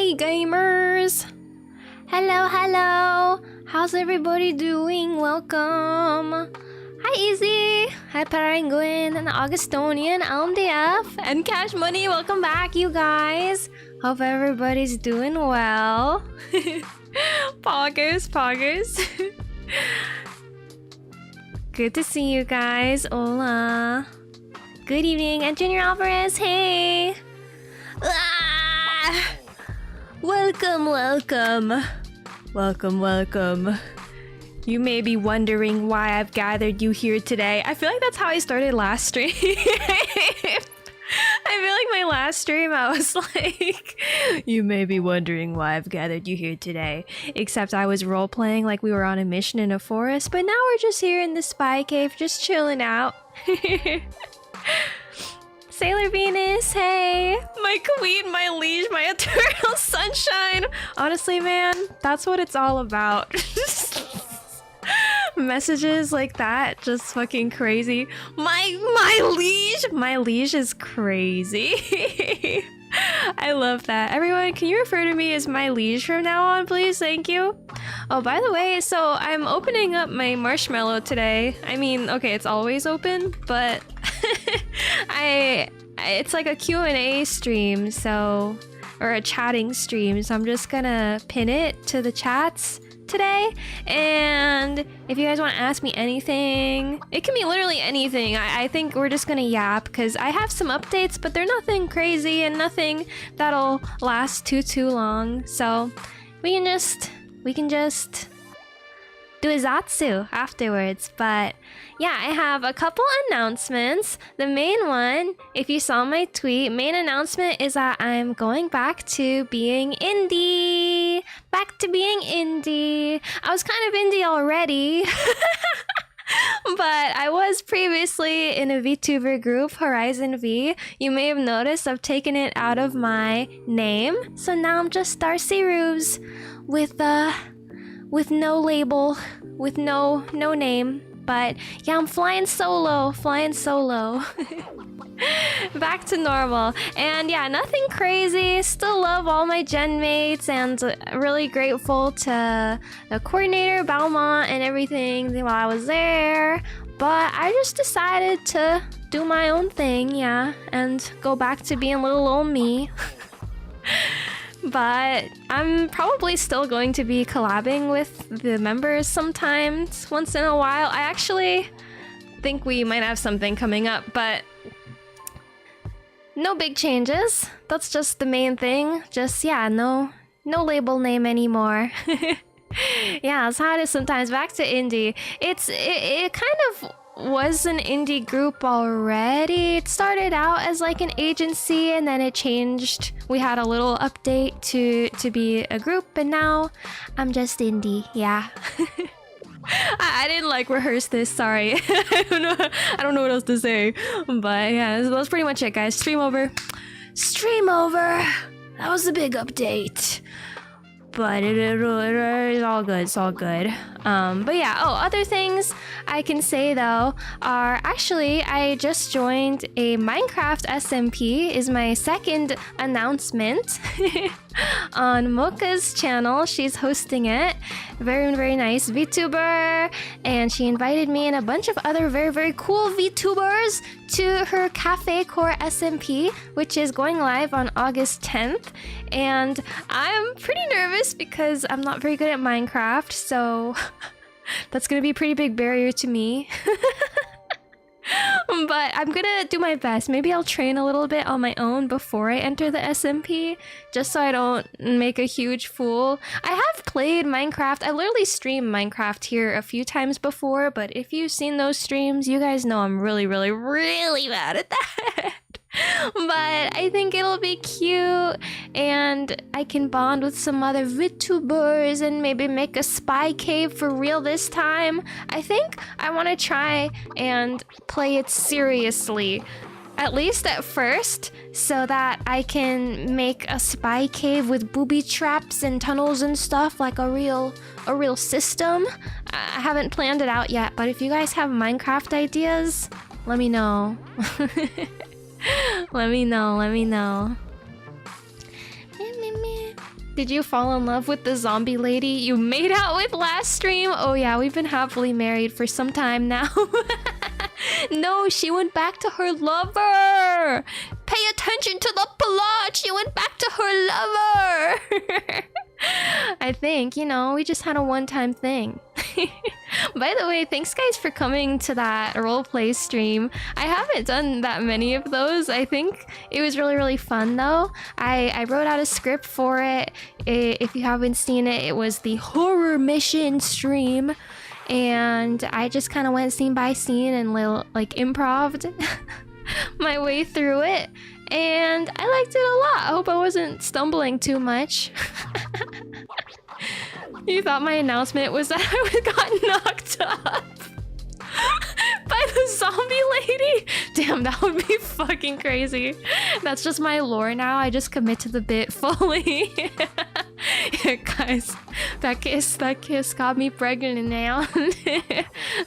Hi gamers! Hello, hello! How's everybody doing? Welcome! Hi Easy! Hi Penguin and Augustonian, LMDF, and Cash Money, welcome back you guys! Hope everybody's doing well. Poggers. Good to see you guys. Hola. Good evening, Engineer Alvarez. Hey. Ah! Welcome. You may be wondering why I've gathered you here today. I feel like that's how I started last stream. I feel like my last stream I was like, you may be wondering why I've gathered you here today. Except I was role-playing like we were on a mission in a forest, but now we're just here in the spy cave, just chilling out. Sailor Venus, hey! My queen, my liege, my eternal sunshine! Honestly, man, that's what it's all about. Messages like that, just fucking crazy. My liege is crazy. I love that. Everyone, can you refer to me as my liege from now on, please? Thank you. Oh, by the way, so I'm opening up my marshmallow today. I mean, okay, it's always open, but it's like a Q&A stream, so, or a chatting stream, so I'm just gonna pin it to the chats today, and if you guys want to ask me anything, it can be literally anything. I think we're just gonna yap because I have some updates, but they're nothing crazy and nothing that'll last too long, so we can just do a ZATSU afterwards. But yeah, I have a couple announcements. The main one, if you saw my tweet, main announcement is that I'm going back to being indie. I was kind of indie already. But I was previously in a VTuber group, Horizon V. You may have noticed I've taken it out of my name. So now I'm just Darcie Ruse with no label, with no name. But yeah, I'm flying solo. Back to normal. And yeah, nothing crazy. Still love all my gen mates and really grateful to the coordinator, Balmont, and everything while I was there. But I just decided to do my own thing, yeah, and go back to being little old me. But I'm probably still going to be collabing with the members sometimes, once in a while. I actually think we might have something coming up, but no big changes. That's just the main thing. Just, yeah, no label name anymore. Yeah, that's how it is sometimes. Back to indie. It kind of was an indie group already. It started out as like an agency and then it changed. We had a little update to be a group, and now I'm just indie, yeah. I didn't like rehearse this, sorry. I don't know what else to say. But yeah, that was pretty much it, guys. Stream over. That was a big update. But it's all good, but yeah, other things I can say though are actually I just joined a Minecraft SMP is my second announcement on Mocha's channel. She's hosting it. Very nice VTuber, and she invited me and a bunch of other very cool VTubers to her Cafe Core SMP, which is going live on August 10th. And I'm pretty nervous because I'm not very good at Minecraft, so that's gonna be a pretty big barrier to me. But I'm gonna do my best. Maybe I'll train a little bit on my own before I enter the SMP, just so I don't make a huge fool. I have played Minecraft. I literally streamed Minecraft here a few times before, but if you've seen those streams, you guys know I'm really bad at that. But I think it'll be cute, and I can bond with some other VTubers and maybe make a spy cave for real this time. I think I want to try and play it seriously, at least at first, so that I can make a spy cave with booby traps and tunnels and stuff, like a real system. I haven't planned it out yet, but if you guys have Minecraft ideas, let me know. Let me know. Did you fall in love with the zombie lady you made out with last stream? Oh yeah, we've been happily married for some time now. No, she went back to her lover. Pay attention to the plot. She went back to her lover. I think, you know, we just had a one-time thing. By the way, thanks guys for coming to that roleplay stream. I haven't done that many of those. I think it was really fun though. I wrote out a script for it. If you haven't seen it, it was the horror mission stream. And I just kind of went scene by scene and like improv'd my way through it. And I liked it a lot. I hope I wasn't stumbling too much. You thought my announcement was that I got knocked up by the zombie lady? Damn, that would be fucking crazy. That's just my lore now. I just commit to the bit fully. Yeah, guys, that kiss got me pregnant now. No,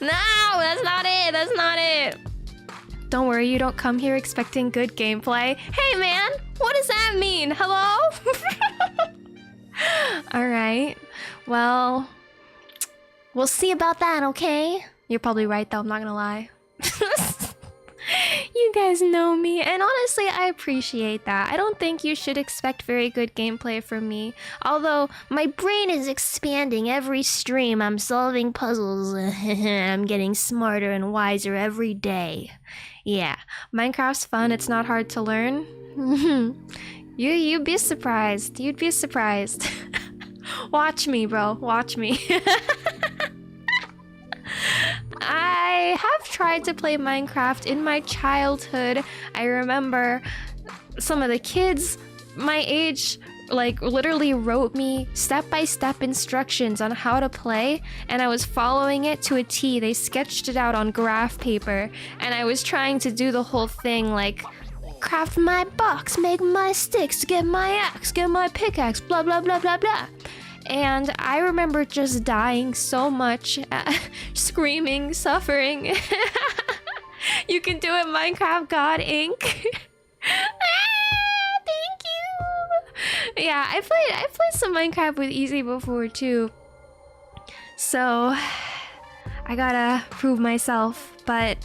that's not it. That's not it. Don't worry, you don't come here expecting good gameplay. Hey man, what does that mean? Hello? Alright, well, we'll see about that, okay? You're probably right though, I'm not gonna lie. You guys know me, and honestly, I appreciate that. I don't think you should expect very good gameplay from me. Although, my brain is expanding every stream. I'm solving puzzles. I'm getting smarter and wiser every day. Yeah, Minecraft's fun. It's not hard to learn. You'd be surprised. You'd be surprised. Watch me, bro. Watch me. I have tried to play Minecraft in my childhood. I remember some of the kids my age like literally wrote me step-by-step instructions on how to play, and I was following it to a T. They sketched it out on graph paper, and I was trying to do the whole thing like craft my box, make my sticks, get my axe, get my pickaxe, blah blah blah blah blah. And I remember just dying so much, screaming, suffering. You can do it, Minecraft God Inc. Thank you. Yeah, I played some Minecraft with Easy before too. So I gotta prove myself, but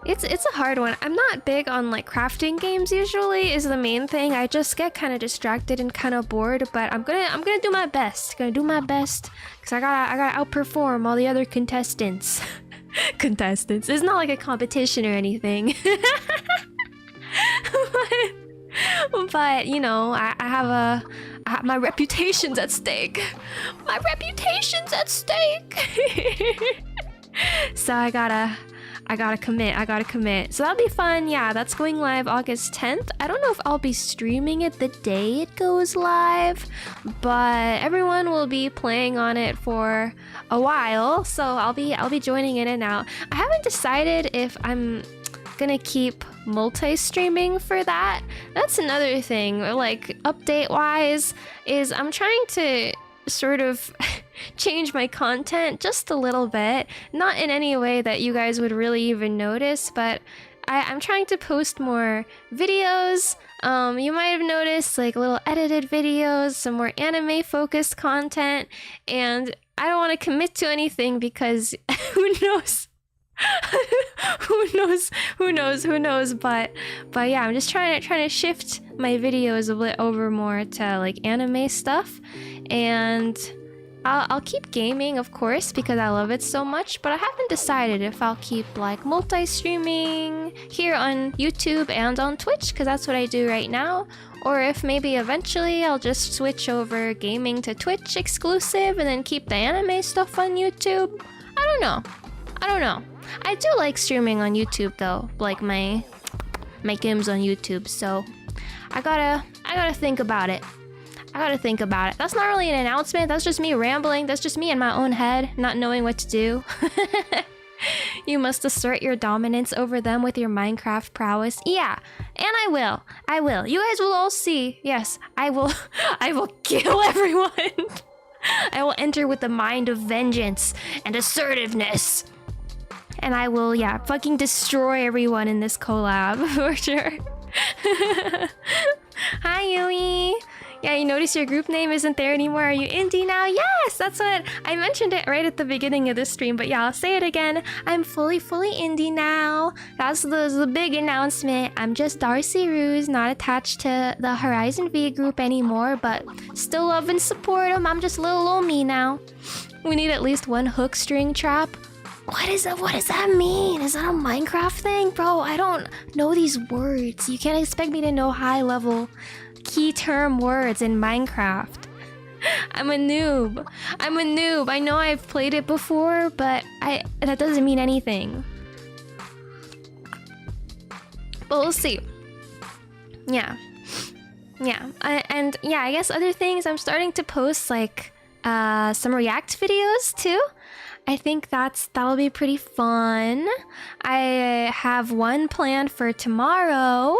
it's a hard one. I'm not big on like crafting games usually is the main thing. I just get kind of distracted and kind of bored, but I'm gonna do my best. Gonna do my best because I gotta outperform all the other contestants. Contestants. It's not like a competition or anything. but you know, I have my reputation's at stake. My reputation's at stake. So I gotta commit. So that'll be fun. Yeah, that's going live August 10th. I don't know if I'll be streaming it the day it goes live, but everyone will be playing on it for a while, so I'll be joining in and out. I haven't decided if I'm gonna keep multi-streaming for that. That's another thing, like update-wise, is I'm trying to sort of change my content just a little bit, not in any way that you guys would really even notice, but I'm trying to post more videos. You might have noticed like little edited videos, some more anime focused content, and I don't want to commit to anything because who knows? who knows, but yeah, I'm just trying to shift my videos a bit over more to like anime stuff, and I'll keep gaming, of course, because I love it so much, but I haven't decided if I'll keep like multi-streaming here on YouTube and on Twitch, because that's what I do right now, or if maybe eventually I'll just switch over gaming to Twitch exclusive and then keep the anime stuff on YouTube. I don't know. I do like streaming on YouTube though, like my games on YouTube, so I gotta think about it. That's not really an announcement, that's just me rambling, that's just me in my own head, not knowing what to do. You must assert your dominance over them with your Minecraft prowess. Yeah, and I will. You guys will all see. Yes, I will kill everyone. I will enter with the mind of vengeance and assertiveness. And I will, yeah, fucking destroy everyone in this collab, for sure. Hi, Yui. Yeah, you notice your group name isn't there anymore. Are you indie now? Yes, that's what I mentioned it right at the beginning of the stream. But yeah, I'll say it again. I'm fully indie now. That's the big announcement. I'm just Darcie Ruse, not attached to the Horizon V group anymore, but still love and support them. I'm just little old me now. We need at least one hook string trap. What is that? What does that mean? Is that a Minecraft thing? Bro, I don't know these words. You can't expect me to know high level key term words in Minecraft. I'm a noob. I know I've played it before, but that doesn't mean anything. But we'll see. Yeah. I guess other things, I'm starting to post like some React videos too. I think that'll be pretty fun. I have one planned for tomorrow,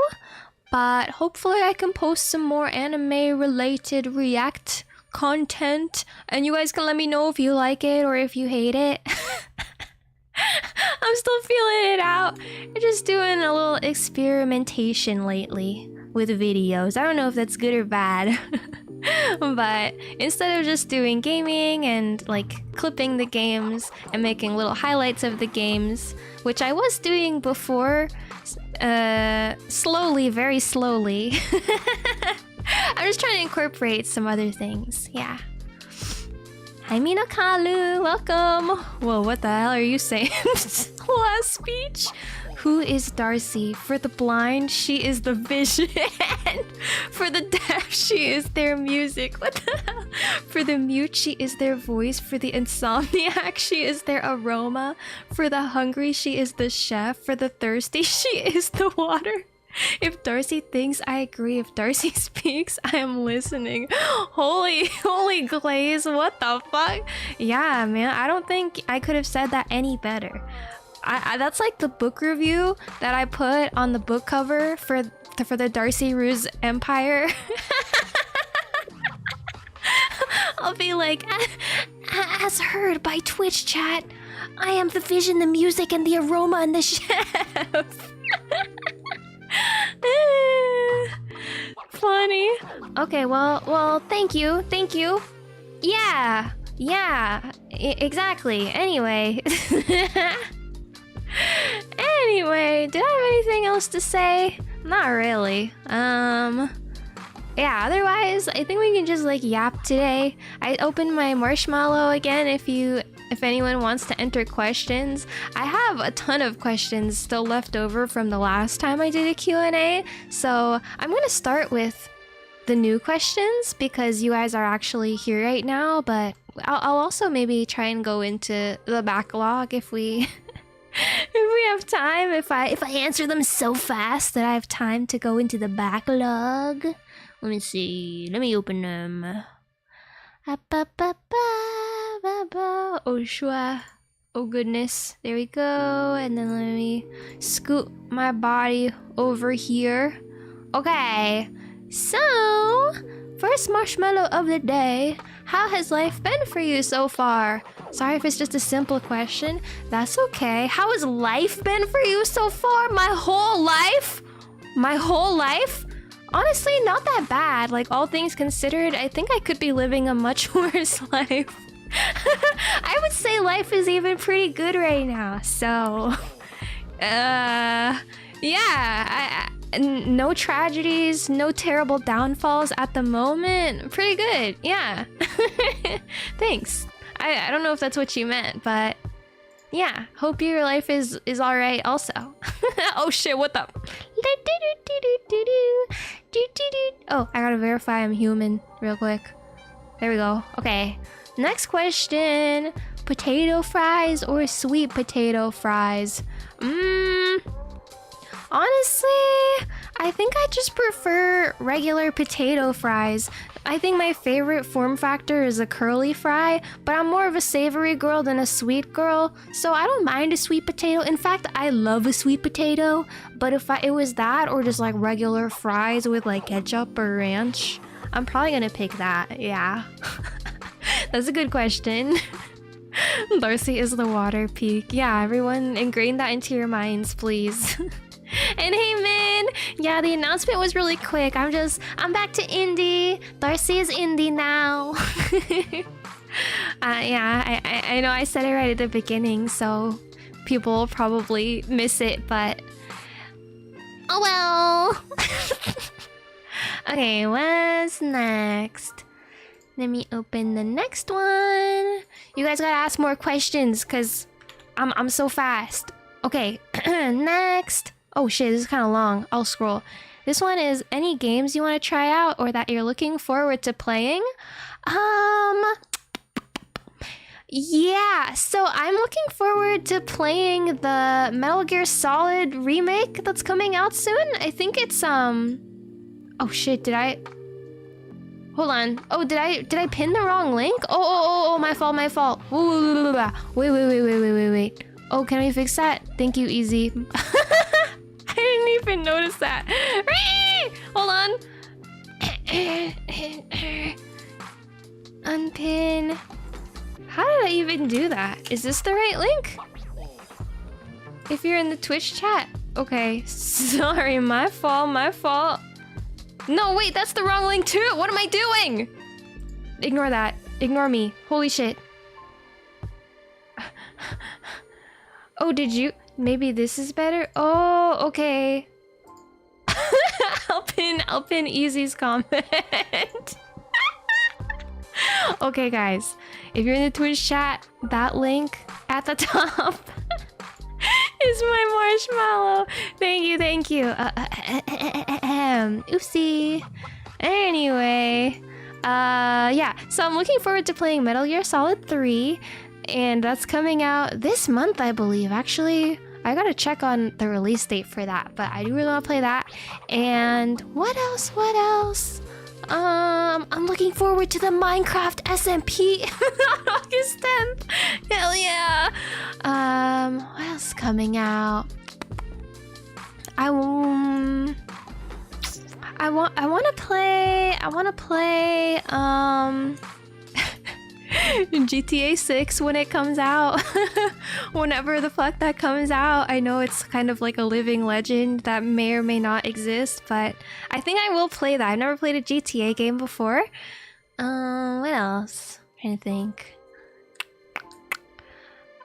but hopefully I can post some more anime-related React content, and you guys can let me know if you like it or if you hate it. I'm still feeling it out. I'm just doing a little experimentation lately with videos. I don't know if that's good or bad. But instead of just doing gaming and like clipping the games and making little highlights of the games, which I was doing before, slowly, very slowly, I'm just trying to incorporate some other things. Yeah. Hi Minakalu, welcome. Whoa, what the hell are you saying? Last speech. Who is Darcie? For the blind, she is the vision. For the deaf, she is their music. What the hell? For the mute, she is their voice. For the insomniac, she is their aroma. For the hungry, she is the chef. For the thirsty, she is the water. If Darcie thinks, I agree. If Darcie speaks, I am listening. Holy glaze, what the fuck? Yeah, man, I don't think I could have said that any better. That's like the book review that I put on the book cover for the Darcie Ruse Empire. I'll be like, as heard by Twitch chat, I am the vision, the music, and the aroma, and the chef. Funny. Okay, well, thank you. Yeah, exactly. Anyway. Anyway, did I have anything else to say? Not really. Yeah, otherwise, I think we can just like yap today. I opened my marshmallow again if anyone wants to enter questions. I have a ton of questions still left over from the last time I did a Q&A, so I'm gonna start with the new questions because you guys are actually here right now, but I'll also maybe try and go into the backlog if we if we have time, if I answer them so fast that I have time to go into the backlog. Let me see. Let me open them. Oh, shua. Oh, goodness. There we go. And then let me scoot my body over here. Okay. So, first marshmallow of the day. How has life been for you so far? Sorry if it's just a simple question. That's okay. How has life been for you so far? My whole life? My whole life? Honestly, not that bad. Like, all things considered, I think I could be living a much worse life. I would say life is even pretty good right now. So, yeah, no tragedies, no terrible downfalls at the moment. Pretty good, yeah. Thanks. I don't know if that's what you meant, but yeah, hope your life is all right also. Oh shit, what the? Oh, I gotta verify I'm human real quick. There we go. Okay, next question. Potato fries or sweet potato fries? Honestly, I think I just prefer regular potato fries. I think my favorite form factor is a curly fry, but I'm more of a savory girl than a sweet girl, so I don't mind a sweet potato. In fact, I love a sweet potato, but if it was that or just like regular fries with like ketchup or ranch, I'm probably gonna pick that, yeah. That's a good question. Darcie is the water peak. Yeah, everyone ingrain that into your minds, please. And hey, Min! Yeah, the announcement was really quick. I'm back to indie. Darcie is indie now. Yeah, I know I said it right at the beginning, so people will probably miss it, but oh well. Okay, what's next? Let me open the next one. You guys gotta ask more questions, cause I'm so fast. Okay, next. Oh shit, this is kind of long. I'll scroll. This one is any games you want to try out or that you're looking forward to playing. Yeah, so I'm looking forward to playing the Metal Gear Solid remake that's coming out soon. I think it's oh shit, hold on. Oh, did I pin the wrong link? Oh, my fault. Wait. Oh, can we fix that? Thank you, Easy. I didn't even notice that. Hold on. Unpin. How did I even do that? Is this the right link? If you're in the Twitch chat. Okay. Sorry, my fault. No, wait, that's the wrong link too. What am I doing? Ignore that. Ignore me. Holy shit. Oh, did you? Maybe this is better? Oh, okay. I'll pin Easy's comment. Okay, guys. If you're in the Twitch chat, that link at the top is my marshmallow. Thank you. Oopsie. Anyway. Yeah. So I'm looking forward to playing Metal Gear Solid 3. And that's coming out this month, I believe. Actually, I gotta check on the release date for that. But I do really want to play that. And what else? I'm looking forward to the Minecraft SMP on August 10th. Hell yeah. What else is coming out? I want to play GTA 6 when it comes out. Whenever the fuck that comes out. I know it's kind of like a living legend that may or may not exist, but I think I will play that. I've never played a GTA game before. What else? I'm trying to think.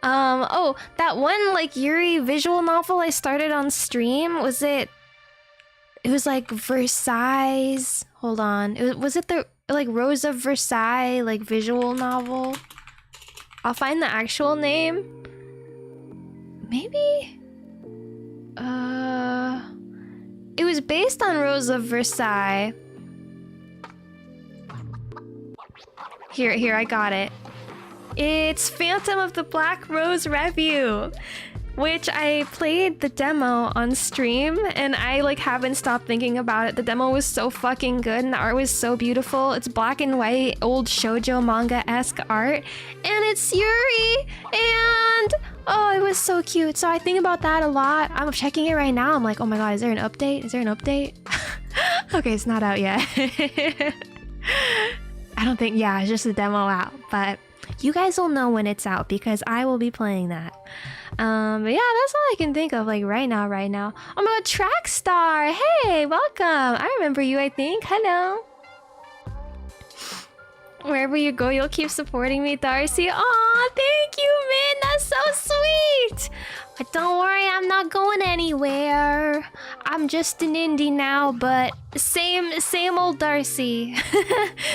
Oh, that one like Yuri visual novel I started on stream, it was like Versailles. Hold on. Was it the like Rose of Versailles like visual novel? I'll find the actual name. Maybe? It was based on Rose of Versailles. Here, I got it. It's Phantom of the Black Rose Review, which I played the demo on stream, and I like haven't stopped thinking about it. The demo was so fucking good, and the art was so beautiful. It's black and white, old shoujo manga-esque art, and it's Yuri, and oh, it was so cute. So I think about that a lot. I'm checking it right now. I'm like, oh my god, is there an update? Okay, it's not out yet. I don't think, yeah, it's just a demo out, but you guys will know when it's out because I will be playing that. But yeah, that's all I can think of like right now. Oh my god, Trackstar! Hey, welcome! I remember you, I think. Hello. Wherever you go, you'll keep supporting me, Darcie. Aw, thank you, man! That's so sweet! But don't worry, I'm not going anywhere. I'm just an indie now, but same old Darcie.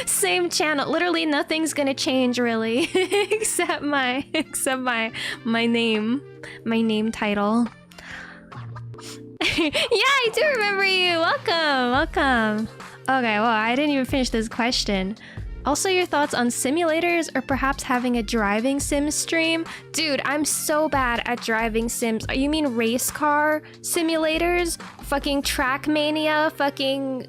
Same channel. Literally nothing's gonna change really. except my name. My name title. Yeah, I do remember you. Welcome. Okay, well, I didn't even finish this question. Also, your thoughts on simulators or perhaps having a driving sim stream? Dude, I'm so bad at driving sims. You mean race car simulators? Fucking Trackmania? Fucking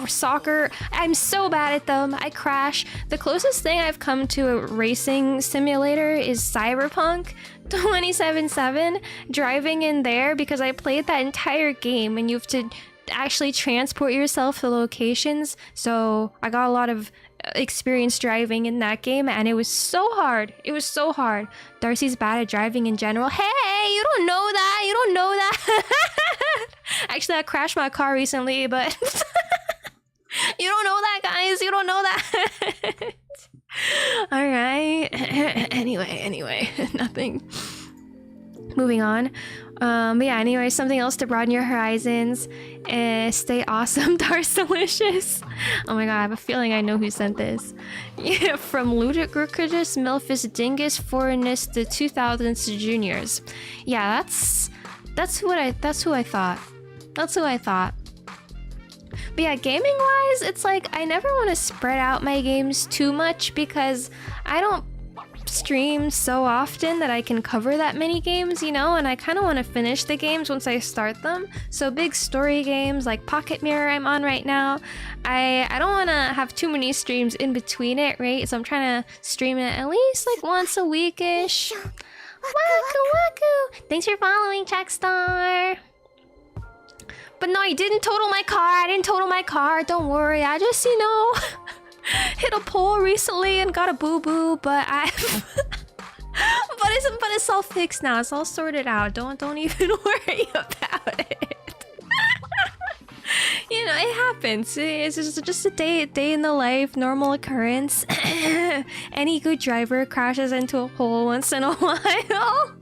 soccer? I'm so bad at them. I crash. The closest thing I've come to a racing simulator is Cyberpunk 2077. Driving in there because I played that entire game and you have to actually transport yourself to locations. So I got a lot of experienced driving in that game, and it was so hard. It was so hard. Darcie's bad at driving in general. Hey, you don't know that. You don't know that. Actually, I crashed my car recently, but you don't know that, guys. You don't know that. All right. Anyway, nothing. Moving on. But yeah, anyway, something else to broaden your horizons. Stay awesome, Darcelicious. Oh my god, I have a feeling I know who sent this. Yeah, from Ludicrous Milfus Dingus Foreignist the 2000s Juniors. Yeah, that's who I thought. That's who I thought. But yeah, gaming wise, it's like I never want to spread out my games too much because I don't stream so often that I can cover that many games, you know, and I kind of want to finish the games once I start them. So big story games like Pocket Mirror I'm on right now, I don't want to have too many streams in between it, right? So I'm trying to stream it at least like once a week-ish. Waku. Thanks for following, Checkstar. But no, I didn't total my car. Don't worry. I just, you know, hit a pole recently and got a boo-boo, but it's all fixed now. It's all sorted out. Don't even worry about it. You know, it happens. It's just a day in the life, normal occurrence. Any good driver crashes into a pole once in a while.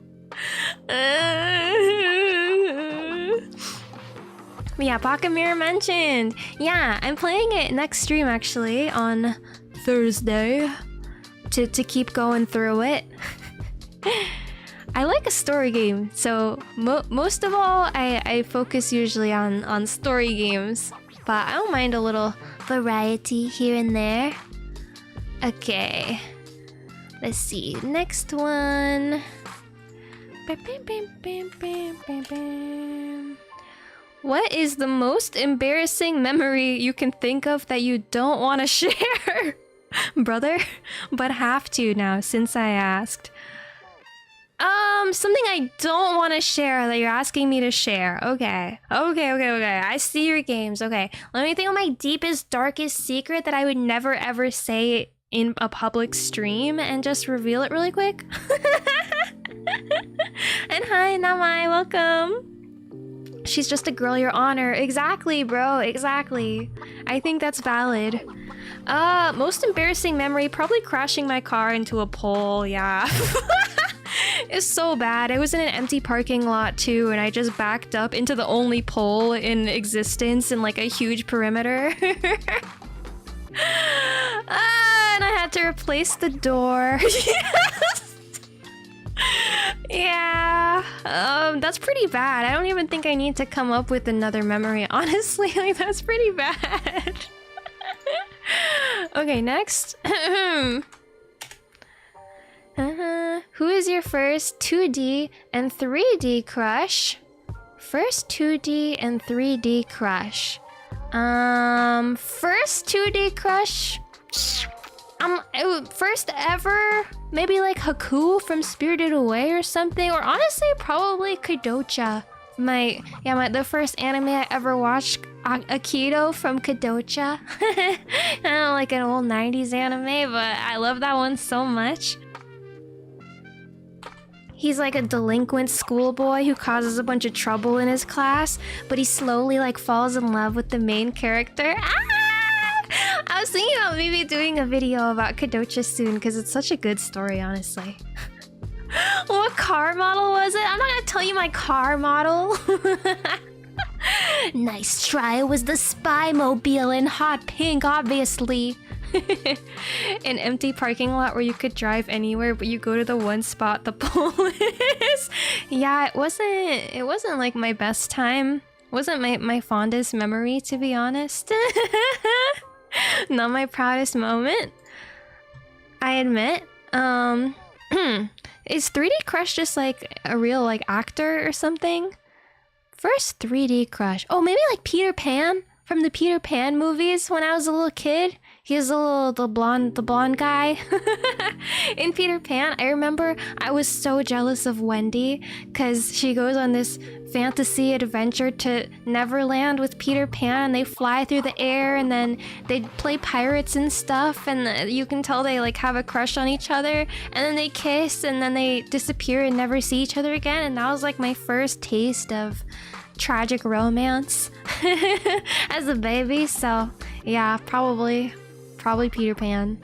Yeah, Pocket Mirror mentioned. Yeah, I'm playing it next stream actually on Thursday to keep going through it. I like a story game, so most of all, I focus usually on story games, but I don't mind a little variety here and there. Okay, let's see, next one. What is the most embarrassing memory you can think of that you don't want to share? Brother, but have to now since I asked. Something I don't want to share that you're asking me to share. Okay. I see your games. Okay. Let me think of my deepest, darkest secret that I would never ever say in a public stream and just reveal it really quick. And hi, Namai, welcome. She's just a girl, your honor. Exactly, bro. Exactly. I think that's valid. Most embarrassing memory, probably crashing my car into a pole. Yeah. It's so bad. I was in an empty parking lot too, and I just backed up into the only pole in existence in like a huge perimeter. And I had to replace the door. Yes. Yeah. That's pretty bad. I don't even think I need to come up with another memory. Honestly, like that's pretty bad. Okay, next. Who is your first 2D and 3D crush? First 2D and 3D crush. First 2D crush. First ever, maybe like Haku from Spirited Away or something, or honestly probably Kadocha. The first anime I ever watched, Akido from Kadocha. I don't know, like an old 90s anime, but I love that one so much. He's like a delinquent schoolboy who causes a bunch of trouble in his class, but he slowly like falls in love with the main character. I was thinking about maybe doing a video about Kadocha soon because it's such a good story, honestly. What car model was it? I'm not gonna tell you my car model. Nice try. It was the Spy Mobile in hot pink, obviously. An empty parking lot where you could drive anywhere, but you go to the one spot the pole is. Yeah, it wasn't like my best time. Wasn't my fondest memory, to be honest. Not my proudest moment, I admit. Is 3D crush just like a real like actor or something? First 3D crush. Oh, maybe like Peter Pan from the Peter Pan movies when I was a little kid. He's the blonde guy. In Peter Pan, I remember I was so jealous of Wendy because she goes on this fantasy adventure to Neverland with Peter Pan. They fly through the air and then they play pirates and stuff, and you can tell they like have a crush on each other, and then they kiss and then they disappear and never see each other again. And that was like my first taste of tragic romance as a baby. So yeah, probably Peter Pan.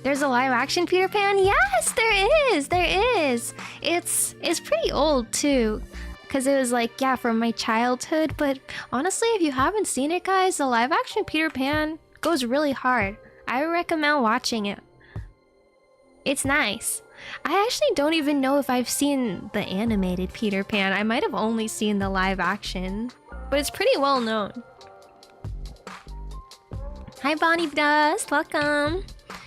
There's a live action Peter Pan? Yes, there is. It's pretty old too, because it was like, yeah, from my childhood. But honestly, if you haven't seen it, guys, the live action Peter Pan goes really hard. I recommend watching it. It's nice. I actually don't even know if I've seen the animated Peter Pan. I might have only seen the live action, but it's pretty well known. Hi, Bonnie Dust. Welcome.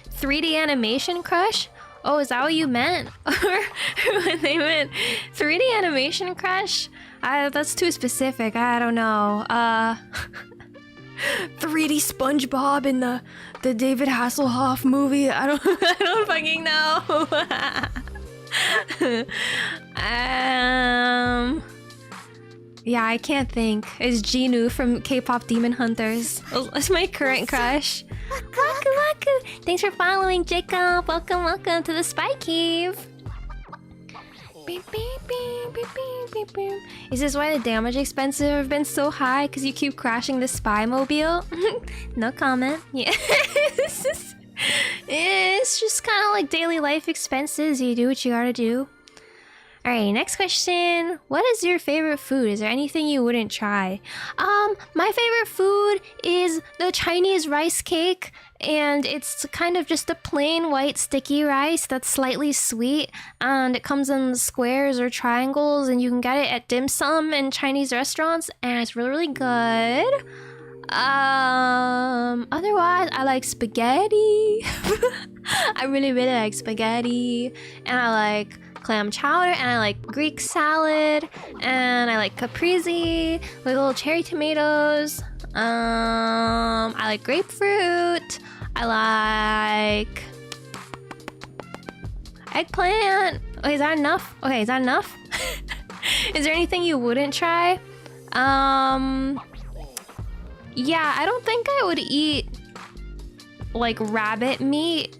3D animation crush? Oh, is that what you meant? Or when they meant 3D animation crush? That's too specific. I don't know. 3D SpongeBob in the David Hasselhoff movie. I don't fucking know. Yeah, I can't think. It's Jinu from K-pop Demon Hunters. That's my current crush. Waku. Thanks for following, Jacob. Welcome to the Spy Cave. Is this why the damage expenses have been so high? Because you keep crashing the Spy Mobile? No comment. Yeah. It's just kind of like daily life expenses. You do what you gotta do. Alright, next question. What is your favorite food? Is there anything you wouldn't try? My favorite food is the Chinese rice cake, and it's kind of just a plain white sticky rice that's slightly sweet, and it comes in squares or triangles, and you can get it at dim sum in Chinese restaurants, and it's really, really good. Otherwise, I like spaghetti. I really, really like spaghetti, and I like clam chowder, and I like Greek salad, and I like caprese with little cherry tomatoes. I like grapefruit. I like eggplant. Okay, is that enough? Is there anything you wouldn't try? Yeah, I don't think I would eat like rabbit meat.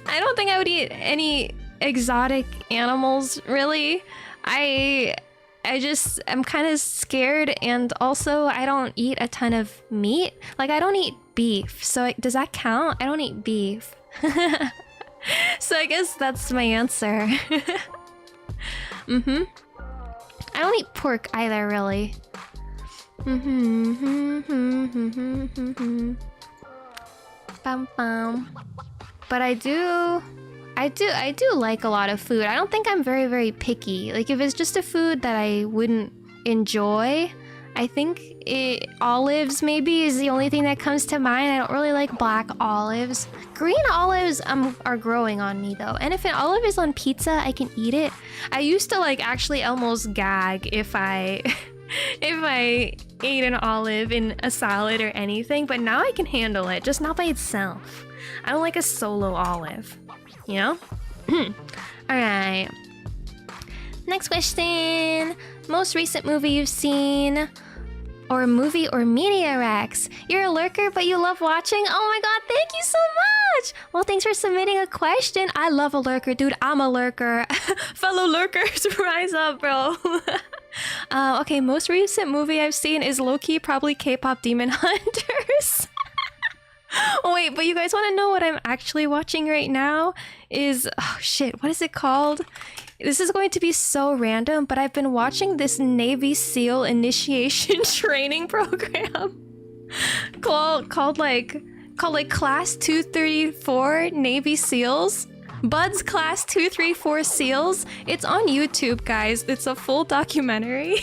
I don't think I would eat any exotic animals, really. I'm kind of scared, and also I don't eat a ton of meat. Like, I don't eat beef, so does that count? I don't eat beef. So I guess that's my answer. I don't eat pork either, really. But I do like a lot of food. I don't think I'm very, very picky. Like, if it's just a food that I wouldn't enjoy, I think olives maybe is the only thing that comes to mind. I don't really like black olives. Green olives are growing on me though. And if an olive is on pizza, I can eat it. I used to like actually almost gag if I ate an olive in a salad or anything, but now I can handle it, just not by itself. I don't like a solo olive, you know? Alright. Next question. Most recent movie you've seen? Or movie or media, Rex? You're a lurker, but you love watching? Oh my god, thank you so much! Well, thanks for submitting a question. I love a lurker, dude. I'm a lurker. Fellow lurkers, rise up, bro. Okay, most recent movie I've seen is low-key probably K-pop Demon Hunters. Oh wait, but you guys want to know what I'm actually watching right now? Oh shit, what is it called? This is going to be so random, but I've been watching this Navy SEAL initiation training program called like Class 234 Navy SEALs. Bud's Class 234 SEALs. It's on YouTube, guys. It's a full documentary.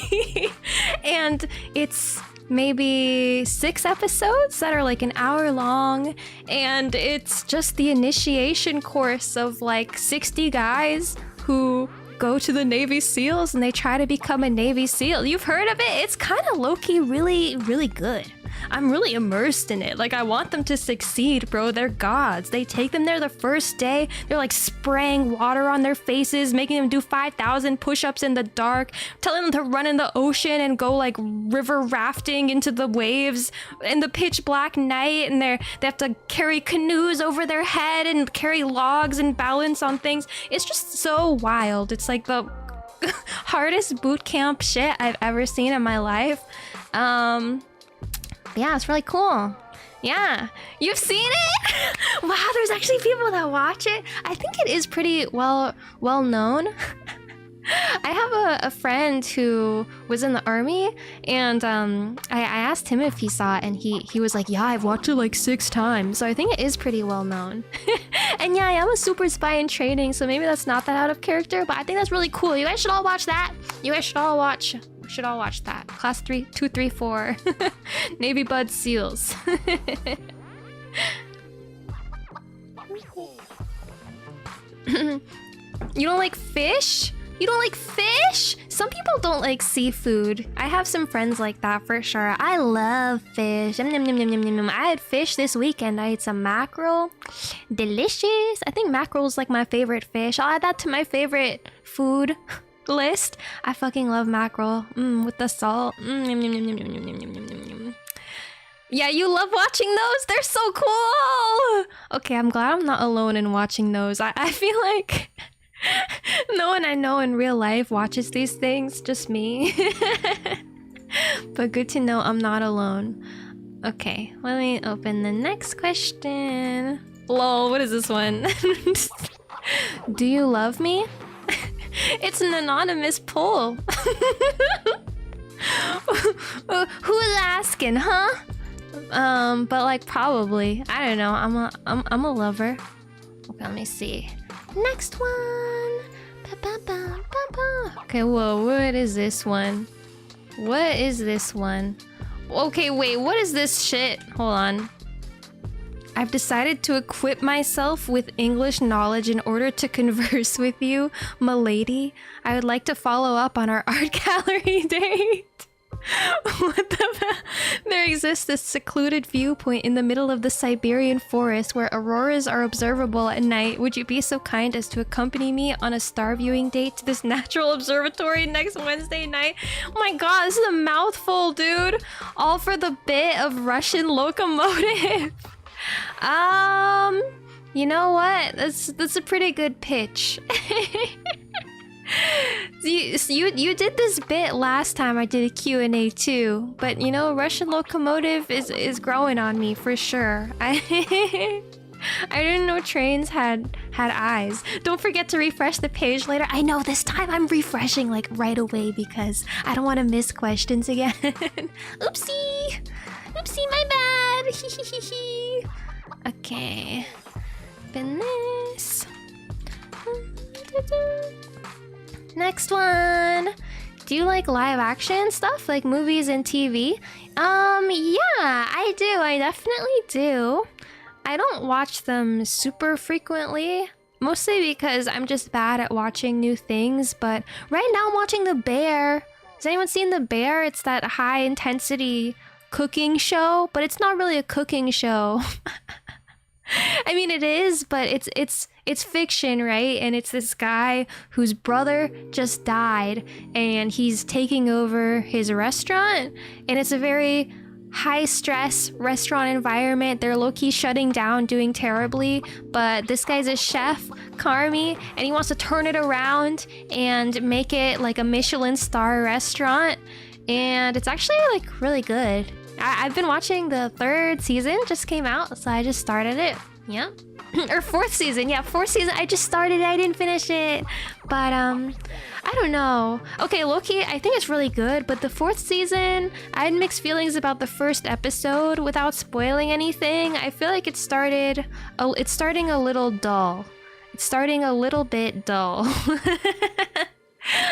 And it's maybe 6 episodes that are like an hour long, and it's just the initiation course of like 60 guys who go to the Navy SEALs and they try to become a Navy SEAL. You've heard of it? It's kind of low-key really, really good. I'm really immersed in it. Like, I want them to succeed, bro. They're gods. They take them there the first day. They're like spraying water on their faces, making them do 5,000 push-ups in the dark, telling them to run in the ocean and go like river rafting into the waves in the pitch black night. And they have to carry canoes over their head and carry logs and balance on things. It's just so wild. It's like the hardest boot camp shit I've ever seen in my life. Yeah, it's really cool. Yeah, you've seen it? Wow, there's actually people that watch it. I think it is pretty well known. I have a friend who was in the army, and I asked him if he saw it, and he was like, yeah, I've watched it like 6 times. So I think it is pretty well known. And yeah, I am a super spy in training, so maybe that's not that out of character, but I think that's really cool. You guys should all watch that. You guys should all watch that. Class 3, 2, 3, 4. Navy Bud SEALs. You don't like fish? You don't like fish? Some people don't like seafood. I have some friends like that for sure. I love fish. I had fish this weekend. I ate some mackerel. Delicious. I think mackerel is like my favorite fish. I'll add that to my favorite food list. I fucking love mackerel. With the salt. Yeah, you love watching those? They're so cool! Okay, I'm glad I'm not alone in watching those. I feel like no one I know in real life watches these things, just me. But good to know I'm not alone. Okay, let me open the next question. Lol, what is this one? Do you love me? It's an anonymous poll. Who is asking, huh? But like probably. I don't know. I'm a lover. Okay, let me see. Next one. Okay, whoa, what is this one? What is this one? Okay, wait, what is this shit? Hold on. I've decided to equip myself with English knowledge in order to converse with you, m'lady. I would like to follow up on our art gallery date. What the There exists this secluded viewpoint in the middle of the Siberian forest where auroras are observable at night. Would you be so kind as to accompany me on a star viewing date to this natural observatory next Wednesday night? Oh my god, this is a mouthful, dude. All for the bit of Russian locomotive. You know what? That's a pretty good pitch. You did this bit last time I did a Q&A too, but you know, Russian locomotive is growing on me for sure. I didn't know trains had eyes. Don't forget to refresh the page later. I know this time I'm refreshing like right away because I don't want to miss questions again. Oopsie! Oopsie, my bad! Okay. Open this. Next one. Do you like live action stuff like movies and TV? Yeah, I do. I definitely do. I don't watch them super frequently, mostly because I'm just bad at watching new things, but right now I'm watching The Bear. Has anyone seen The Bear? It's that high intensity cooking show, but it's not really a cooking show. I mean, it is, but it's fiction, right? And it's this guy whose brother just died and he's taking over his restaurant, and it's a very high stress restaurant environment. They're low-key shutting down, doing terribly, but this guy's a chef, Carmi, and he wants to turn it around and make it like a Michelin star restaurant, and it's actually like really good. I've been watching the 3rd season, just came out, so I just started it. Yeah. Or 4th season. Yeah, 4th season. I just started it. I didn't finish it. But, I don't know. Okay, low-key, I think it's really good, but the 4th season, I had mixed feelings about the 1st episode without spoiling anything. I feel like it's starting a little dull. It's starting a little bit dull.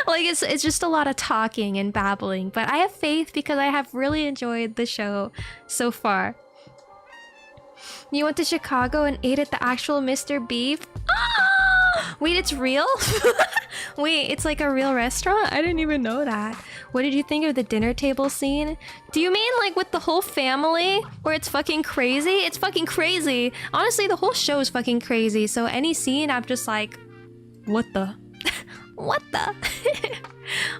Like, it's just a lot of talking and babbling, but I have faith because I have really enjoyed the show so far. You went to Chicago and ate at the actual Mr. Beef? Ah! Wait, it's real? Wait, it's like a real restaurant? I didn't even know that. What did you think of the dinner table scene? Do you mean like with the whole family? Where it's fucking crazy? It's fucking crazy. Honestly, the whole show is fucking crazy. So any scene, I'm just like, what the? What the?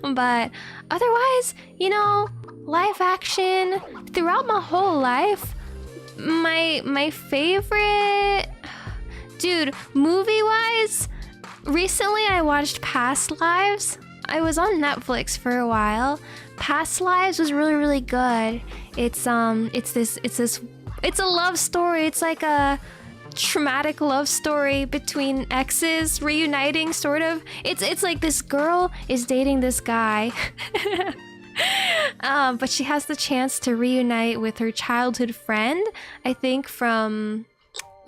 But otherwise, you know, live action throughout my whole life, my favorite, dude, movie-wise, recently I watched Past Lives. I was on Netflix for a while. Past Lives was really, really good. It's a love story. It's like a traumatic love story between exes reuniting, sort of. It's like this girl is dating this guy. But she has the chance to reunite with her childhood friend, I think from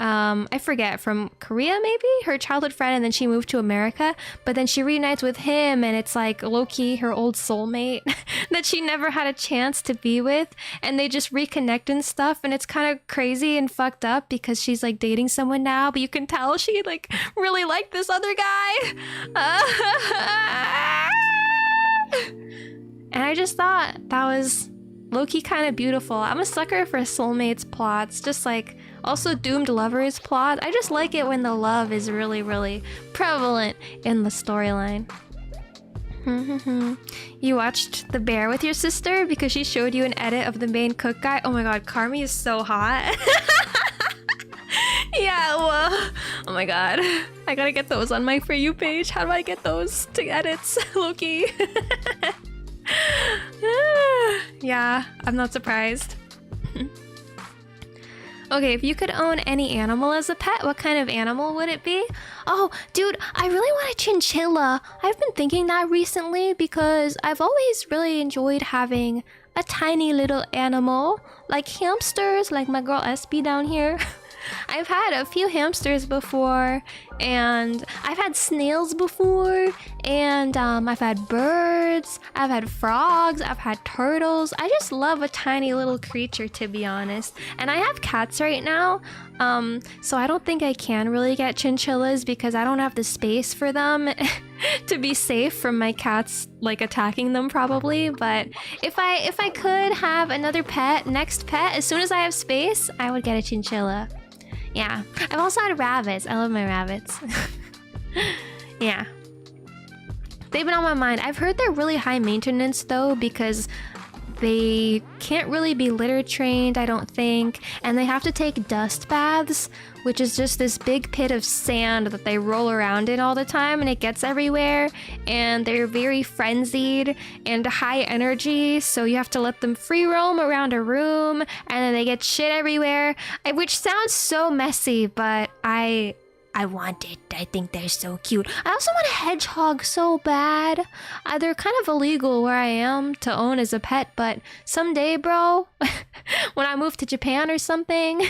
I forget, from Korea maybe? Her childhood friend, and then she moved to America, but then she reunites with him, and it's like low-key her old soulmate that she never had a chance to be with, and they just reconnect and stuff, and it's kind of crazy and fucked up because she's like dating someone now, but you can tell she like really liked this other guy. And I just thought that was low-key kind of beautiful. I'm a sucker for soulmates plots, just like also doomed lovers plot. I just like it when the love is really, really prevalent in the storyline. You watched The Bear with your sister because she showed you an edit of the main cook guy? Oh my god, Carmi is so hot. Yeah, well, oh my god. I gotta get those on my For You page. How do I get those to edits, Loki? Yeah, I'm not surprised. Okay, if you could own any animal as a pet, what kind of animal would it be? Oh, dude, I really want a chinchilla. I've been thinking that recently because I've always really enjoyed having a tiny little animal, like hamsters, like my girl SB down here. I've had a few hamsters before, and I've had snails before, and I've had birds, I've had frogs, I've had turtles. I just love a tiny little creature, to be honest. And I have cats right now, so I don't think I can really get chinchillas because I don't have the space for them to be safe from my cats like attacking them probably. But if I could have another pet, next pet, as soon as I have space, I would get a chinchilla. Yeah, I've also had rabbits. I love my rabbits. Yeah. They've been on my mind. I've heard they're really high maintenance though because they can't really be litter trained, I don't think. And they have to take dust baths, which is just this big pit of sand that they roll around in all the time and it gets everywhere. And they're very frenzied and high energy, so you have to let them free roam around a room and then they get shit everywhere. Which sounds so messy, but I want it. I think they're so cute. I also want a hedgehog so bad. They're kind of illegal where I am to own as a pet, but someday, bro, when I move to Japan or something,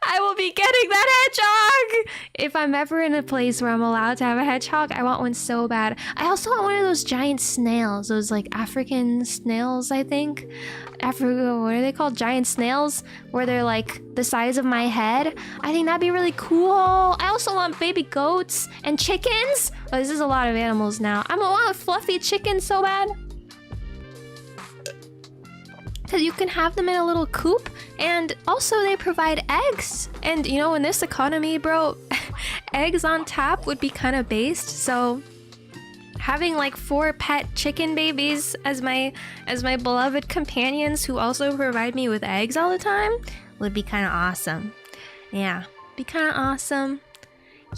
I will be getting that hedgehog! If I'm ever in a place where I'm allowed to have a hedgehog, I want one so bad. I also want one of those giant snails, those like African snails, I think. Africa, what are they called? Giant snails, where they're like the size of my head. I think that'd be really cool. I also want baby goats and chickens. Oh, this is a lot of animals now. I want a fluffy chicken so bad. Because you can have them in a little coop, and also they provide eggs. And you know, in this economy, bro, eggs on tap would be kind of based. So having like 4 pet chicken babies as my beloved companions who also provide me with eggs all the time would be kind of awesome. Yeah, be kind of awesome.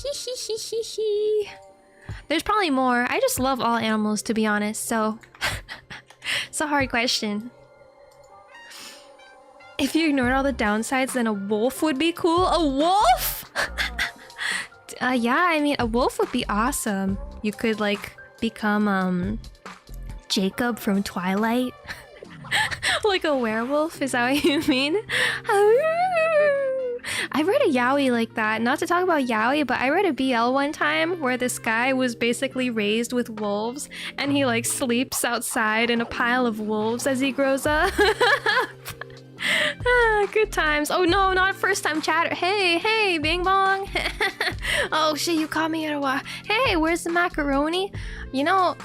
Hee hee hee hee hee. There's probably more. I just love all animals, to be honest. So it's a hard question. If you ignored all the downsides, then a wolf would be cool. A wolf? Yeah, I mean, a wolf would be awesome. You could, like, become, Jacob from Twilight. Like a werewolf, is that what you mean? I read a yaoi like that. Not to talk about yaoi, but I read a BL one time where this guy was basically raised with wolves, and he, like, sleeps outside in a pile of wolves as he grows up. Good times. Oh no, not first time chatter. Hey, bing bong. Oh shit, you caught me at a while. Hey, where's the macaroni? You know,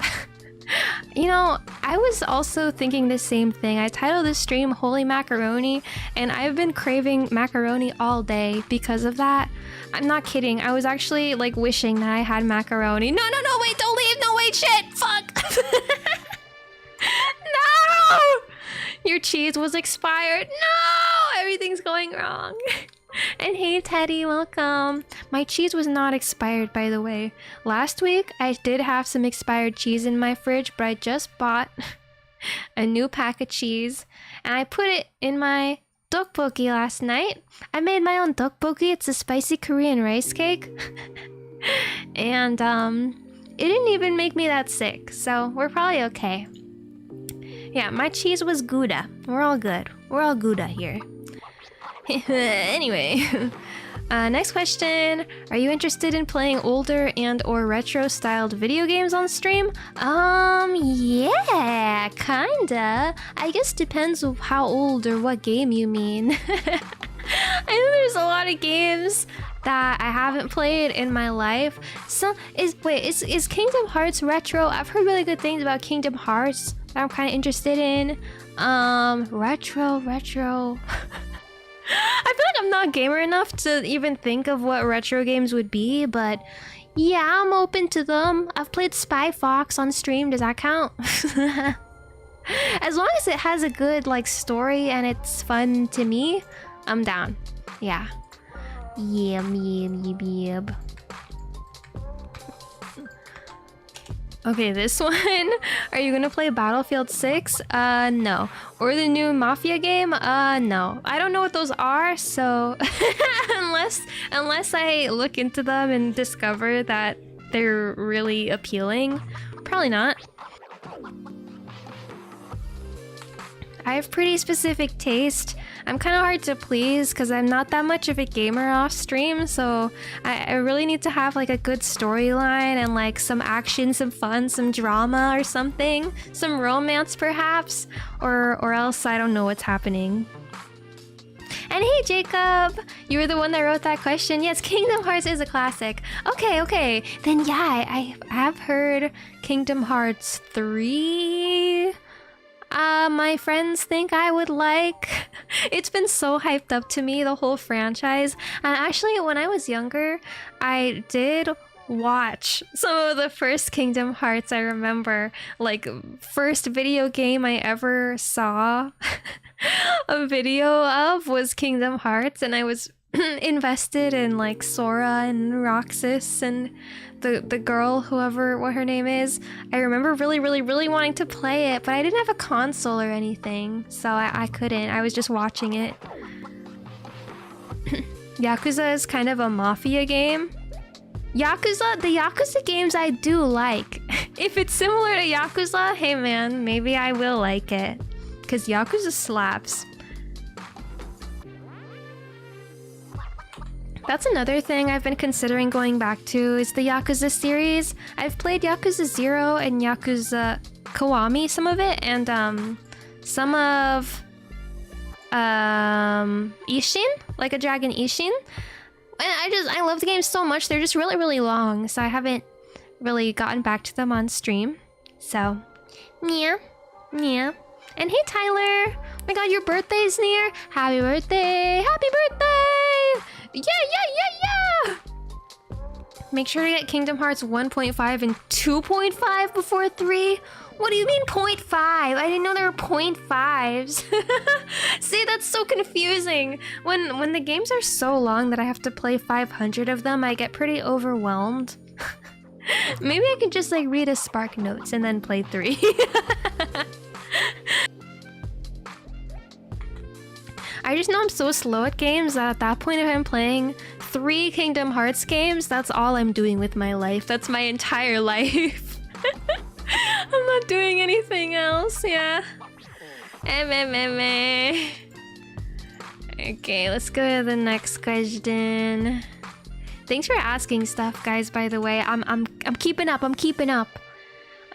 I was also thinking the same thing. I titled this stream Holy Macaroni, and I've been craving macaroni all day because of that. I'm not kidding. I was actually like wishing that I had macaroni. No, wait, don't leave. No, wait, shit. Fuck. No! Your cheese was expired. No! Everything's going wrong. And hey, Teddy, welcome. My cheese was not expired, by the way. Last week, I did have some expired cheese in my fridge, but I just bought a new pack of cheese, and I put it in my tteokbokki last night. I made my own tteokbokki. It's a spicy Korean rice cake. And, it didn't even make me that sick, so we're probably okay. Yeah, my cheese was Gouda. We're all good. We're all Gouda here. Anyway, next question. Are you interested in playing older and or retro styled video games on stream? Yeah, kinda. I guess depends on how old or what game you mean. I know there's a lot of games that I haven't played in my life. Is Kingdom Hearts retro? I've heard really good things about Kingdom Hearts that I'm kind of interested in. Retro. I feel like I'm not gamer enough to even think of what retro games would be, but yeah, I'm open to them. I've played Spy Fox on stream. Does that count? As long as it has a good like story and it's fun to me, I'm down. Yeah. Yep. Okay, this one. Are you gonna play Battlefield 6? No. Or the new Mafia game? No. I don't know what those are, so unless I look into them and discover that they're really appealing, probably not. I have pretty specific taste. I'm kind of hard to please because I'm not that much of a gamer off stream, so I really need to have like a good storyline and like some action, some fun, some drama or something. Some romance perhaps, or else I don't know what's happening. And hey Jacob, you were the one that wrote that question. Yes, Kingdom Hearts is a classic. Okay. Then yeah, I have heard Kingdom Hearts 3. My friends think I would like. It's been so hyped up to me, the whole franchise. And actually, when I was younger, I did watch some of the first Kingdom Hearts. I remember, like, first video game I ever saw a video of was Kingdom Hearts, and I was invested in like Sora and Roxas and the girl, what her name is. I remember really wanting to play it, but I didn't have a console or anything, so I couldn't. I was just watching it. Yakuza is kind of a mafia game. The Yakuza games I do like. If it's similar to Yakuza, hey man, maybe I will like it. Because Yakuza slaps. That's another thing I've been considering going back to is the Yakuza series. I've played Yakuza 0 and Yakuza Kiwami, some of it, and some of Ishin, like a Dragon Ishin. And I love the games so much. They're just really long, so I haven't really gotten back to them on stream. So, yeah. And hey Tyler, oh my god, your birthday's near. Happy birthday! Yeah! Make sure to get Kingdom Hearts 1.5 and 2.5 before 3. What do you mean 0.5? I didn't know there were 0.5s. See, that's so confusing. When the games are so long that I have to play 500 of them, I get pretty overwhelmed. Maybe I could just like read a Spark Notes and then play 3. I just know I'm so slow at games that at that point if I'm playing 3 Kingdom Hearts games, that's all I'm doing with my life. That's my entire life. I'm not doing anything else, yeah. Okay, let's go to the next question. Thanks for asking stuff, guys, by the way. I'm keeping up.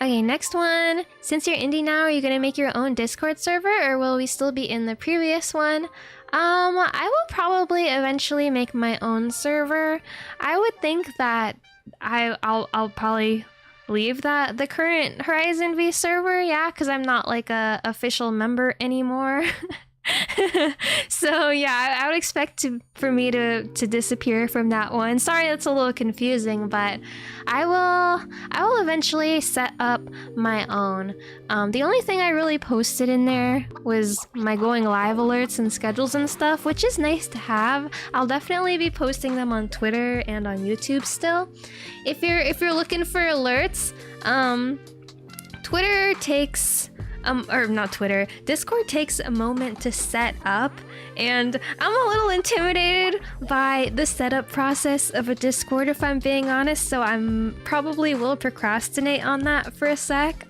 Okay, next one. Since you're indie now, are you gonna make your own Discord server, or will we still be in the previous one? I will probably eventually make my own server. I would think that I'll probably leave the current Horizon V server, yeah, because I'm not like a official member anymore. So yeah, I would expect for me to disappear from that one. Sorry, that's a little confusing, but I will eventually set up my own. The only thing I really posted in there was my going live alerts and schedules and stuff, which is nice to have. I'll definitely be posting them on Twitter and on YouTube still. If you're looking for alerts, Twitter takes or not Twitter, Discord takes a moment to set up, and I'm a little intimidated by the setup process of a Discord, if I'm being honest, so I'm probably will procrastinate on that for a sec.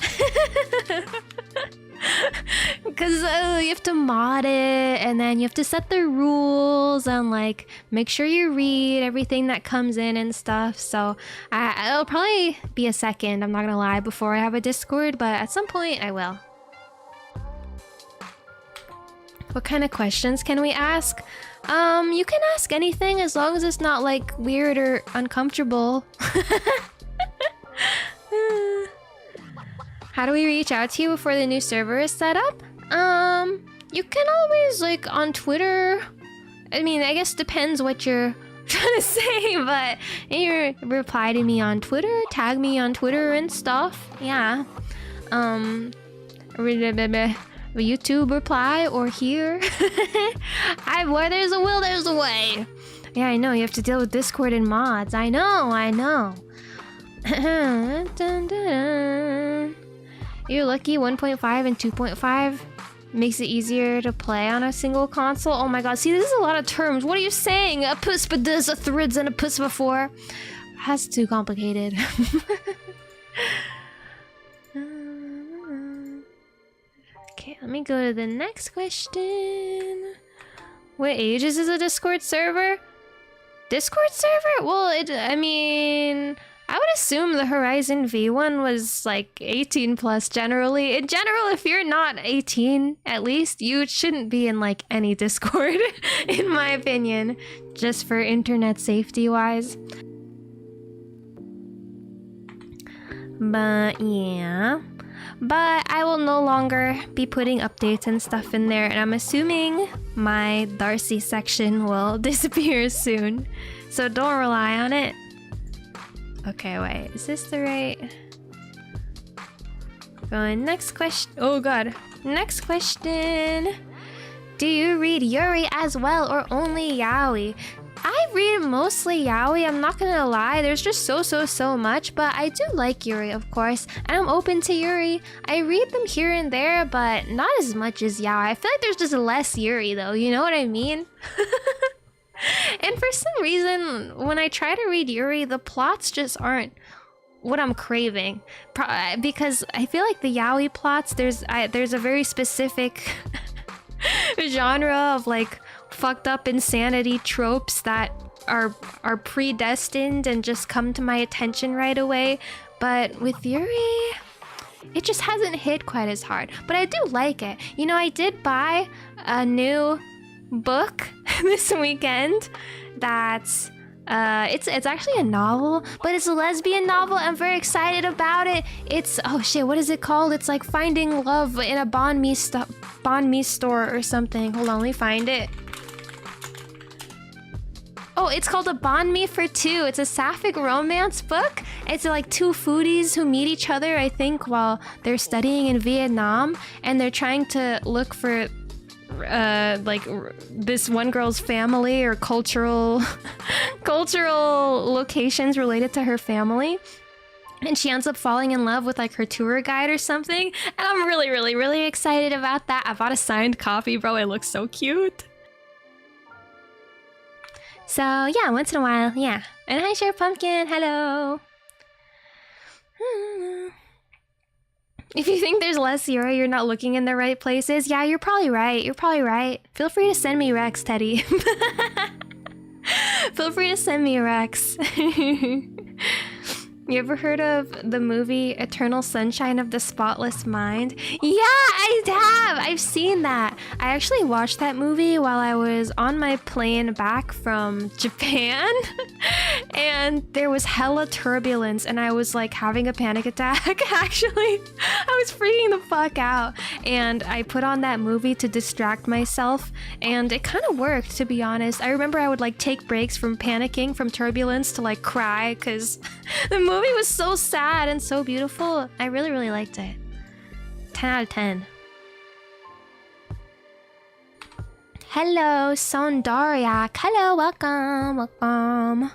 Because you have to mod it, and then you have to set the rules, and like make sure you read everything that comes in and stuff. So it'll probably be a second, I'm not gonna lie, before I have a Discord, but at some point I will. What kind of questions can we ask? You can ask anything as long as it's not like weird or uncomfortable. How do we reach out to you before the new server is set up? You can always like on Twitter. I mean, I guess depends what you're trying to say, but you reply to me on Twitter, tag me on Twitter and stuff. Yeah. YouTube reply or here. Where there's a will, there's a way. Yeah, I know. You have to deal with Discord and mods. I know. You're lucky 1.5 and 2.5 makes it easier to play on a single console. Oh my god, see, this is a lot of terms. What are you saying? A puss but there's a threads and a puss before. That's too complicated. Okay, let me go to the next question. What age is a Discord server? Discord server? Well, I mean, I would assume the Horizon V one was like 18 plus generally. In general, if you're not 18, at least, you shouldn't be in like any Discord, in my opinion, just for internet safety wise. But yeah. But I will no longer be putting updates and stuff in there, and I'm assuming my Darcie section will disappear soon. So don't rely on it. Okay, wait. Is this the right? Going next question. Oh god. Next question. Do you read Yuri as well or only yaoi? I read mostly yaoi, I'm not gonna lie. There's just so much, but I do like Yuri, of course, and I'm open to Yuri. I read them here and there, but not as much as yaoi. I feel like there's just less Yuri, though, you know what I mean? And for some reason, when I try to read Yuri, the plots just aren't what I'm craving. Because I feel like the yaoi plots, there's a very specific genre of like fucked up insanity tropes that are predestined and just come to my attention right away. But with Yuri, it just hasn't hit quite as hard. But I do like it. You know, I did buy a new book this weekend that's it's actually a novel, but it's a lesbian novel. I'm very excited about it. It's, oh shit, what is it called? It's like Finding Love in a Banh Mi store or something. Hold on, let me find it. Oh, it's called A Banh Mi for Two. It's a sapphic romance book. It's like two foodies who meet each other, I think, while they're studying in Vietnam, and they're trying to look for like this one girl's family or cultural locations related to her family. And she ends up falling in love with like her tour guide or something. And I'm really excited about that. I bought a signed copy, bro. It looks so cute. So yeah, once in a while, yeah. And hi, Share Pumpkin, hello. If you think there's less Yuri, you're not looking in the right places. Yeah, you're probably right. You're probably right. Feel free to send me Rex, Teddy. Feel free to send me Rex. You ever heard of the movie Eternal Sunshine of the Spotless Mind? Yeah, I have! I've seen that. I actually watched that movie while I was on my plane back from Japan. And there was hella turbulence and I was like having a panic attack, actually. I was freaking the fuck out. And I put on that movie to distract myself and it kind of worked, to be honest. I remember I would like take breaks from panicking from turbulence to like cry because the movie was so sad and so beautiful. I really, really liked it. 10 out of 10. Hello, Sondariak. Hello, welcome, welcome.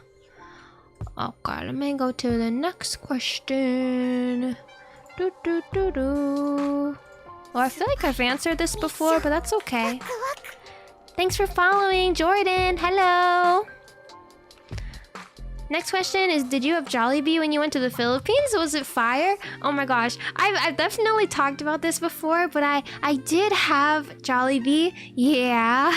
Okay, let me go to the next question. Well, I feel like I've answered this before, but that's okay. Thanks for following, Jordan. Hello. Next question is, did you have Jollibee when you went to the Philippines? Was it fire? Oh my gosh. I've definitely talked about this before, but I did have Jollibee. Yeah.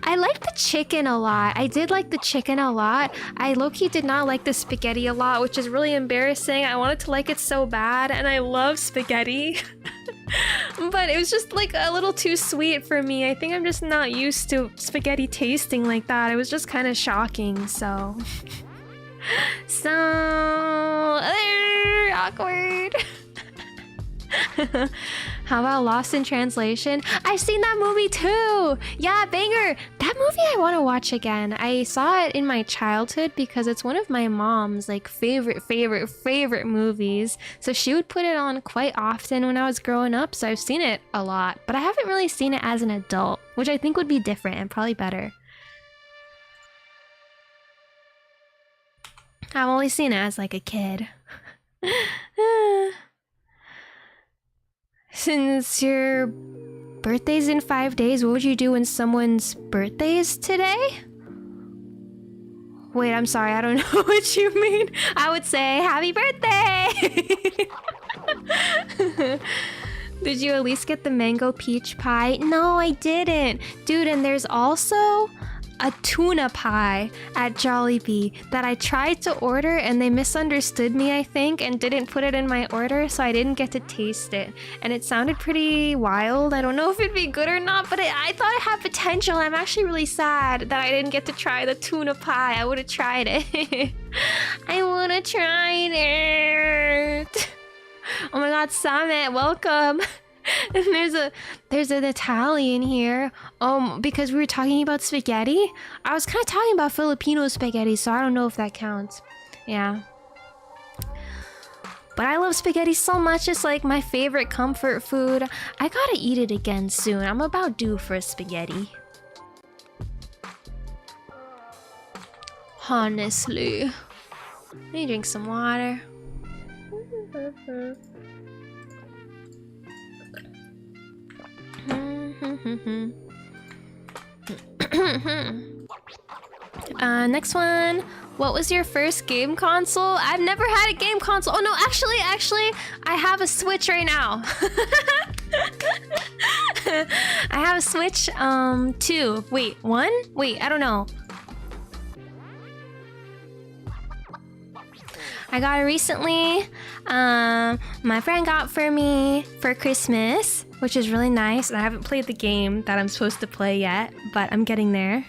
I like the chicken a lot. I did like the chicken a lot. I low-key did not like the spaghetti a lot, which is really embarrassing. I wanted to like it so bad, and I love spaghetti. But it was just like a little too sweet for me. I think I'm just not used to spaghetti tasting like that. It was just kind of shocking, so... awkward. How about Lost in Translation? I've seen that movie too! Yeah, banger! That movie I want to watch again. I saw it in my childhood because it's one of my mom's like favorite movies. So she would put it on quite often when I was growing up, so I've seen it a lot. But I haven't really seen it as an adult, which I think would be different and probably better. I've only seen it as like a kid. Since your birthday's in 5 days, what would you do when someone's birthday's today? Wait, I'm sorry, I don't know what you mean. I would say, happy birthday! Did you at least get the mango peach pie? No, I didn't. Dude, and there's also a tuna pie at Jollibee that I tried to order and they misunderstood me, I think, and didn't put it in my order, so I didn't get to taste it. And it sounded pretty wild. I don't know if it'd be good or not, but I thought it had potential. I'm actually really sad that I didn't get to try the tuna pie. I would have tried it. I would have tried it. Oh my god, Samet, welcome. And there's an Italian here. Because we were talking about spaghetti. I was kind of talking about Filipino spaghetti, so I don't know if that counts. Yeah. But I love spaghetti so much. It's like my favorite comfort food. I gotta eat it again soon. I'm about due for spaghetti. Honestly. Let me drink some water. Next one. What was your first game console? I've never had a game console. Oh no, actually, I have a Switch right now. I have a Switch 2. Wait, 1? Wait, I don't know. I got it recently. My friend got for me for Christmas, which is really nice. And I haven't played the game that I'm supposed to play yet, but I'm getting there.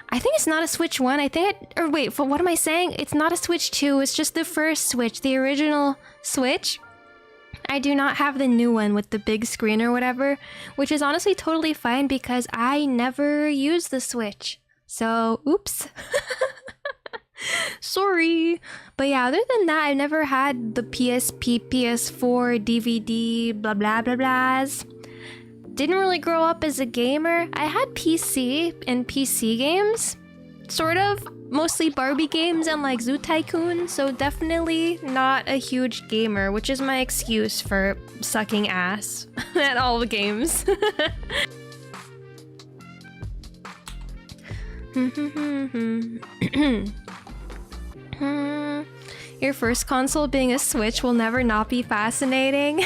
I think it's not a Switch 1. I think or wait, what am I saying? It's not a Switch 2. It's just the first Switch, the original Switch. I do not have the new one with the big screen or whatever, which is honestly totally fine because I never use the Switch. So, oops. Sorry. But yeah, other than that, I've never had the PSP, PS4, DVD, blah blah blah blahs. Didn't really grow up as a gamer. I had PC and PC games. Sort of. Mostly Barbie games and like Zoo Tycoon. So definitely not a huge gamer, which is my excuse for sucking ass at all the games. Your first console being a Switch will never not be fascinating.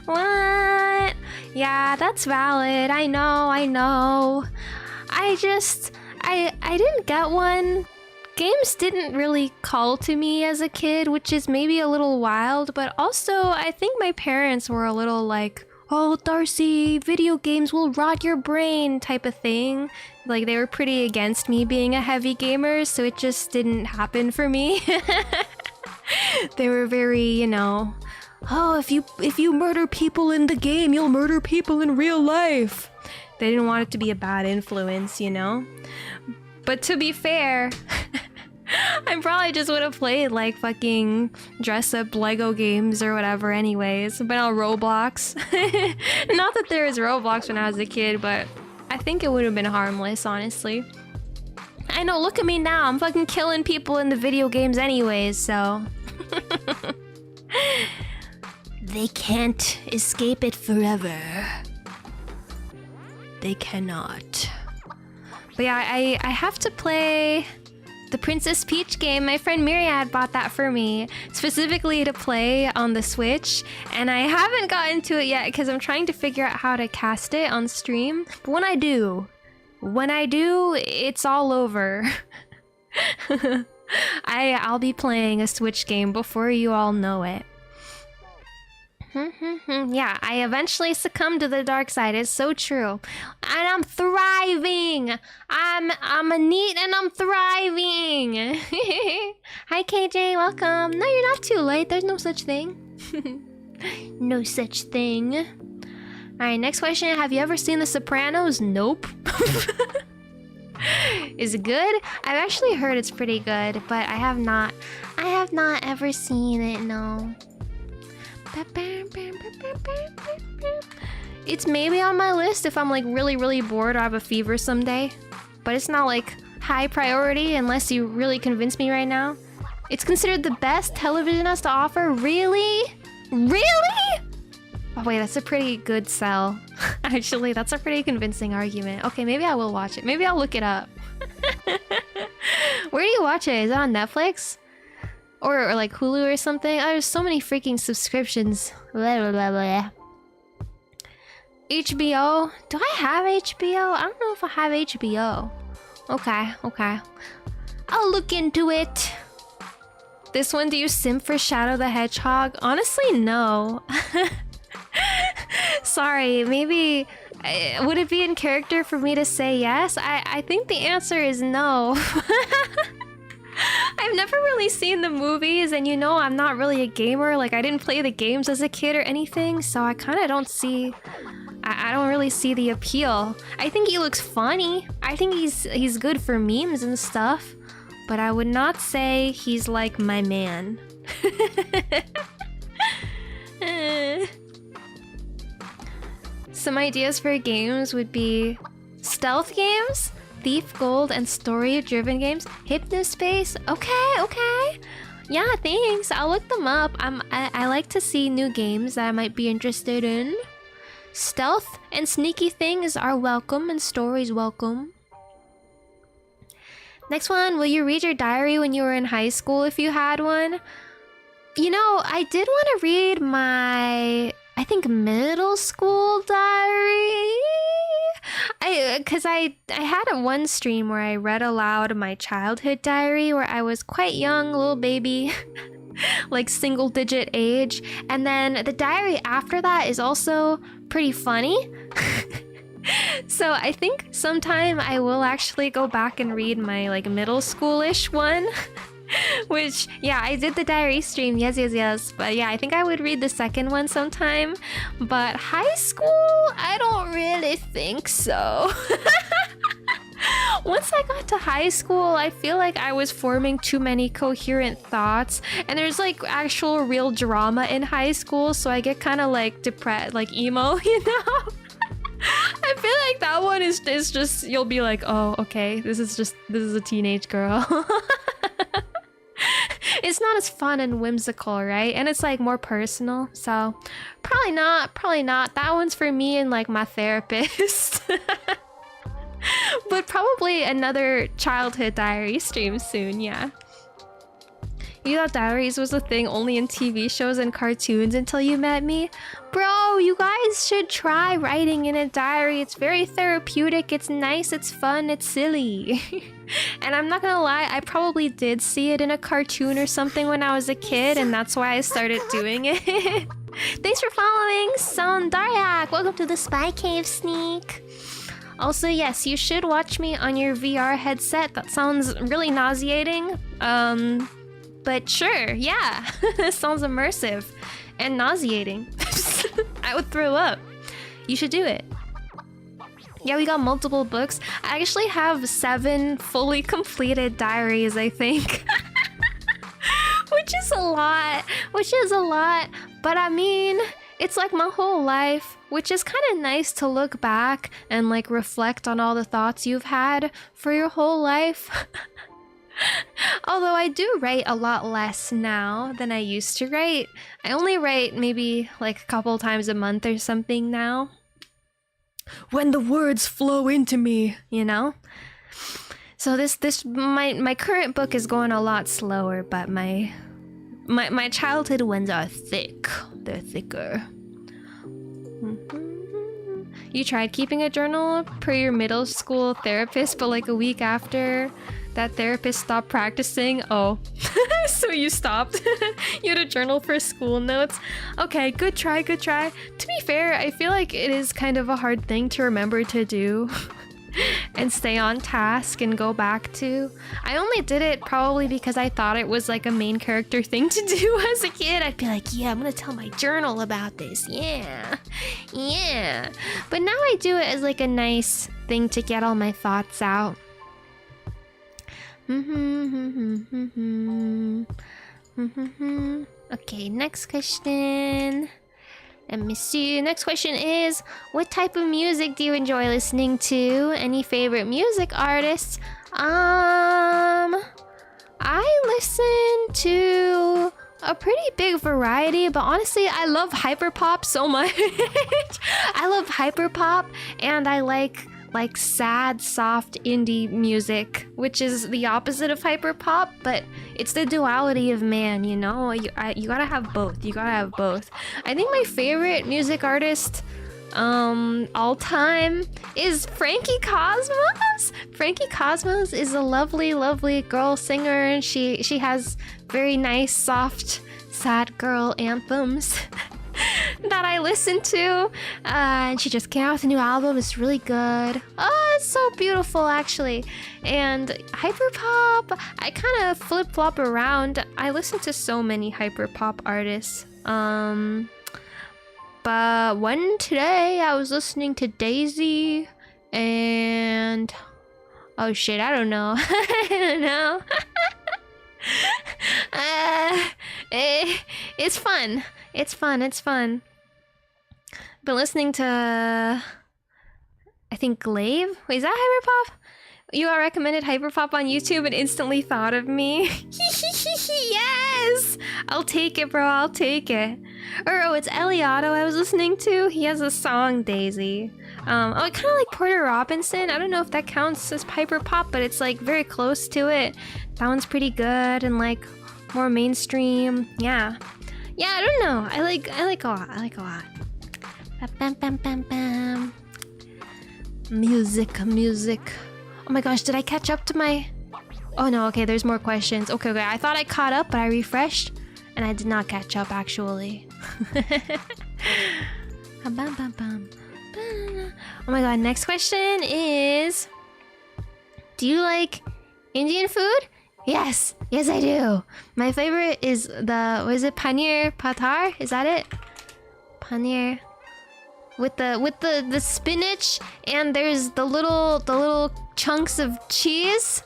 What? Yeah, that's valid. I know. I didn't get one. Games didn't really call to me as a kid, which is maybe a little wild, but also I think my parents were a little like, oh, Darcie, video games will rot your brain type of thing. Like, they were pretty against me being a heavy gamer, so it just didn't happen for me. They were very, you know, oh, if you murder people in the game, you'll murder people in real life. They didn't want it to be a bad influence, you know? But to be fair, I probably just would have played like fucking dress-up Lego games or whatever anyways. But on Roblox. Not that there was Roblox when I was a kid, but I think it would have been harmless, honestly. I know, look at me now. I'm fucking killing people in the video games anyways, so... They can't escape it forever. They cannot. But yeah, I have to play the Princess Peach game. My friend Myriad bought that for me, specifically to play on the Switch. And I haven't gotten to it yet because I'm trying to figure out how to cast it on stream. But when I do, it's all over. I'll be playing a Switch game before you all know it. Yeah, I eventually succumbed to the dark side. It's so true. And I'm thriving. I'm a NEET and I'm thriving. Hi KJ, welcome. No, you're not too late. There's no such thing. No such thing. Alright, next question. Have you ever seen The Sopranos? Nope. Is it good? I've actually heard it's pretty good, but I have not ever seen it, no. It's maybe on my list if I'm like really bored or have a fever someday. But it's not like high priority unless you really convince me right now. It's considered the best television has to offer? Really? Really? Oh wait, that's a pretty good sell. Actually, that's a pretty convincing argument. Okay, maybe I will watch it. Maybe I'll look it up. Where do you watch it? Is it on Netflix? Or like Hulu or something? Oh, there's so many freaking subscriptions. Blah, blah, blah, blah. HBO? Do I have HBO? I don't know if I have HBO. Okay. I'll look into it. This one, do you simp for Shadow the Hedgehog? Honestly, no. Sorry, maybe... would it be in character for me to say yes? I think the answer is no. I've never really seen the movies, and you know I'm not really a gamer. Like, I didn't play the games as a kid or anything, so I kind of don't see... I don't really see the appeal. I think he looks funny. I think he's good for memes and stuff, but I would not say he's like my man. Some ideas for games would be stealth games, Thief Gold, and story-driven games. Hypnospace. Okay. Yeah, thanks. I'll look them up. I like to see new games that I might be interested in. Stealth and sneaky things are welcome, and stories welcome. Next one, will you read your diary when you were in high school if you had one? You know, I did want to read my... I think middle school diary. Because I had one stream where I read aloud my childhood diary where I was quite young, little baby, like single digit age. And then the diary after that is also pretty funny. So I think sometime I will actually go back and read my like middle schoolish one. Which, yeah, I did the diary stream, yes. But yeah, I think I would read the second one sometime. But high school, I don't really think so. Once I got to high school, I feel like I was forming too many coherent thoughts. And there's like actual real drama in high school, so I get kind of like depressed, like emo, you know? I feel like that one is just, you'll be like, oh, okay, this is a teenage girl. It's not as fun and whimsical, right? And it's like more personal, so probably not. That one's for me and like my therapist. But probably another childhood diary stream soon, yeah. You thought diaries was a thing only in TV shows and cartoons until you met me? Bro, you guys should try writing in a diary. It's very therapeutic, it's nice, it's fun, it's silly. And I'm not gonna lie, I probably did see it in a cartoon or something when I was a kid, and that's why I started doing it. Thanks for following, Daryak. Welcome to the Spy Cave sneak. Also, yes, you should watch me on your VR headset. That sounds really nauseating. But sure, yeah. Sounds immersive and nauseating. I would throw up. You should do it. Yeah, we got multiple books. I actually have 7 fully completed diaries, I think. Which is a lot. But I mean, it's like my whole life, which is kind of nice to look back and like reflect on all the thoughts you've had for your whole life. Although I do write a lot less now than I used to write. I only write maybe like a couple times a month or something now. When the words flow into me, you know? So my current book is going a lot slower, but my childhood ones are thick. They're thicker. You tried keeping a journal per your middle school therapist, but like a week after that therapist stopped practicing. Oh, so you stopped. You had a journal for school notes. Okay, good try. To be fair, I feel like it is kind of a hard thing to remember to do and stay on task and go back to. I only did it probably because I thought it was like a main character thing to do as a kid. I'd be like, yeah, I'm gonna tell my journal about this. Yeah. But now I do it as like a nice thing to get all my thoughts out. Okay, next question. Let me see. Next question is, what type of music do you enjoy listening to? Any favorite music artists? I listen to a pretty big variety, but honestly, I love hyperpop so much. I love hyperpop, and I like sad, soft indie music, which is the opposite of hyperpop, but it's the duality of man, you know? You gotta have both. I think my favorite music artist all time is Frankie Cosmos. Frankie Cosmos is a lovely girl singer, and she has very nice, soft, sad girl anthems that I listen to, and she just came out with a new album. It's really good. Oh, it's so beautiful, actually. And hyperpop, I kind of flip-flop around. I listen to so many hyperpop artists. But one today I was listening to Daisy and oh shit, I don't know. I don't know. It's fun. It's fun. Been listening to, I think, Glaive? Wait, is that hyperpop? You all recommended hyperpop on YouTube and instantly thought of me. Yes! I'll take it, bro. I'll take it. Oh, it's Eliotto I was listening to. He has a song, Daisy. Oh, kind of like Porter Robinson. I don't know if that counts as hyperpop, but it's like very close to it. That one's pretty good and like more mainstream. Yeah, I don't know. I like a lot. Bam, bam, bam, bam. Music. Oh my gosh, did I catch up to my... Oh no, okay, there's more questions. Okay, I thought I caught up, but I refreshed, and I did not catch up, actually. Oh my god, next question is... Do you like Indian food? Yes, I do. My favorite is paneer patar? Is that it? Paneer... With the spinach, and there's the little chunks of cheese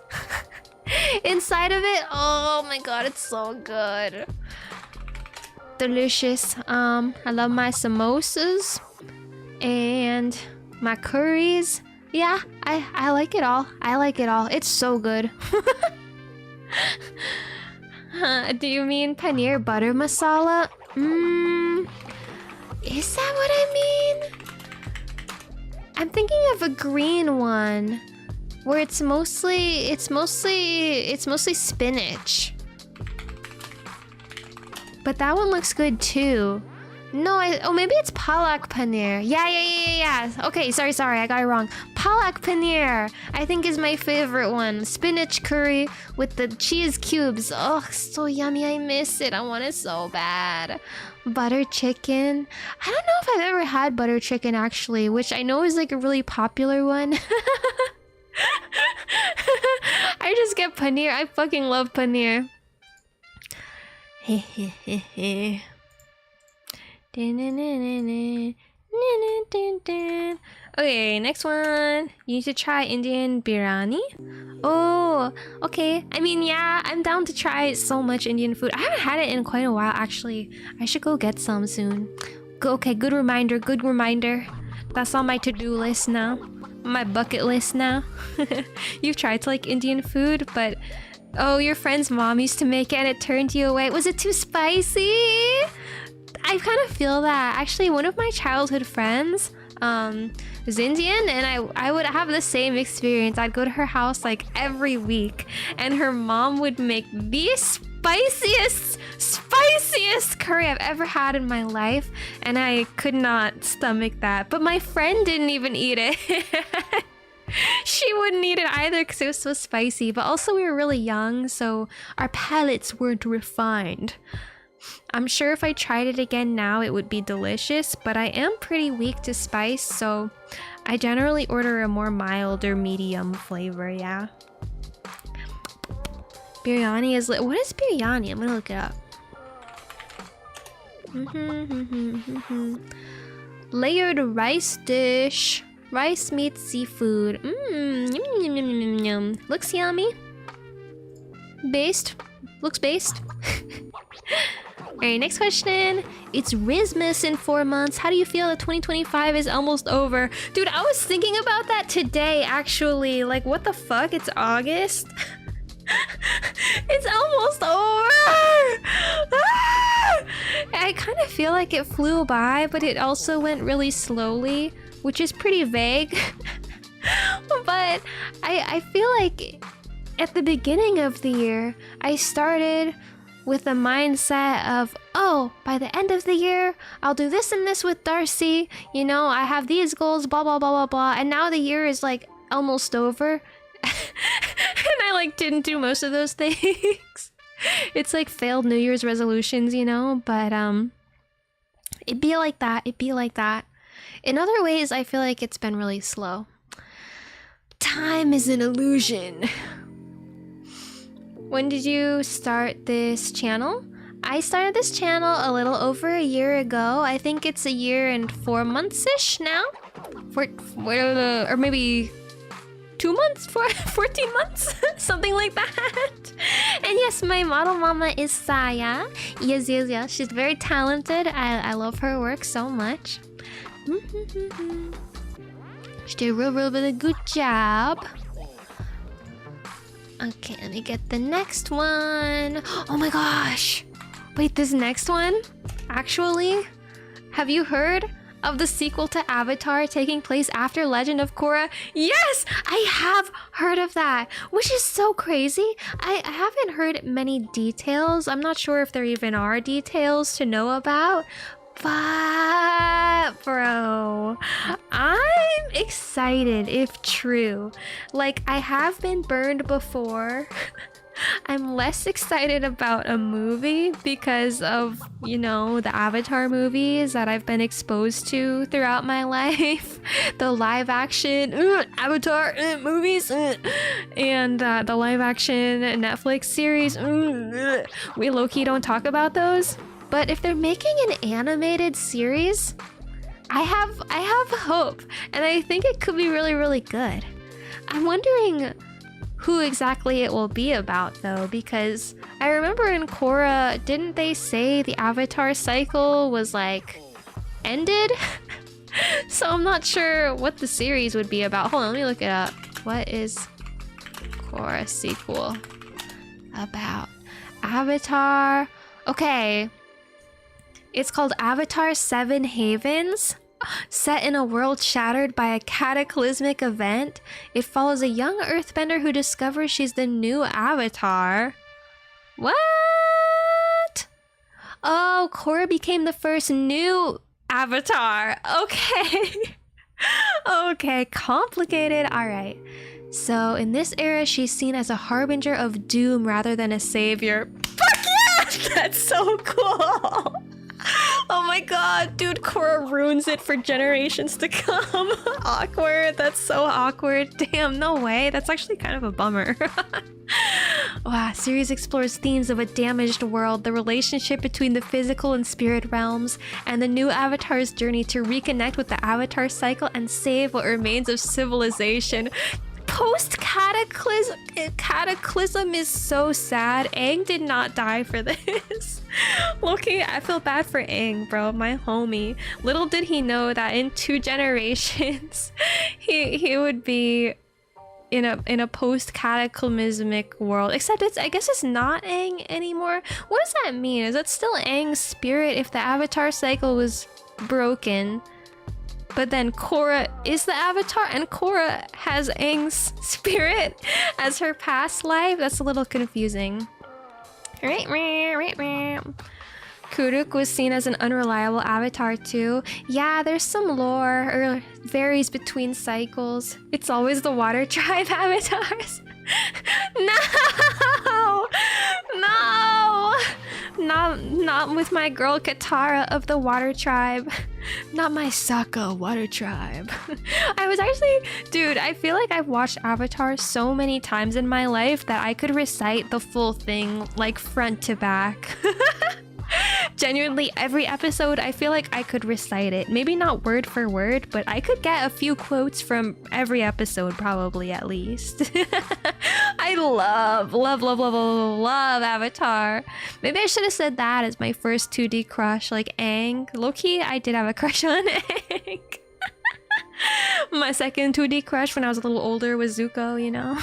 inside of it. Oh my god, it's so good. Delicious. I love my samosas and my curries. Yeah, I like it all. It's so good. Do you mean paneer butter masala? Is that what I mean? I'm thinking of a green one where it's mostly spinach. But that one looks good too. No, oh, maybe it's palak paneer. Yeah. Okay, sorry, I got it wrong. Palak paneer, I think, is my favorite one. Spinach curry with the cheese cubes. Oh, so yummy. I miss it. I want it so bad. Butter chicken. I don't know if I've ever had butter chicken, actually, which I know is like a really popular one. I just get paneer. I fucking love paneer. Hehehehe. Okay, next one. You need to try Indian biryani. Oh, okay. I mean, yeah, I'm down to try so much Indian food. I haven't had it in quite a while, actually. I should go get some soon. Okay, good reminder, good reminder. That's on my to-do list now. My bucket list now. You've tried to like Indian food, but oh, your friend's mom used to make it and it turned you away. Was it too spicy? I kind of feel that. Actually, one of my childhood friends was Indian, and I would have the same experience. I'd go to her house like every week, and her mom would make the spiciest curry I've ever had in my life, and I could not stomach that. But my friend didn't even eat it. She wouldn't eat it either because it was so spicy, but also we were really young, so our palates weren't refined. I'm sure if I tried it again now, it would be delicious, but I am pretty weak to spice, so I generally order a more mild or medium flavor, yeah. Biryani is... what is biryani? I'm gonna look it up. Layered rice dish. Rice meets seafood. Looks yummy. Based. Looks based. Alright, next question. It's Rizmas in 4 months. How do you feel that 2025 is almost over? Dude, I was thinking about that today, actually. Like, what the fuck? It's August? It's almost over! Ah! I kind of feel like it flew by, but it also went really slowly, which is pretty vague. But I feel like at the beginning of the year, I started with the mindset of, oh, by the end of the year, I'll do this and this with Darcie. You know, I have these goals, blah, blah, blah, blah, blah. And now the year is like almost over. And I like didn't do most of those things. It's like failed New Year's resolutions, you know, but it'd be like that. It'd be like that. In other ways, I feel like it's been really slow. Time is an illusion. When did you start this channel? I started this channel a little over a year ago. I think it's a year and 4 months-ish now. Or maybe 2 months, 14 months, something like that. And yes, my model mama is Saya. Yes. She's very talented. I love her work so much. She did a really good job. Okay, let me get the next one. Oh my gosh. Wait, this next one? Actually, have you heard of the sequel to Avatar taking place after Legend of Korra? Yes, I have heard of that, which is so crazy. I haven't heard many details. I'm not sure if there even are details to know about. But, bro, I'm excited if true. Like, I have been burned before. I'm less excited about a movie because of, you know, the Avatar movies that I've been exposed to throughout my life. The live action Avatar movies and the live action Netflix series. We low-key don't talk about those. But if they're making an animated series, I have hope, and I think it could be really, really good. I'm wondering who exactly it will be about, though, because I remember in Korra, didn't they say the Avatar cycle was, like, ended? So I'm not sure what the series would be about. Hold on, let me look it up. What is Korra sequel about? Avatar. Okay. It's called Avatar 7 Havens. Set in a world shattered by a cataclysmic event, it follows a young earthbender who discovers she's the new Avatar. What? Oh, Korra became the first new avatar. Okay. Okay, complicated. All right. So in this era, she's seen as a harbinger of doom rather than a savior. Fuck yeah! That's so cool. Oh my god, dude, Korra ruins it for generations to come. Awkward. That's so awkward. Damn, no way. That's actually kind of a bummer. Wow, series explores themes of a damaged world, the relationship between the physical and spirit realms, and the new avatar's journey to reconnect with the avatar cycle and save what remains of civilization. Post-cataclysm is so sad. Aang did not die for this. Loki, I feel bad for Aang, bro, my homie. Little did he know that in 2 generations, he would be in a post-cataclysmic world. Except I guess it's not Aang anymore. What does that mean? Is it still Aang's spirit if the avatar cycle was broken? But then Korra is the avatar and Korra has Aang's spirit as her past life? That's a little confusing. Kuruk was seen as an unreliable avatar too. Yeah, there's some lore, or varies between cycles. It's always the water tribe avatars. No! No! Not with my girl Katara of the water tribe. Not my Sokka water tribe. I was actually... Dude, I feel like I've watched Avatar so many times in my life that I could recite the full thing, like front to back. Genuinely, every episode, I feel like I could recite it. Maybe not word for word, but I could get a few quotes from every episode, probably at least. I love Avatar. Maybe I should have said that as my first 2D crush, like Aang. Low-key, I did have a crush on Aang. My second 2D crush when I was a little older was Zuko, you know?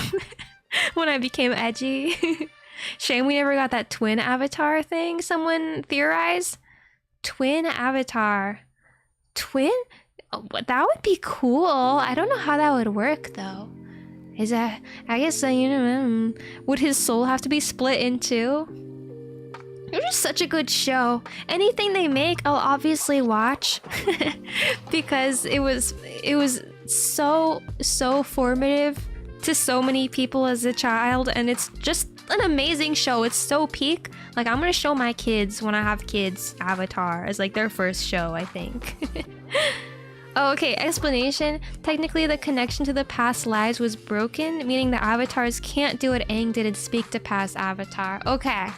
When I became edgy. Shame we never got that twin avatar thing someone theorized. Twin avatar. Twin? Oh, that would be cool. I don't know how that would work though. Is that... I guess, you know... would his soul have to be split in two? It was just such a good show. Anything they make, I'll obviously watch. Because it was so formative to so many people as a child, and it's just an amazing show. It's so peak. Like, I'm gonna show my kids when I have kids Avatar as like their first show, I think. Oh, okay, explanation. Technically, the connection to the past lives was broken, meaning the avatars can't do what Aang did and speak to past Avatar. Okay.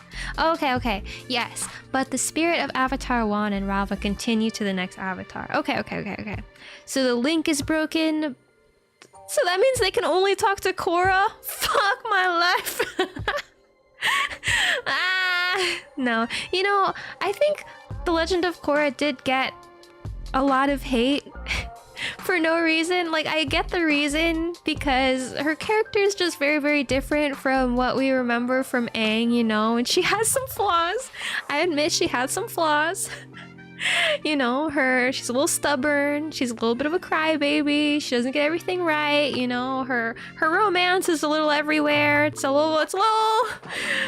Yes, but the spirit of Avatar 1 and Rava continue to the next Avatar. Okay. So the link is broken. So that means they can only talk to Korra? Fuck my life. No. You know, I think The Legend of Korra did get a lot of hate for no reason. Like, I get the reason because her character is just very, very different from what we remember from Aang, you know, and she has some flaws. I admit she has some flaws. You know, she's a little stubborn, she's a little bit of a crybaby, she doesn't get everything right, you know, her romance is a little everywhere, it's a little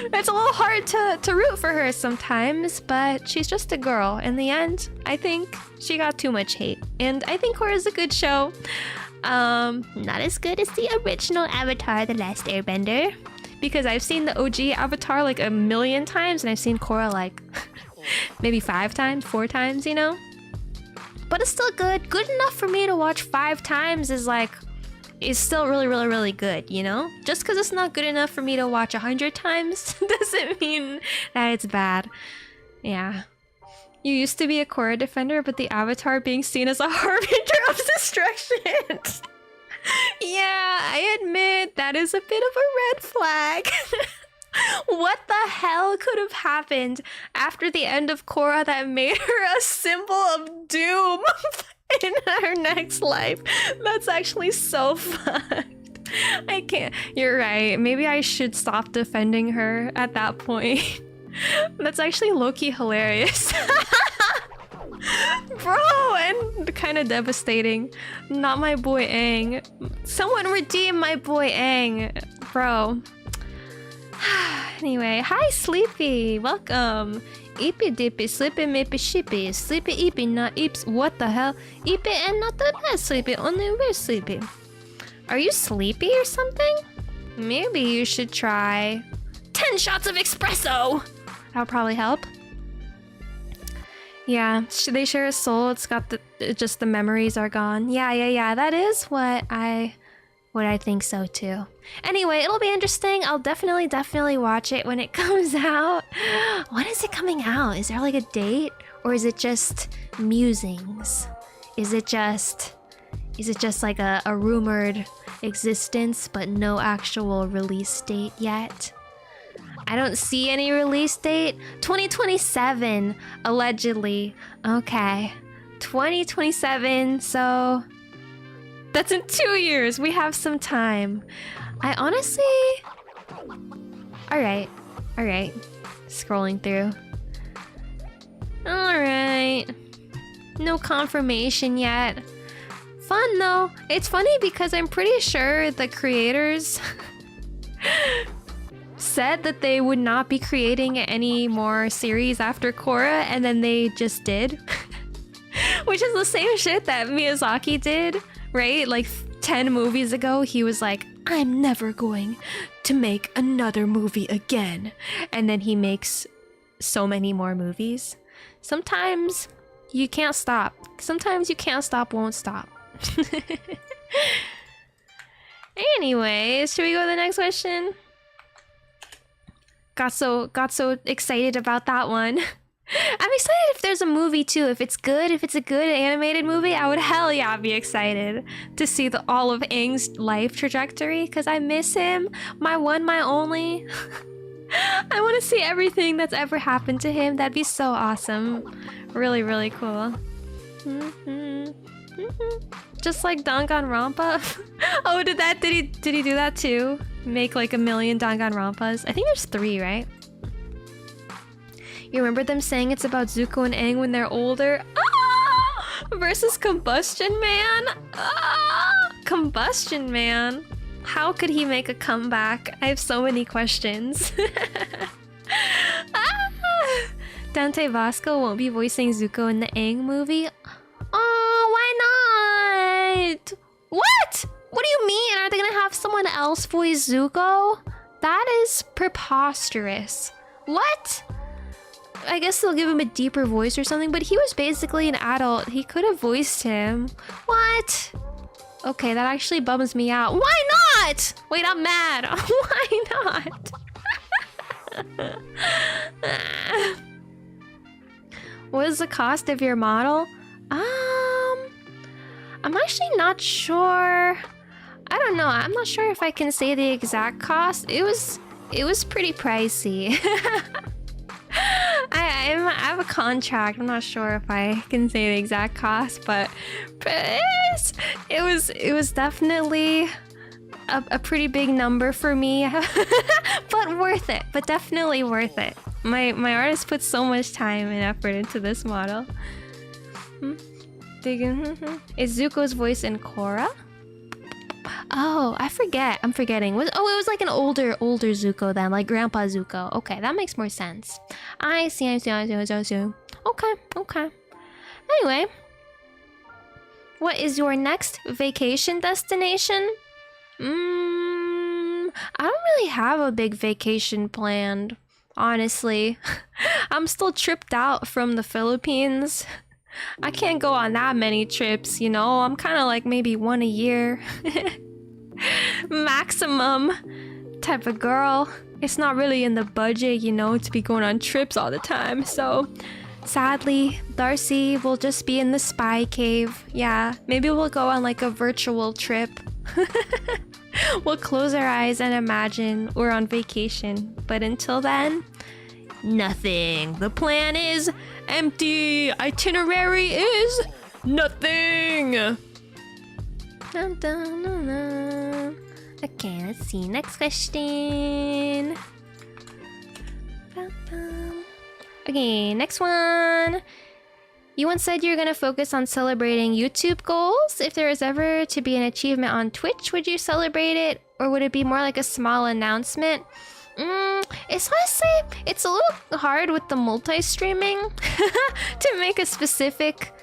hard to root for her sometimes, but she's just a girl. In the end, I think she got too much hate, and I think Korra's a good show. Not as good as the original Avatar, The Last Airbender, because I've seen the OG Avatar like a million times, and I've seen Korra like maybe 5 times, 4 times, you know? But it's still good. Good enough for me to watch 5 times is still really, really, really good, you know? Just because it's not good enough for me to watch 100 times doesn't mean that it's bad. Yeah. You used to be a Korra defender, but the Avatar being seen as a harbinger of destruction. Yeah, I admit that is a bit of a red flag. What the hell could have happened after the end of Korra that made her a symbol of doom in her next life? That's actually so fucked. I can't. You're right. Maybe I should stop defending her at that point. That's actually low-key hilarious. Bro, and kind of devastating. Not my boy Aang. Someone redeem my boy Aang. Bro. Anyway, hi Sleepy, welcome. Eepy dippy, slippy mippy shippy, sleepy eepy, not eeps. What the hell? Eepy and not the less sleepy, only we're sleepy. Are you sleepy or something? Maybe you should try 10 shots of espresso. That'll probably help. Yeah, they share a soul. It's got just the memories are gone. Yeah. That is what I think so too. Anyway, it'll be interesting. I'll definitely watch it when it comes out. When is it coming out? Is there like a date, or is it just musings? Is it just like a rumored existence but no actual release date yet? I don't see any release date. 2027 allegedly. Okay. 2027, so that's in 2 years. We have some time. I honestly... Alright. Scrolling through. Alright. No confirmation yet. Fun though. It's funny because I'm pretty sure the creators said that they would not be creating any more series after Korra, and then they just did. Which is the same shit that Miyazaki did, right? Like 10 movies ago, he was like, I'm never going to make another movie again. And then he makes so many more movies. Sometimes you can't stop. Sometimes you can't stop, won't stop. Anyways, should we go to the next question? Got so excited about that one. I'm excited if there's a movie too. If it's a good animated movie, I would hell yeah be excited to see all of Aang's life trajectory, because I miss him. My one, my only. I want to see everything that's ever happened to him. That'd be so awesome. Really, really cool. Just like Danganronpa. Oh, did he do that too? Make like 1 million Danganronpas? I think there's 3, right? You remember them saying it's about Zuko and Aang when they're older? Ah! Versus Combustion Man? Ah! Combustion Man? How could he make a comeback? I have so many questions. Ah! Dante Vasco won't be voicing Zuko in the Aang movie? Oh, why not? What? What do you mean? Are they gonna have someone else voice Zuko? That is preposterous. What? I guess they'll give him a deeper voice or something, but he was basically an adult. He could have voiced him. What? Okay, that actually bums me out. Why not? Wait, I'm mad. Why not? What is the cost of your model? I'm actually not sure. I don't know. I'm not sure if I can say the exact cost. It was pretty pricey. I have a contract. I'm not sure if I can say the exact cost, but it was definitely a pretty big number for me. But worth it. But definitely worth it. My artist put so much time and effort into this model. Is Zuko's voice in Korra? Oh, I forget. I'm forgetting. It was like an older Zuko then, like Grandpa Zuko. Okay, that makes more sense. I see. Okay. Anyway, what is your next vacation destination? I don't really have a big vacation planned, honestly. I'm still tripped out from the Philippines. I can't go on that many trips, you know? I'm kind of like maybe 1 a year. Maximum type of girl. It's not really in the budget, you know, to be going on trips all the time. So sadly, Darcie will just be in the spy cave. Yeah, maybe we'll go on like a virtual trip. We'll close our eyes and imagine we're on vacation. But until then, nothing. The plan is empty. Itinerary is nothing. Dun, dun, dun, dun. Okay, let's see. Next question. Okay, next one. You once said you were going to focus on celebrating YouTube goals. If there was ever to be an achievement on Twitch, would you celebrate it? Or would it be more like a small announcement? It's honestly, it's a little hard with the multi-streaming to make a specific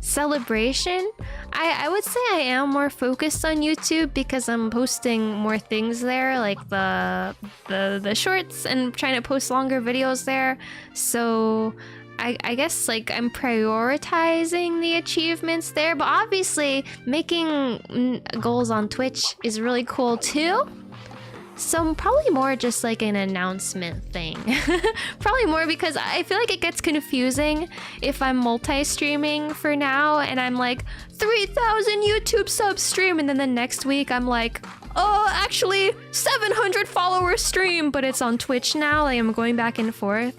celebration. I would say I am more focused on YouTube because I'm posting more things there, like the shorts, and trying to post longer videos there. So I guess like I'm prioritizing the achievements there, but obviously making goals on Twitch is really cool too. So probably more just like an announcement thing. Probably more because I feel like it gets confusing if I'm multi-streaming for now and I'm like 3,000 YouTube subs stream, and then the next week I'm like, oh, actually 700 followers stream, but it's on Twitch now. Like I'm going back and forth.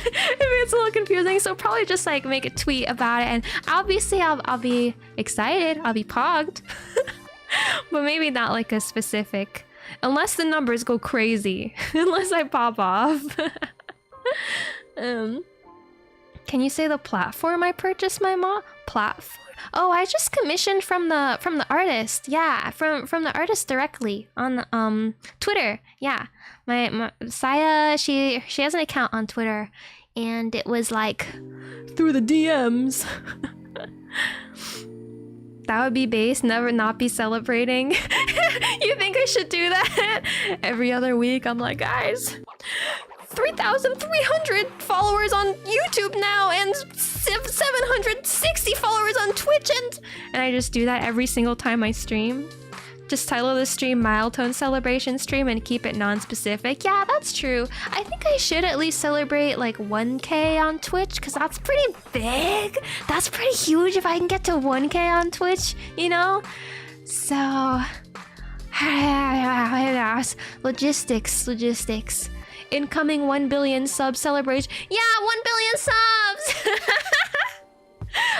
It's a little confusing, so probably just like make a tweet about it, and obviously I'll be excited, I'll be pogged. But maybe not like a specific, unless the numbers go crazy. Unless I pop off. Can you say the platform I purchased my mom? Platform? Oh, I just commissioned from the artist. Yeah, from the artist directly on Twitter. Yeah, my Saya, she has an account on Twitter, and it was like through the DMs. That would be base, never not be celebrating. You think I should do that? Every other week, I'm like, guys, 3,300 followers on YouTube now, and 760 followers on Twitch, and I just do that every single time I stream. Just title the stream Milestone Celebration Stream and keep it non-specific. Yeah, that's true. I think I should at least celebrate like 1K on Twitch, because that's pretty big. That's pretty huge if I can get to 1K on Twitch, you know? So... Logistics. Incoming 1 billion sub celebration. Yeah, 1 billion subs!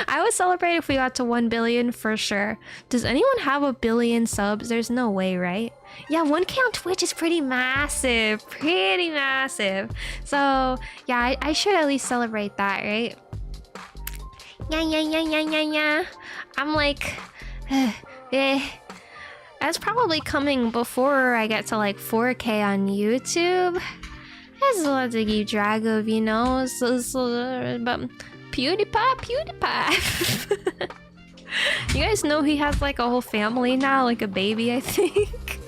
I would celebrate if we got to 1 billion for sure. Does anyone have 1 billion subs? There's no way, right? Yeah, 1K on Twitch is pretty massive. Pretty massive. So, yeah, I should at least celebrate that, right? Yeah. I'm like... That's probably coming before I get to like 4K on YouTube. That's a lot to keep track of, you know? But... PewDiePie. You guys know he has like a whole family now, like a baby, I think.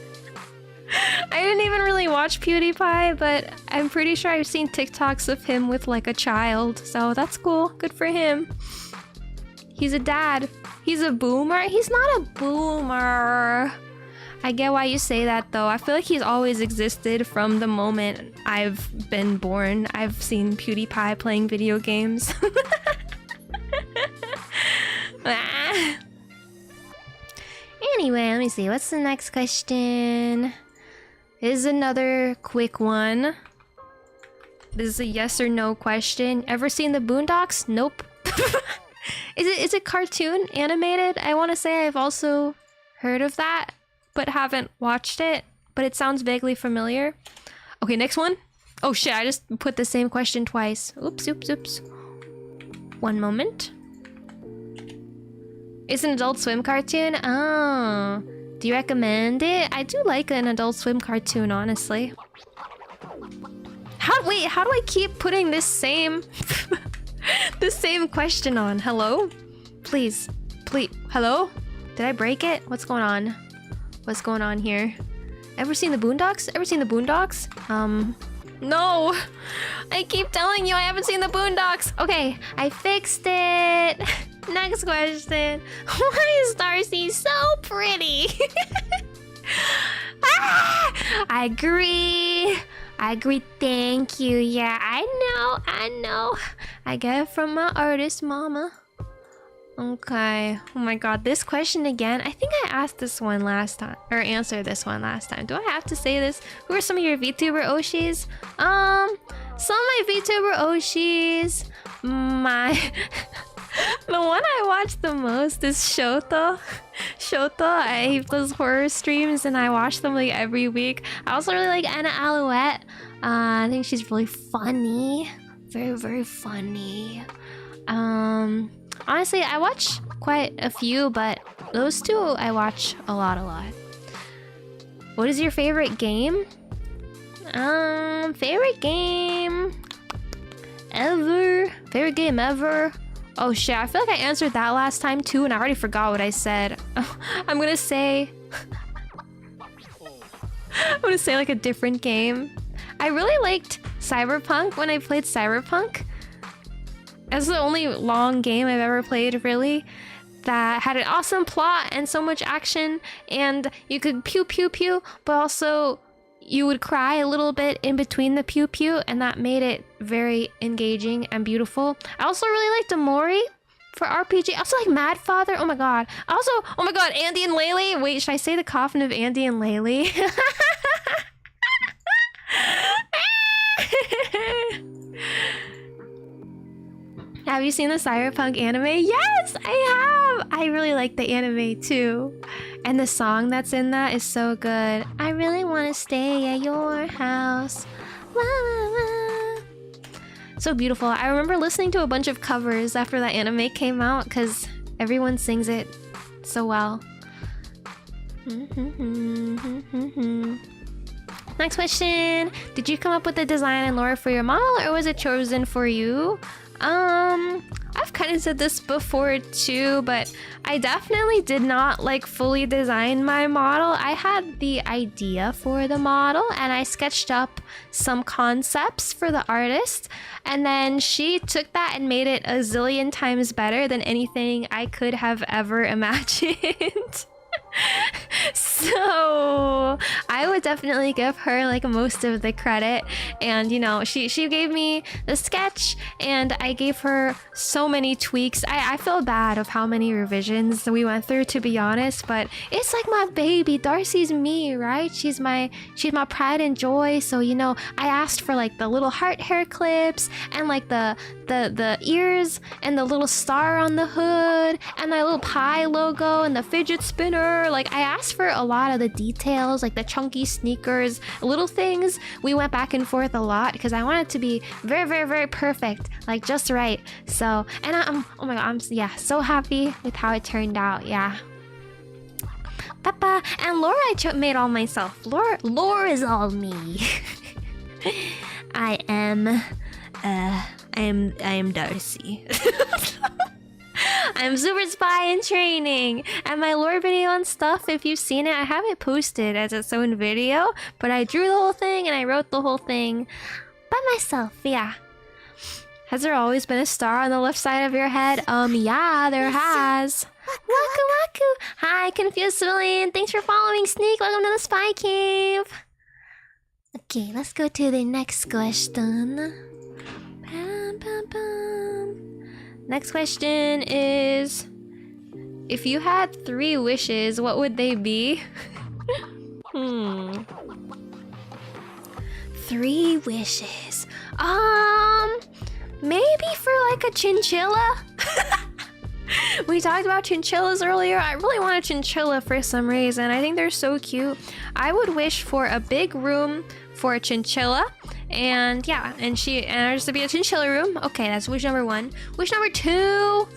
I didn't even really watch PewDiePie, but I'm pretty sure I've seen TikToks of him with like a child, so that's cool. Good for him. He's a dad. He's a boomer? He's not a boomer. I get why you say that though. I feel like he's always existed from the moment I've been born. I've seen PewDiePie playing video games. Anyway, let me see. What's the next question? This is another quick one. This is a yes or no question. Ever seen the Boondocks? Nope. Is it cartoon animated? I want to say I've also heard of that, but haven't watched it. But it sounds vaguely familiar. Okay, next one. Oh shit, I just put the same question twice. Oops. One moment. It's an Adult Swim cartoon? Oh. Do you recommend it? I do like an Adult Swim cartoon, honestly. How do I keep putting this same... the same question on? Hello? Please. Hello? Did I break it? What's going on? What's going on here? Ever seen the Boondocks? No! I keep telling you I haven't seen the Boondocks! Okay, I fixed it! Next question. Why is Darcie so pretty? I agree. Thank you. Yeah, I know. I get it from my artist mama. Okay. Oh my god, this question again. I think I asked this one last time, or answered this one last time. Do I have to say this? Who are some of your VTuber Oshis? Some of my VTuber Oshis. The one I watch the most is Shoto. I does horror streams and I watch them like every week. I also really like Anna Alouette. I think she's really funny. Very, very funny. Honestly, I watch quite a few, but those two I watch a lot. What is your favorite game? Favorite game ever? Favorite game ever? Oh shit, I feel like I answered that last time too, and I already forgot what I said. I'm gonna say like a different game. I really liked Cyberpunk when I played Cyberpunk. That's the only long game I've ever played, really, that had an awesome plot and so much action, and you could pew pew pew, but also you would cry a little bit in between the pew pew, and that made it very engaging and beautiful. I also really liked Amori for RPG. I also like Mad Father. Oh my god. Also, oh my god, Andy and Laylee. Wait, should I say the coffin of Andy and Laylee? Have you seen the Cyberpunk anime? Yes, I have! I really like the anime too. And the song that's in that is so good. I really want to stay at your house. La, la, la. So beautiful. I remember listening to a bunch of covers after that anime came out because everyone sings it so well. Next question. Did you come up with the design and lore for your model, or was it chosen for you? I've kind of said this before too, but I definitely did not like fully design my model. I had the idea for the model and I sketched up some concepts for the artist, and then she took that and made it a zillion times better than anything I could have ever imagined. So I would definitely give her like most of the credit, and you know, she gave me the sketch and I gave her so many tweaks. I feel bad of how many revisions we went through, to be honest, but it's like my baby. Darcie's me, right? She's my pride and joy. So you know, I asked for like the little heart hair clips and like the ears and the little star on the hood and the little pie logo and the fidget spinner. Like I asked for a lot of the details, like the chunky sneakers, little things. We went back and forth a lot because I want it to be very, very, very perfect, like just right. So, and I'm, oh my god, I'm so happy with how it turned out. Yeah. Papa and Laura, I made all myself. Lore is all me. I am Darcie. I'm super spy in training, and my lore video and stuff, if you've seen it, I have it posted as its own video, but I drew the whole thing and I wrote the whole thing by myself. Yeah. Has there always been a star on the left side of your head? Yeah, there has. Waku waku. Hi, confused civilian. Thanks for following, Sneak. Welcome to the spy cave. Okay, let's go to the next question. Bam, bam, bam. Next question is, if you had 3 wishes, what would they be? 3 wishes. Maybe for like a chinchilla? We talked about chinchillas earlier. I really want a chinchilla for some reason. I think they're so cute. I would wish for a big room for a chinchilla. And yeah, and there's to be a chinchilla room. Okay, that's wish number 1. Wish number 2. Oh,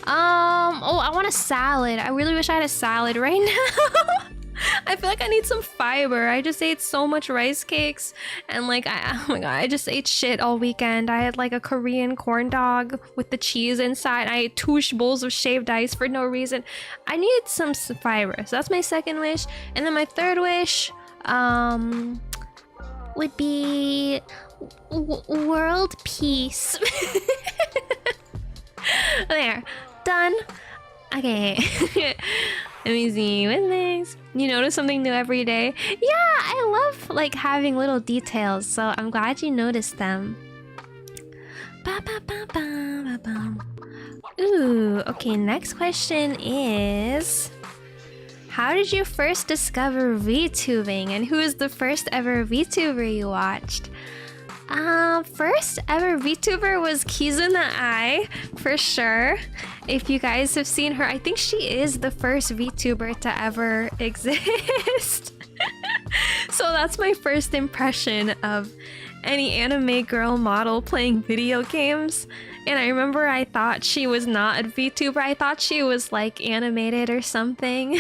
I want a salad. I really wish I had a salad right now. I feel like I need some fiber. I just ate so much rice cakes, and like, oh my god, I just ate shit all weekend. I had like a Korean corn dog with the cheese inside. I ate 2 bowls of shaved ice for no reason. I need some fiber. So that's my second wish. And then my third wish, would be world peace. There, done. Okay. Let me see. What's next? You notice something new every day? Yeah, I love like having little details, so I'm glad you noticed them. Ooh, okay, next question is, how did you first discover VTubing, and who is the first ever VTuber you watched? First ever VTuber was Kizuna Ai, for sure. If you guys have seen her, I think she is the first VTuber to ever exist. So that's my first impression of any anime girl model playing video games. And I remember I thought she was not a VTuber. I thought she was like animated or something.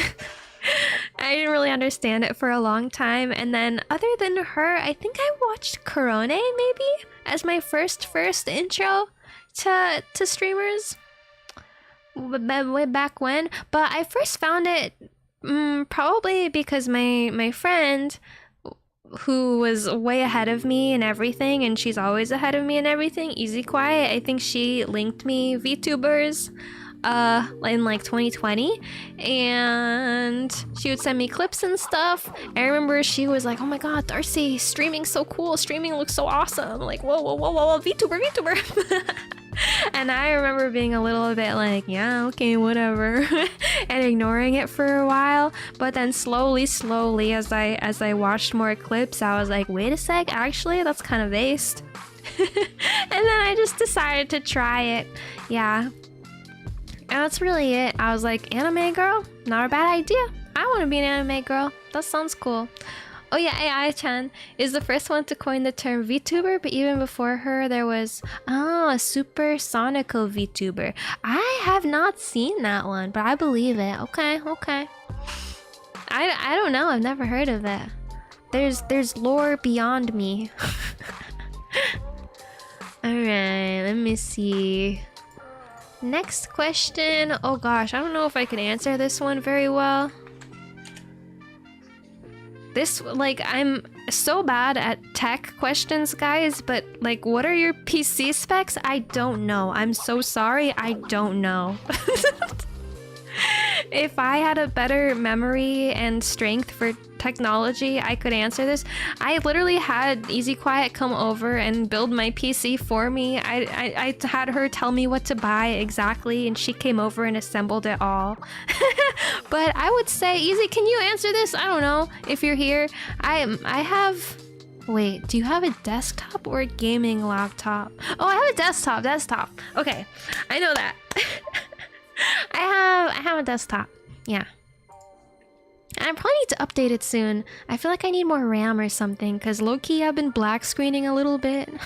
I didn't really understand it for a long time. And then other than her, I think I watched Corone maybe as my first intro to streamers way back when. But I first found it probably because my friend, who was way ahead of me in everything, and she's always ahead of me in everything, Easy Quiet, I think she linked me VTubers in like 2020, and she would send me clips and stuff. I remember she was like, oh my god, Darcie, streaming's so cool, streaming looks so awesome, like whoa, VTuber. And I remember being a little bit like, yeah, okay, whatever, and ignoring it for a while. But then slowly, as I watched more clips, I was like, wait a sec, actually, that's kind of based. And then I just decided to try it. Yeah. And that's really it. I was like, anime girl? Not a bad idea. I want to be an anime girl. That sounds cool. Oh yeah, AI-chan is the first one to coin the term VTuber, but even before her, there was, a supersonical VTuber. I have not seen that one, but I believe it. Okay. I don't know. I've never heard of it. There's lore beyond me. Alright, let me see. Next question. Oh gosh, I don't know if I can answer this one very well. This, like, I'm so bad at tech questions, guys, but, like, what are your PC specs? I don't know. I'm so sorry, I don't know. If I had a better memory and strength for technology, I could answer this. I literally had Easy Quiet come over and build my PC for me. I had her tell me what to buy exactly, and she came over and assembled it all. But I would say, Easy, can you answer this? I don't know if you're here. I have... Wait, do you have a desktop or a gaming laptop? Oh, I have a desktop. Okay, I know that. I have a desktop. Yeah. I probably need to update it soon. I feel like I need more RAM or something, because low-key I've been black screening a little bit. And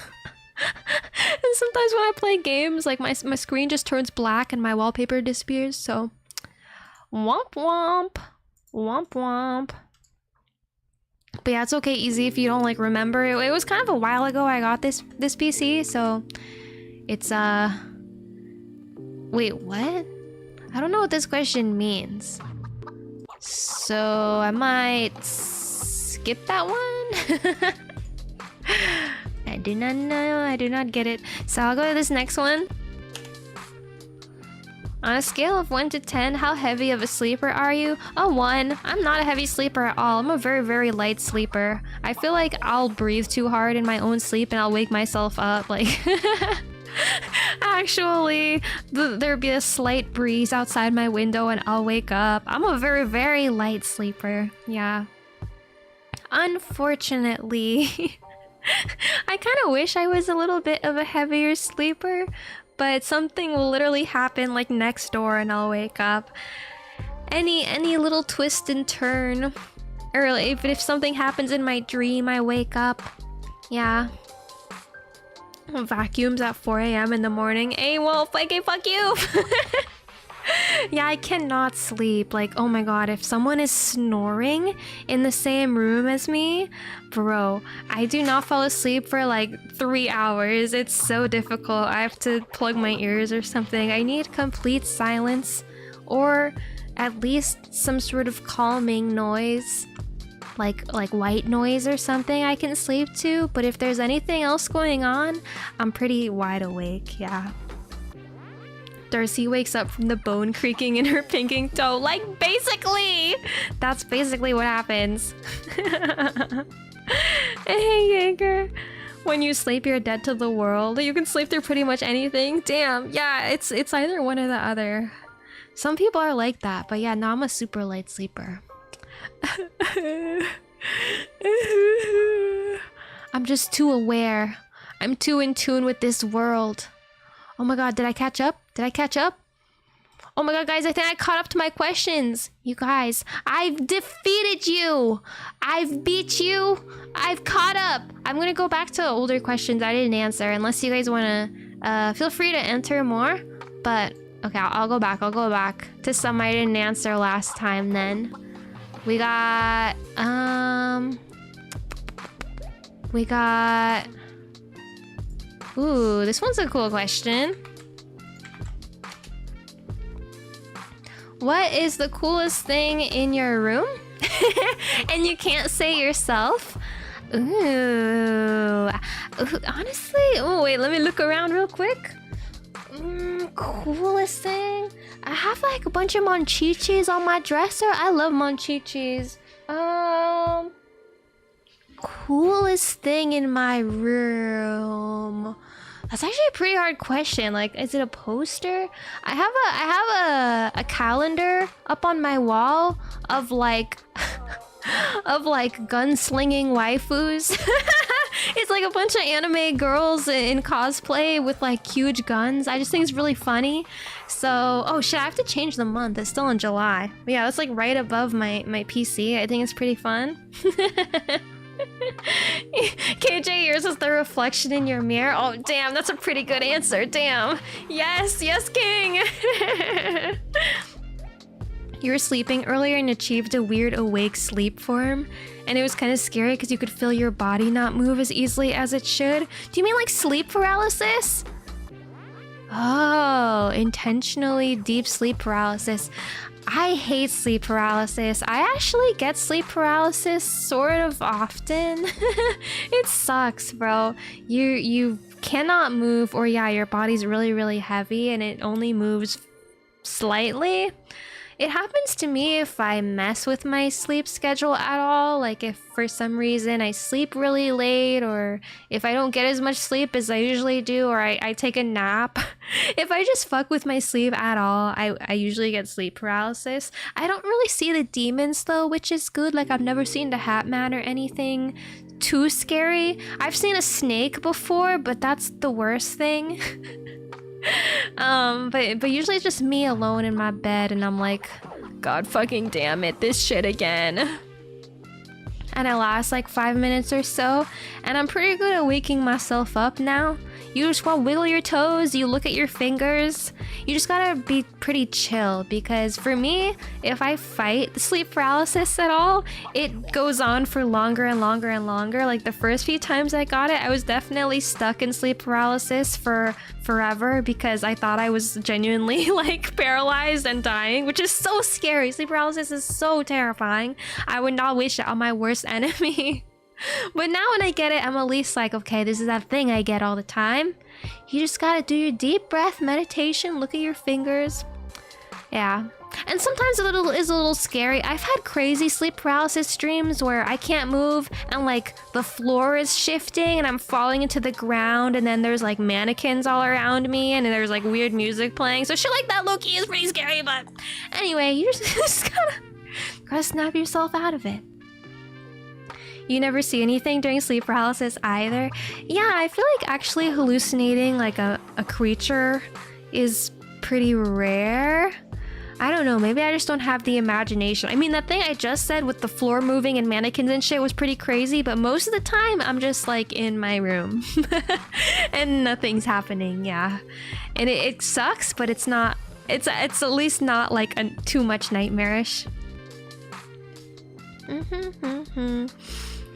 sometimes when I play games, like my screen just turns black and my wallpaper disappears, so... Womp womp. Womp womp. But yeah, it's okay, Easy, if you don't, like, remember. It was kind of a while ago I got this PC, so... It's, Wait, what? I don't know what this question means. So I might skip that one. I do not know. I do not get it. So I'll go to this next one. On a scale of 1 to 10, how heavy of a sleeper are you? A 1. I'm not a heavy sleeper at all. I'm a very, very light sleeper. I feel like I'll breathe too hard in my own sleep and I'll wake myself up. Like... Actually, there'd be a slight breeze outside my window and I'll wake up. I'm a very, very light sleeper. Yeah. Unfortunately. I kind of wish I was a little bit of a heavier sleeper, but something will literally happen like next door and I'll wake up. Any little twist and turn, or if something happens in my dream, I wake up. Yeah. Vacuums at 4 a.m. in the morning. Hey, Wolf, okay, fuck you! Yeah, I cannot sleep. Like, oh my god, if someone is snoring in the same room as me, bro, I do not fall asleep for like 3 hours. It's so difficult. I have to plug my ears or something. I need complete silence, or at least some sort of calming noise. Like white noise or something I can sleep to, but if there's anything else going on, I'm pretty wide awake, yeah. Darcie wakes up from the bone creaking in her pinking toe. Like, basically! That's basically what happens. Hey, Jaeger. When you sleep, you're dead to the world. You can sleep through pretty much anything. Damn, yeah, it's either one or the other. Some people are like that, but yeah, no, I'm a super light sleeper. I'm just too aware. I'm too in tune with this world. Oh my god, did I catch up? Oh my god, guys, I think I caught up to my questions. You guys, I've defeated you. I've beat you. I've caught up. I'm gonna go back to older questions I didn't answer, unless you guys wanna feel free to enter more. But okay, I'll go back to some I didn't answer last time then. We got ooh, this one's a cool question. What is the coolest thing in your room? And you can't say yourself. Ooh, honestly, oh wait, let me look around real quick. Coolest thing? I have like a bunch of monchichis on my dresser. I love monchichis. Coolest thing in my room. That's actually a pretty hard question. Like, is it a poster? I have a calendar up on my wall of like of like gunslinging waifus. It's like a bunch of anime girls in cosplay with like huge guns. I just think it's really funny. So, oh shit, I have to change the month. It's still in July. But yeah, it's like right above my PC. I think it's pretty fun. KJ, yours is the reflection in your mirror. Oh damn, that's a pretty good answer. Damn. Yes, yes, king. You were sleeping earlier and achieved a weird awake sleep form, and it was kind of scary because you could feel your body not move as easily as it should. Do you mean like sleep paralysis? Oh, intentionally deep sleep paralysis. I hate sleep paralysis. I actually get sleep paralysis sort of often. It sucks, bro. You cannot move, or yeah, your body's really, really heavy and it only moves slightly. It happens to me if I mess with my sleep schedule at all, like if for some reason I sleep really late, or if I don't get as much sleep as I usually do, or I take a nap. If I just fuck with my sleep at all, I usually get sleep paralysis. I don't really see the demons though, which is good. Like I've never seen the Hat Man or anything too scary. I've seen a snake before, but that's the worst thing. But usually it's just me alone in my bed and I'm like, God fucking damn it, this shit again. And I last like 5 minutes or so, and I'm pretty good at waking myself up now. You just want to wiggle your toes, you look at your fingers. You just gotta be pretty chill, because for me, if I fight sleep paralysis at all, it goes on for longer and longer and longer. Like the first few times I got it, I was definitely stuck in sleep paralysis for forever because I thought I was genuinely like paralyzed and dying, which is so scary. Sleep paralysis is so terrifying. I would not wish it on my worst enemy. But now when I get it, I'm at least like, okay, this is that thing I get all the time. You just gotta do your deep breath meditation, look at your fingers. Yeah. And sometimes it is a little scary. I've had crazy sleep paralysis dreams where I can't move and like the floor is shifting and I'm falling into the ground, and then there's like mannequins all around me and there's like weird music playing. So shit like that low-key is pretty scary, but anyway, you just gotta snap yourself out of it. You never see anything during sleep paralysis either? Yeah, I feel like actually hallucinating like a creature is pretty rare. I don't know, maybe I just don't have the imagination. I mean, that thing I just said with the floor moving and mannequins and shit was pretty crazy, but most of the time I'm just like in my room and nothing's happening, yeah. And it sucks, but it's not, it's at least not like too much nightmarish.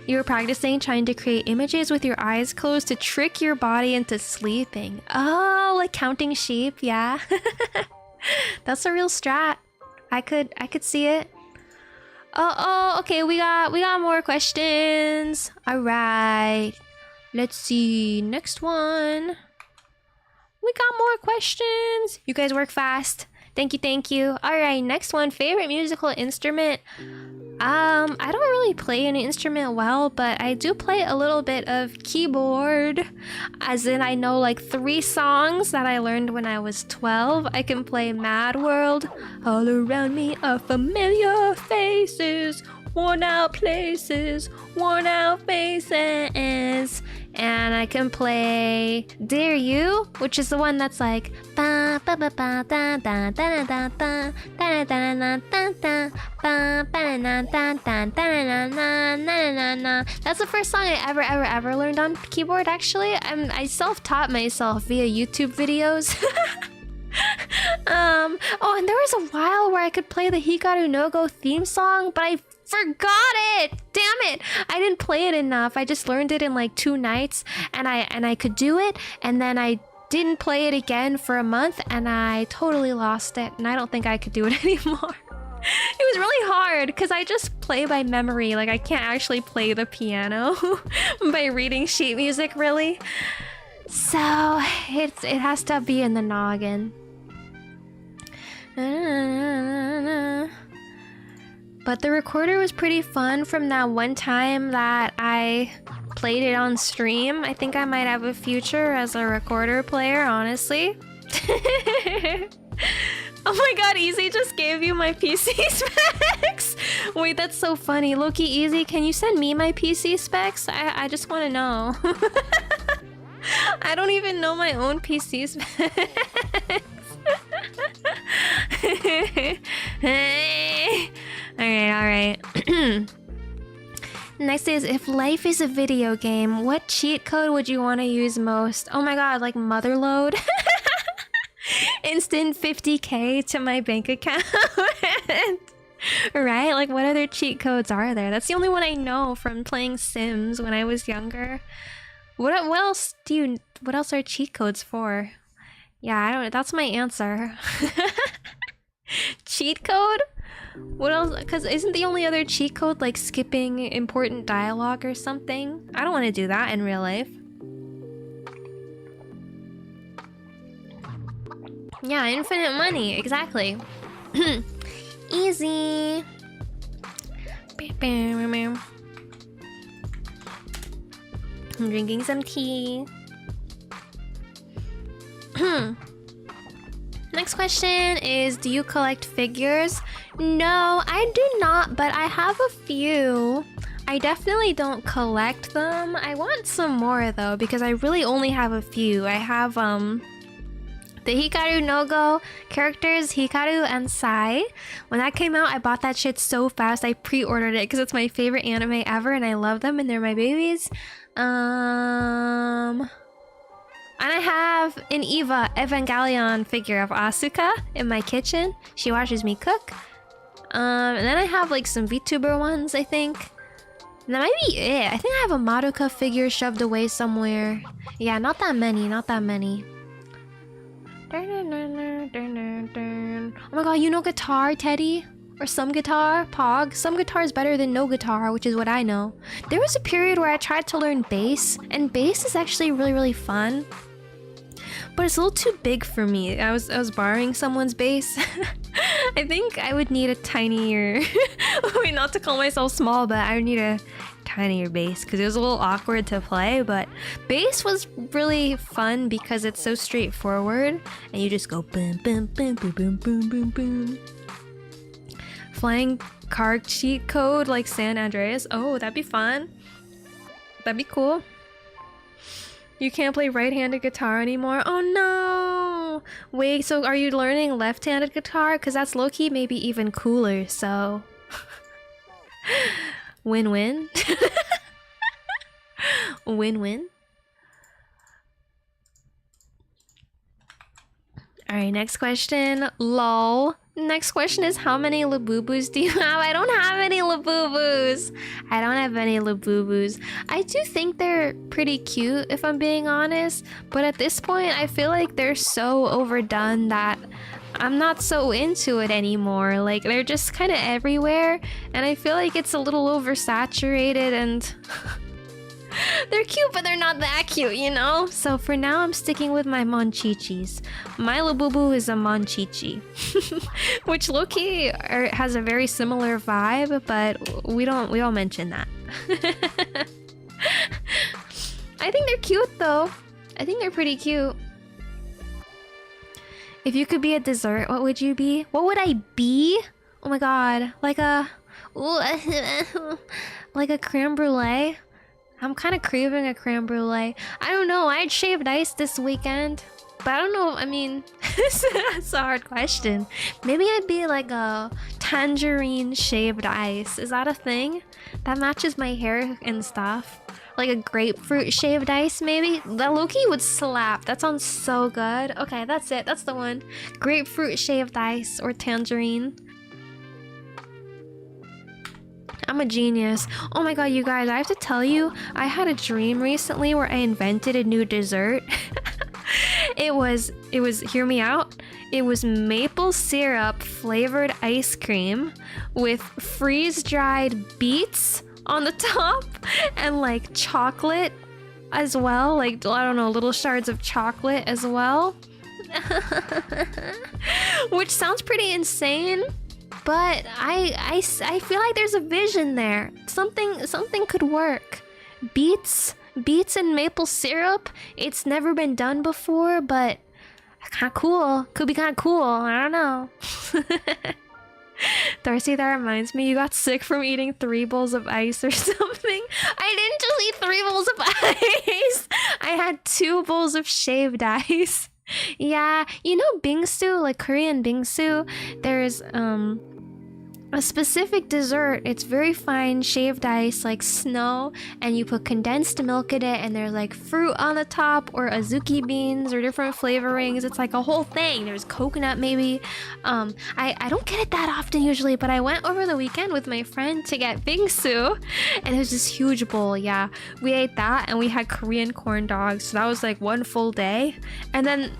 You were practicing trying to create images with your eyes closed to trick your body into sleeping. Oh, like counting sheep, yeah. That's a real strat. I could see it. Oh, okay, we got more questions. All right. Let's see. Next one. We got more questions. You guys work fast. Thank you. All right, next one. Favorite musical instrument? I don't really play any instrument well, but I do play a little bit of keyboard. As in, I know like 3 songs that I learned when I was 12. I can play Mad World, All Around Me Are Familiar Faces, Worn Out Places, Worn Out Faces. And I can play Dare You, which is the one that's like ba ba ba ba da da da da da da da da da da ba ba na da da da na na na. That's the first song I ever learned on keyboard. Actually, I self-taught myself via YouTube videos. Oh, and there was a while where I could play the Hikaru no Go theme song, but I Forgot it! Damn it! I didn't play it enough. I just learned it in like 2 nights, and I could do it, and then I didn't play it again for a month, and I totally lost it, and I don't think I could do it anymore. It was really hard because I just play by memory. Like, I can't actually play the piano by reading sheet music, really. So it has to be in the noggin. But the recorder was pretty fun from that one time that I played it on stream. I think I might have a future as a recorder player, honestly. Oh my god, Easy just gave you my PC specs! Wait, that's so funny. Loki, Easy, can you send me my PC specs? I just want to know. I don't even know my own PC specs. Alright. Next is, if life is a video game, what cheat code would you want to use most? Oh my god, like Motherload? Instant 50k to my bank account. Right? Like, what other cheat codes are there? That's the only one I know from playing Sims when I was younger. What else are cheat codes for? Yeah, I don't know. That's my answer. Cheat code? What else? Because isn't the only other cheat code like skipping important dialogue or something? I don't want to do that in real life. Yeah, infinite money, exactly. Easy. I'm drinking some tea. Next question is, do you collect figures? No, I do not, but I have a few. I definitely don't collect them. I want some more though, because I really only have a few. I have the Hikaru no Go characters, Hikaru and Sai. When that came out, I bought that shit so fast. I pre-ordered it because it's my favorite anime ever and I love them and they're my babies. And I have an Eva Evangelion figure of Asuka in my kitchen. She watches me cook. And then I have like some VTuber ones, I think. And that might be it. I think I have a Madoka figure shoved away somewhere. Yeah, not that many, not that many. Oh my god, you know guitar, Teddy? Or some guitar? Pog? Some guitar is better than no guitar, which is what I know. There was a period where I tried to learn bass, and bass is actually really, really fun. But it's a little too big for me. I was borrowing someone's bass. I think I would need a tinier... Wait, not to call myself small, but I would need a tinier bass because it was a little awkward to play. But bass was really fun because it's so straightforward and you just go boom, boom, boom, boom, boom, boom, boom, boom. Flying car cheat code like San Andreas. Oh, that'd be fun. That'd be cool. You can't play right-handed guitar anymore? Oh no! Wait, so are you learning left-handed guitar? Because that's low-key maybe even cooler, so... Win-win? Win-win? Alright, next question. LOL. Next question is, how many Labubus do you have? I don't have any Labubus. I don't have any Labubus. I do think they're pretty cute, if I'm being honest. But at this point, I feel like they're so overdone that I'm not so into it anymore. Like, they're just kind of everywhere. And I feel like it's a little oversaturated and... They're cute, but they're not that cute, you know? So for now, I'm sticking with my Monchichis. My Labubu is a Monchichi. Which low-key has a very similar vibe, but we don't mention that. I think they're cute, though. I think they're pretty cute. If you could be a dessert, what would you be? What would I be? Oh my god. Like a... like a creme brulee? I'm kind of craving a creme brulee. I don't know. I had shaved ice this weekend. But I don't know. I mean, it's a hard question. Maybe I'd be like a tangerine shaved ice. Is that a thing? That matches my hair and stuff. Like a grapefruit shaved ice, maybe? The low-key would slap. That sounds so good. Okay, that's it. That's the one. Grapefruit shaved ice or tangerine. I'm a genius. Oh my god, you guys, I have to tell you, I had a dream recently where I invented a new dessert. It was, hear me out. It was maple syrup flavored ice cream with freeze-dried beets on the top and like chocolate as well. Like, I don't know, little shards of chocolate as well. Which sounds pretty insane, but I feel like there's a vision there. Something could work. Beets and maple syrup. It's never been done before, but kind of cool. Could be kind of cool. I don't know. Darcie, that reminds me, you got sick from eating 3 bowls of ice or something. I didn't just eat 3 bowls of ice. I had 2 bowls of shaved ice. Yeah, you know bingsu, like Korean bingsu, there's a specific dessert. It's very fine shaved ice, like snow, and you put condensed milk in it, and there's like fruit on the top or azuki beans or different flavorings. It's like a whole thing. There's coconut maybe. I don't get it that often usually, but I went over the weekend with my friend to get bingsu, and it was this huge bowl. Yeah, we ate that, and we had Korean corn dogs, so that was like 1 full day. And then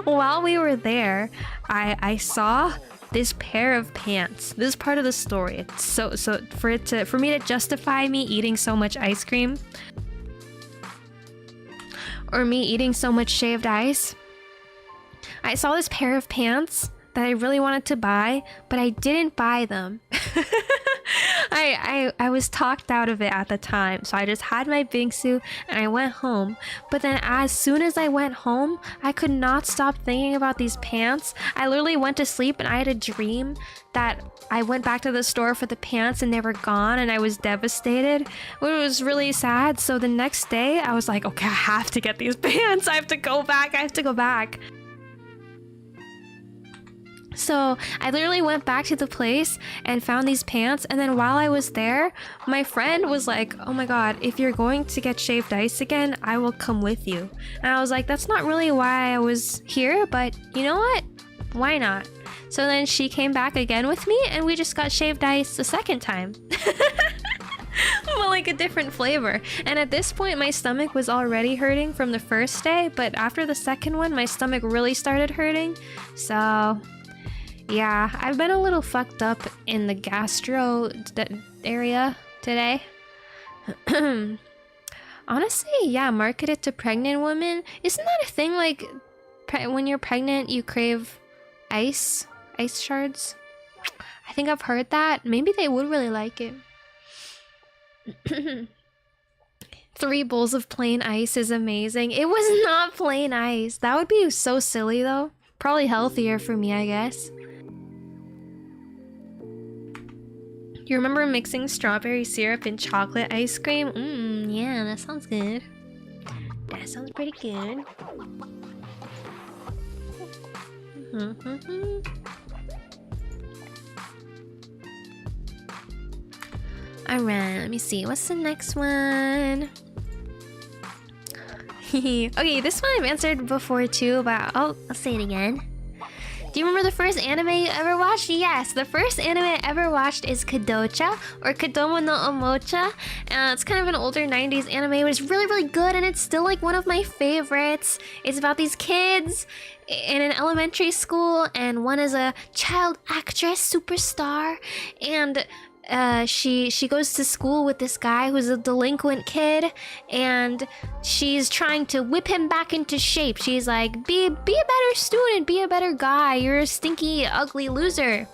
while we were there, I saw this pair of pants. This is part of the story. It's so for me to justify me eating so much ice cream or me eating so much shaved ice, I saw this pair of pants that I really wanted to buy, but I didn't buy them. I was talked out of it at the time, so I just had my bingsu and I went home. But then as soon as I went home, I could not stop thinking about these pants. I literally went to sleep and I had a dream that I went back to the store for the pants and they were gone, and I was devastated. It was really sad. So the next day I was like, okay, I have to get these pants. I have to go back. So I literally went back to the place and found these pants, and then while I was there, my friend was like, oh my god, if you're going to get shaved ice again, I will come with you. And I was like, that's not really why I was here, but you know what? Why not? So then she came back again with me, and we just got shaved ice a second time. Well, like a different flavor. And at this point, my stomach was already hurting from the first day, but after the second one, my stomach really started hurting. So yeah, I've been a little fucked up in the gastro area today. Honestly, yeah, marketed to pregnant women. Isn't that a thing? Like, when you're pregnant, you crave ice shards? I think I've heard that. Maybe they would really like it. 3 bowls of plain ice is amazing. It was not plain ice. That would be so silly, though. Probably healthier for me, I guess. You remember mixing strawberry syrup and chocolate ice cream? Yeah, that sounds good. That sounds pretty good. Alright, let me see. What's the next one? Okay, this one I've answered before too, but I'll say it again. Do you remember the first anime you ever watched? Yes, the first anime I ever watched is Kadocha, or Kodomo no Omocha. It's kind of an older 90s anime. It was really, really good, and it's still like one of my favorites. It's about these kids in an elementary school, and one is a child actress superstar, and she goes to school with this guy who's a delinquent kid, and she's trying to whip him back into shape. She's like, be a better student, be a better guy, you're a stinky, ugly loser.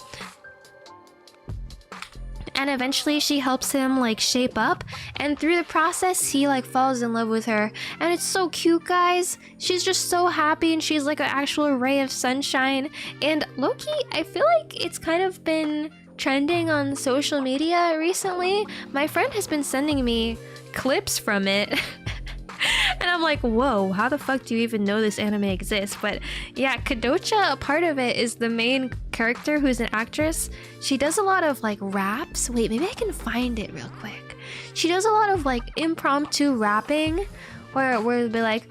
And eventually she helps him like shape up, and through the process he like falls in love with her, and it's so cute, guys. She's just so happy, and she's like an actual ray of sunshine. And low-key, I feel like it's kind of been trending on social media recently. My friend has been sending me clips from it. And I'm like, whoa, how the fuck do you even know this anime exists? But yeah, Kadocha, a part of it is the main character, who's an actress. She does a lot of like raps. Wait, maybe I can find it real quick. She does a lot of like impromptu rapping where it'll be like,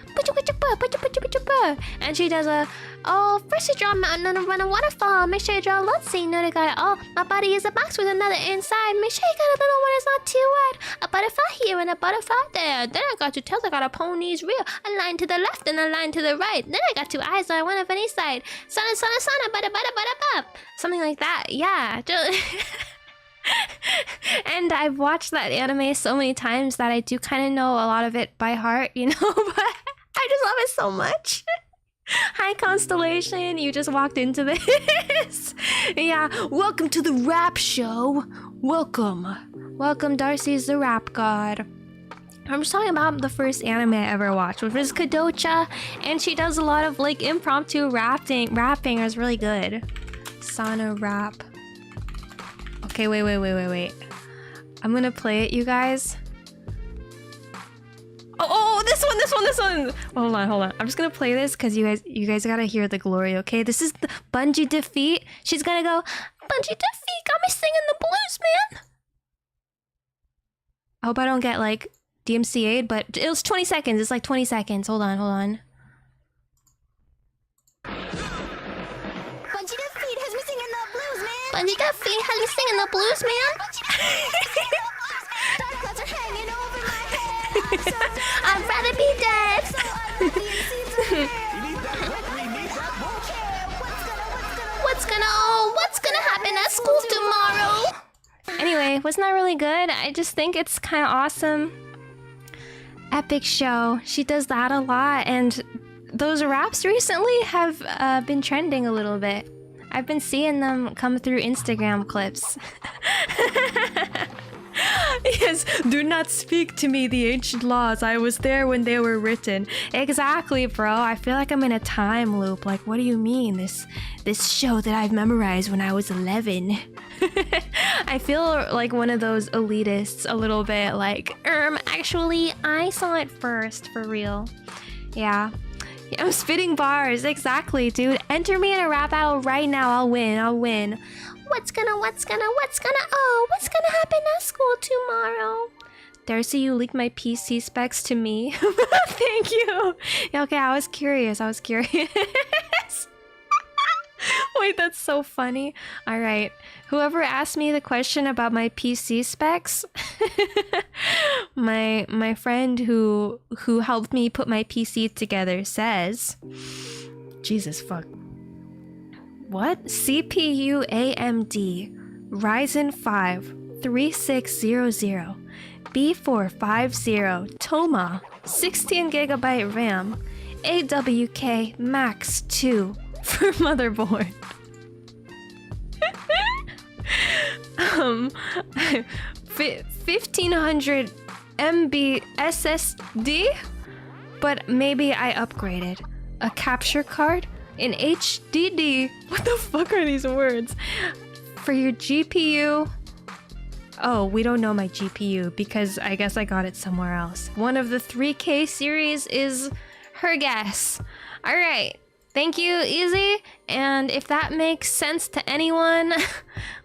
and she does a, oh, first you draw a mountain and run a waterfall. Make sure you draw a load scene. No, they got it. Oh, my body is a box with another inside. Make sure you got a little one that's not too wide. A butterfly here and a butterfly there. Then I got two tails. I got a pony's rear. A line to the left and a line to the right. Then I got two eyes on one of any side. Sana, butter, something like that. Yeah. And I've watched that anime so many times that I do kind of know a lot of it by heart, you know, but I just love it so much. Hi, Constellation. You just walked into this. Yeah, welcome to the rap show. Welcome, Darcie's the rap god. I'm just talking about the first anime I ever watched, which was Kadocha, and she does a lot of like impromptu rapping. It was really good. Sana rap. Okay, wait. I'm gonna play it, you guys. Oh, this one. Hold on. I'm just gonna play this because you guys gotta hear the glory, okay? This is the Bungie defeat. She's gonna go, Bungie defeat, got me singing the blues, man. I hope I don't get like DMCA'd, but it was 20 seconds. It's like 20 seconds. Hold on. Bungie got feet, has me singing the blues, man. I'd rather be dead. What's gonna happen at school tomorrow? Anyway, wasn't that really good? I just think it's kind of awesome. Epic show. She does that a lot, and those raps recently have been trending a little bit. I've been seeing them come through Instagram clips. Yes, do not speak to me, the ancient laws. I was there when they were written. Exactly, bro. I feel like I'm in a time loop. Like, what do you mean? This show that I've memorized when I was 11. I feel like one of those elitists a little bit. Like, actually, I saw it first, for real. Yeah. I'm spitting bars, exactly, dude. Enter me in a rap battle right now. I'll win. What's gonna happen at school tomorrow? Darcie, you leaked my PC specs to me. Thank you. Okay, I was curious. Wait, that's so funny. All right. Whoever asked me the question about my PC specs, my friend who helped me put my PC together says, Jesus fuck. What? CPU AMD Ryzen 5 3600 B450 Toma 16GB RAM AWK Max 2 for motherboard. 1500 MB SSD, but maybe I upgraded. A capture card, an HDD. What the fuck are these words? For your GPU. Oh, we don't know my GPU because I guess I got it somewhere else. One of the 3K series is her guess. All right. Thank you, Easy. And if that makes sense to anyone,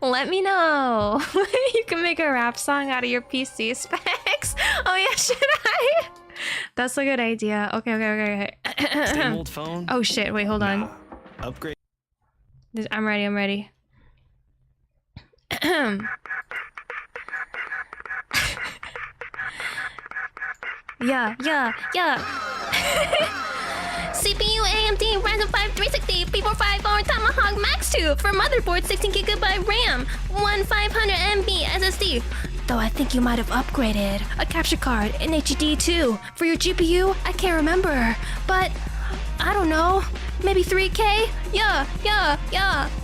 let me know. You can make a rap song out of your PC specs. Oh yeah, should I? That's a good idea. Okay. Same old phone? Oh shit, wait, hold on. Upgrade. I'm ready. Yeah. CPU AMD Ryzen 5 360 B450 Tomahawk Max 2 for motherboard 16GB RAM 1500 MB SSD. Though I think you might have upgraded. A capture card, an HD too. For your GPU, I can't remember. But, I don't know. Maybe 3K? Yeah.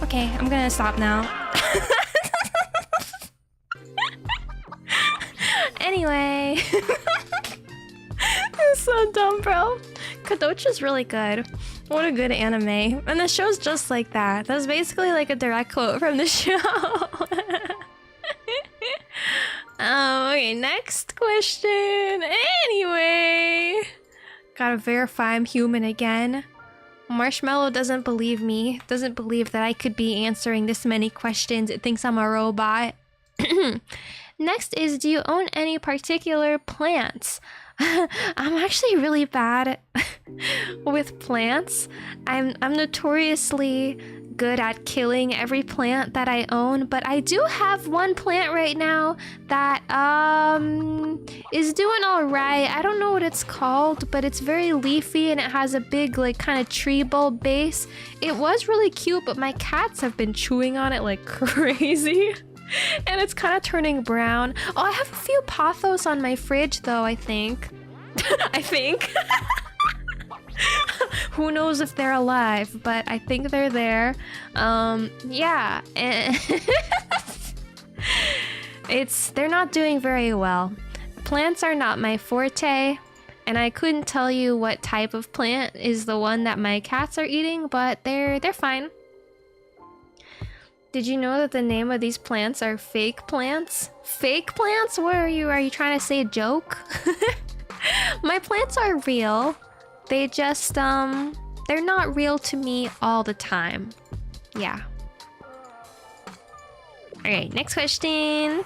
Okay, I'm gonna stop now. Anyway. It's so dumb, bro. Kadocha's really good. What a good anime. And the show's just like that. That's basically like a direct quote from the show. Okay, next question. Anyway. Gotta verify I'm human again. Marshmallow doesn't believe me. Doesn't believe that I could be answering this many questions. It thinks I'm a robot. Next is, do you own any particular plants? I'm actually really bad with plants. I'm notoriously good at killing every plant that I own, but I do have one plant right now that is doing all right. I don't know what it's called, but it's very leafy and it has a big like kind of tree bulb base. It was really cute, but my cats have been chewing on it like crazy. And it's kind of turning brown. Oh, I have a few pothos on my fridge though, I think. I think. Who knows if they're alive, but I think they're there. Yeah. They're not doing very well. Plants are not my forte, and I couldn't tell you what type of plant is the one that my cats are eating, but they're fine. Did you know that the name of these plants are fake plants? Fake plants? What are you? Are you trying to say a joke? My plants are real. They just, they're not real to me all the time. Yeah. Alright, next question.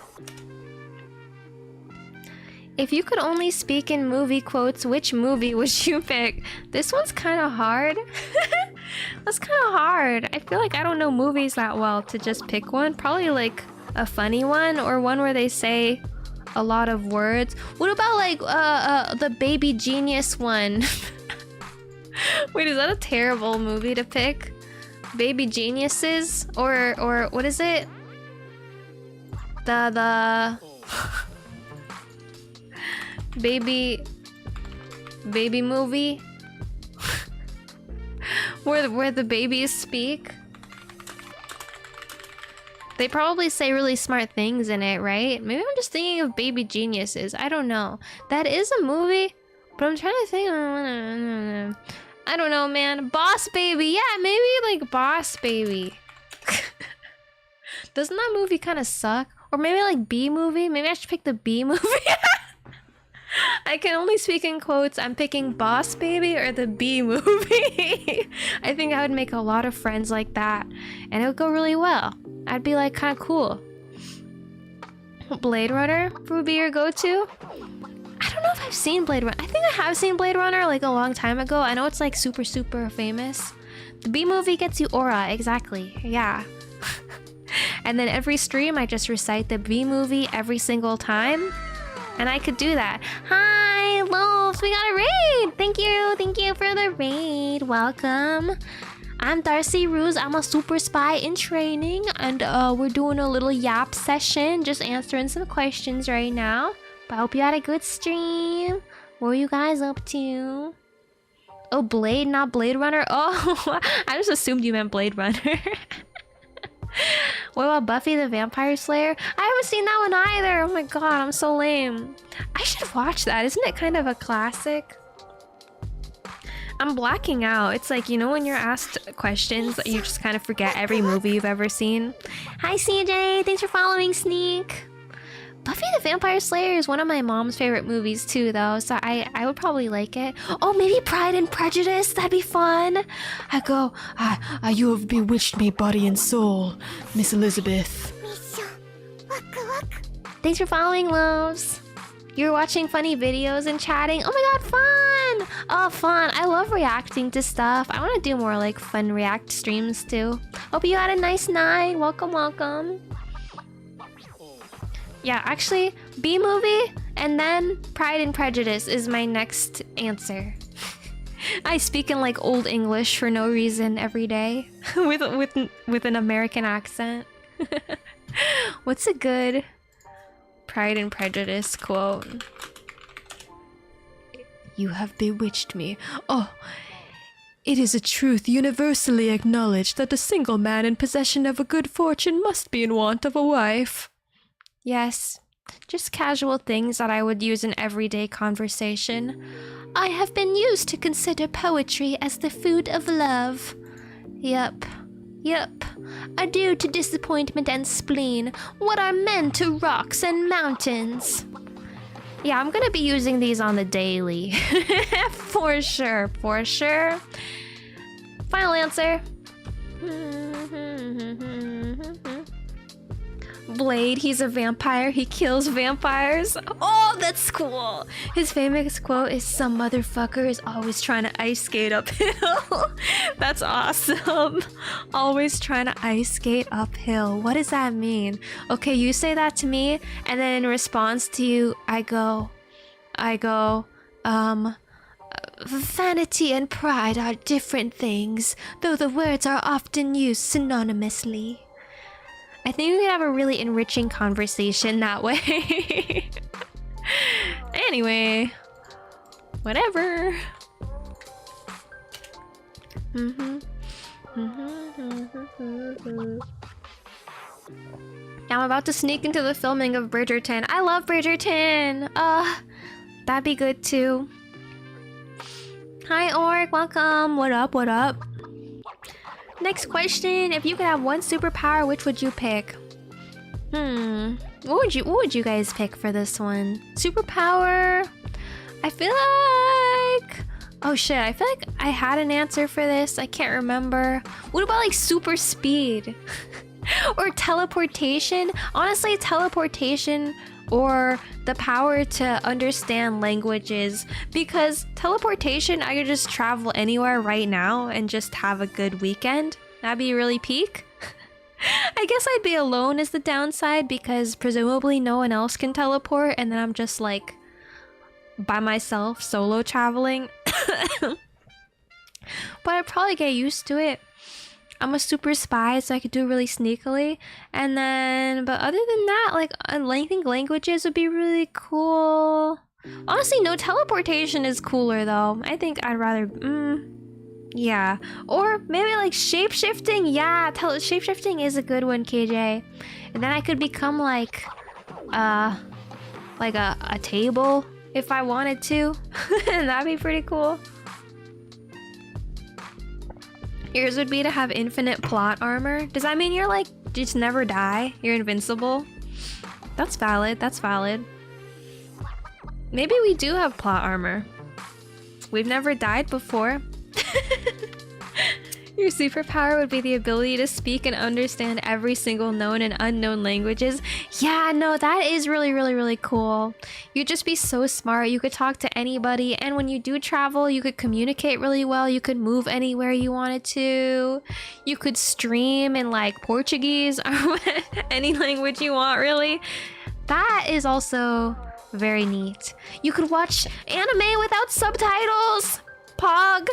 If you could only speak in movie quotes, which movie would you pick? This one's kind of hard. That's kind of hard. I feel like I don't know movies that well to just pick one. Probably like a funny one or one where they say a lot of words. What about like the Baby Genius one? Wait, is that a terrible movie to pick? Baby Geniuses? Or what is it? The baby movie? where the babies speak? They probably say really smart things in it, right? Maybe I'm just thinking of Baby Geniuses. I don't know. That is a movie, but I'm trying to think. I don't know, man. Boss Baby. Yeah, maybe like Boss Baby. Doesn't that movie kind of suck? Or maybe like B movie? Maybe I should pick the B movie. I can only speak in quotes. I'm picking Boss Baby or the B movie. I think I would make a lot of friends like that, and it would go really well. I'd be like kind of cool. Blade Runner would be your go-to? I don't know if I've seen Blade Runner. I think I have seen Blade Runner like a long time ago. I know it's like super famous. The B movie gets you aura, exactly. Yeah. And then every stream I just recite the B movie every single time. And I could do that. Hi, Loves, we got a raid! Thank you for the raid. Welcome. I'm Darcie Ruse. I'm a super spy in training, and we're doing a little yap session, just answering some questions right now. But I hope you had a good stream. What were you guys up to? Oh, Blade, not Blade Runner? Oh, I just assumed you meant Blade Runner. What about Buffy the Vampire Slayer? I haven't seen that one either. Oh my god, I'm so lame. I should watch that. Isn't it kind of a classic? I'm blacking out. It's like, you know when you're asked questions, you just kind of forget every movie you've ever seen. Hi CJ, thanks for following Sneak. Buffy the Vampire Slayer is one of my mom's favorite movies too, though, so I would probably like it. Oh, maybe Pride and Prejudice, that'd be fun. I go, you have bewitched me body and soul, Miss Elizabeth. Thanks for following, loves. You're watching funny videos and chatting. Oh my god, fun! Oh, fun. I love reacting to stuff. I want to do more like fun react streams too. Hope you had a nice night. Welcome, welcome. Yeah, actually, B movie and then Pride and Prejudice is my next answer. I speak in like old English for no reason every day with an American accent. What's a good Pride and Prejudice quote? You have bewitched me. Oh, it is a truth universally acknowledged that a single man in possession of a good fortune must be in want of a wife. Yes, just casual things that I would use in everyday conversation. I have been used to consider poetry as the food of love. Yup. Adieu to disappointment and spleen. What are men to rocks and mountains? Yeah, I'm gonna be using these on the daily. For sure. Final answer. Blade, he's a vampire. He kills vampires. Oh, that's cool. His famous quote is, "Some motherfucker is always trying to ice skate uphill." That's awesome. Always trying to ice skate uphill. What does that mean? Okay, you say that to me, and then in response to you, I go, vanity and pride are different things, though the words are often used synonymously. I think we could have a really enriching conversation that way. Anyway, whatever. Now I'm about to sneak into the filming of Bridgerton. I love Bridgerton! That'd be good too. Hi Orc, welcome. What up, what up? Next question, if you could have one superpower, which would you pick? What would you guys pick for this one? Superpower? I feel like... Oh shit, I feel like I had an answer for this. I can't remember. What about like super speed? Or teleportation? Honestly, teleportation or the power to understand languages, because teleportation, I could just travel anywhere right now and just have a good weekend. That'd be really peak. I guess I'd be alone is the downside, because presumably no one else can teleport, and then I'm just like by myself solo traveling. But I'd probably get used to it. I'm a super spy, so I could do it really sneakily. And then, but other than that, like, I think languages would be really cool. Honestly, no, teleportation is cooler though. I think I'd rather, yeah. Or maybe like shape-shifting. Yeah, shape-shifting is a good one, KJ. And then I could become like a table if I wanted to. And that'd be pretty cool. Yours would be to have infinite plot armor. Does that mean you're like, just never die? You're invincible? That's valid, that's valid. Maybe we do have plot armor. We've never died before. Your superpower would be the ability to speak and understand every single known and unknown languages. Yeah, no, that is really, really, really cool. You'd just be so smart. You could talk to anybody, and when you do travel, you could communicate really well. You could move anywhere you wanted to. You could stream in like Portuguese or any language you want, really. That is also very neat. You could watch anime without subtitles. Pog.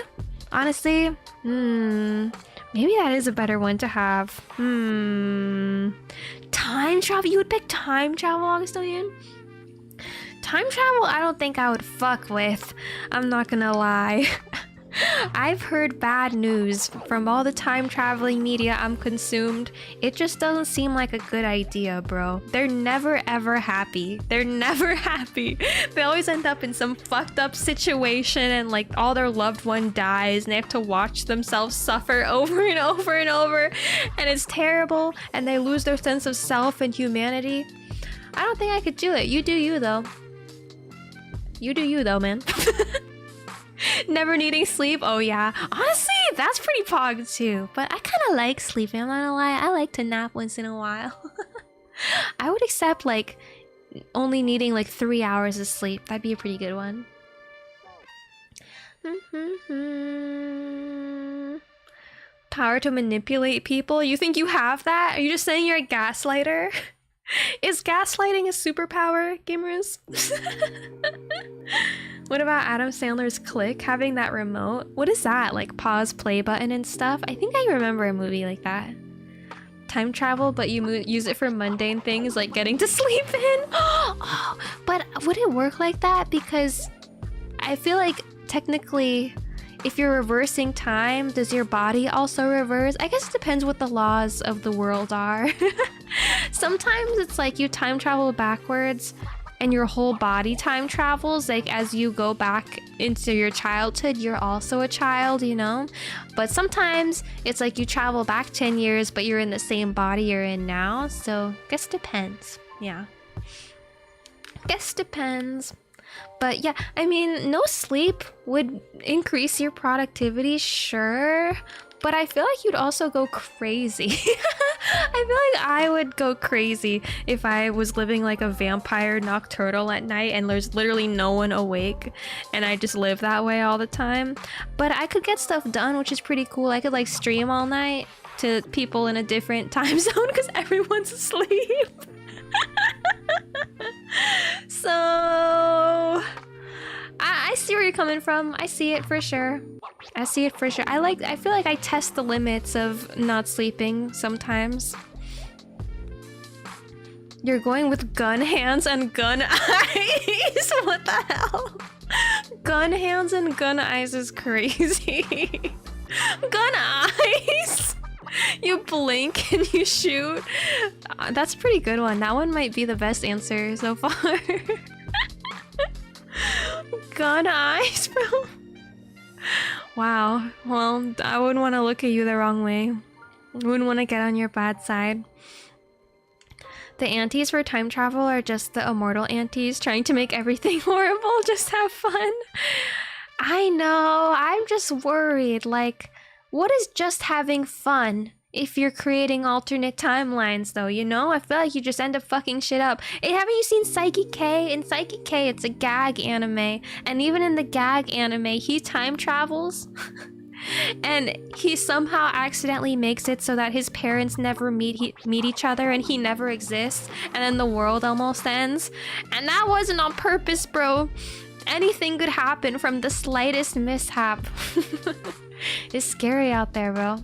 Honestly, maybe that is a better one to have. Time travel? You would pick time travel, Augustinian? Time travel, I don't think I would fuck with. I'm not gonna lie. I've heard bad news from all the time traveling media I'm consumed. It just doesn't seem like a good idea, bro. They're never ever happy. They're never happy. They always end up in some fucked up situation, and like all their loved one dies and they have to watch themselves suffer over and over and over, and it's terrible, and they lose their sense of self and humanity. I don't think I could do it. You do you though. You do you though, man. Never needing sleep? Oh yeah. Honestly, that's pretty pog too. But I kind of like sleeping, I'm not gonna lie. I like to nap once in a while. I would accept like only needing like 3 hours of sleep. That'd be a pretty good one. Power to manipulate people? You think you have that? Are you just saying you're a gaslighter? Is gaslighting a superpower, gamers? What about Adam Sandler's Click, having that remote? What is that? Like pause play button and stuff? I think I remember a movie like that. Time travel, but you use it for mundane things like getting to sleep in. Oh, but would it work like that? Because I feel like technically, if you're reversing time, does your body also reverse? I guess it depends what the laws of the world are. Sometimes it's like you time travel backwards and your whole body time travels. Like as you go back into your childhood, you're also a child, you know? But sometimes it's like you travel back 10 years, but you're in the same body you're in now. So I guess it depends. Yeah. Guess depends. But yeah, I mean, no sleep would increase your productivity, sure. but I feel like you'd also go crazy. I feel like I would go crazy if I was living like a vampire nocturnal at night and there's literally no one awake and I just live that way all the time. But I could get stuff done, which is pretty cool. I could like stream all night to people in a different time zone because everyone's asleep. So I see where you're coming from. I see it for sure. I see it for sure. I feel like I test the limits of not sleeping sometimes. You're going with gun hands and gun eyes? What the hell? Gun hands and gun eyes is crazy. Gun eyes? You blink and you shoot. That's a pretty good one. That one might be the best answer so far. Gun eyes, bro. Wow. Well, I wouldn't want to look at you the wrong way. Wouldn't want to get on your bad side. The aunties for time travel are just the immortal aunties trying to make everything horrible. Just have fun. I know. I'm just worried. Like, what is just having fun if you're creating alternate timelines, though, you know? I feel like you just end up fucking shit up. Hey, haven't you seen Psyche K? In Psyche K, it's a gag anime. And even in the gag anime, he time travels. And he somehow accidentally makes it so that his parents never meet each other and he never exists. And then the world almost ends. And that wasn't on purpose, bro. Anything could happen from the slightest mishap. It's scary out there, bro.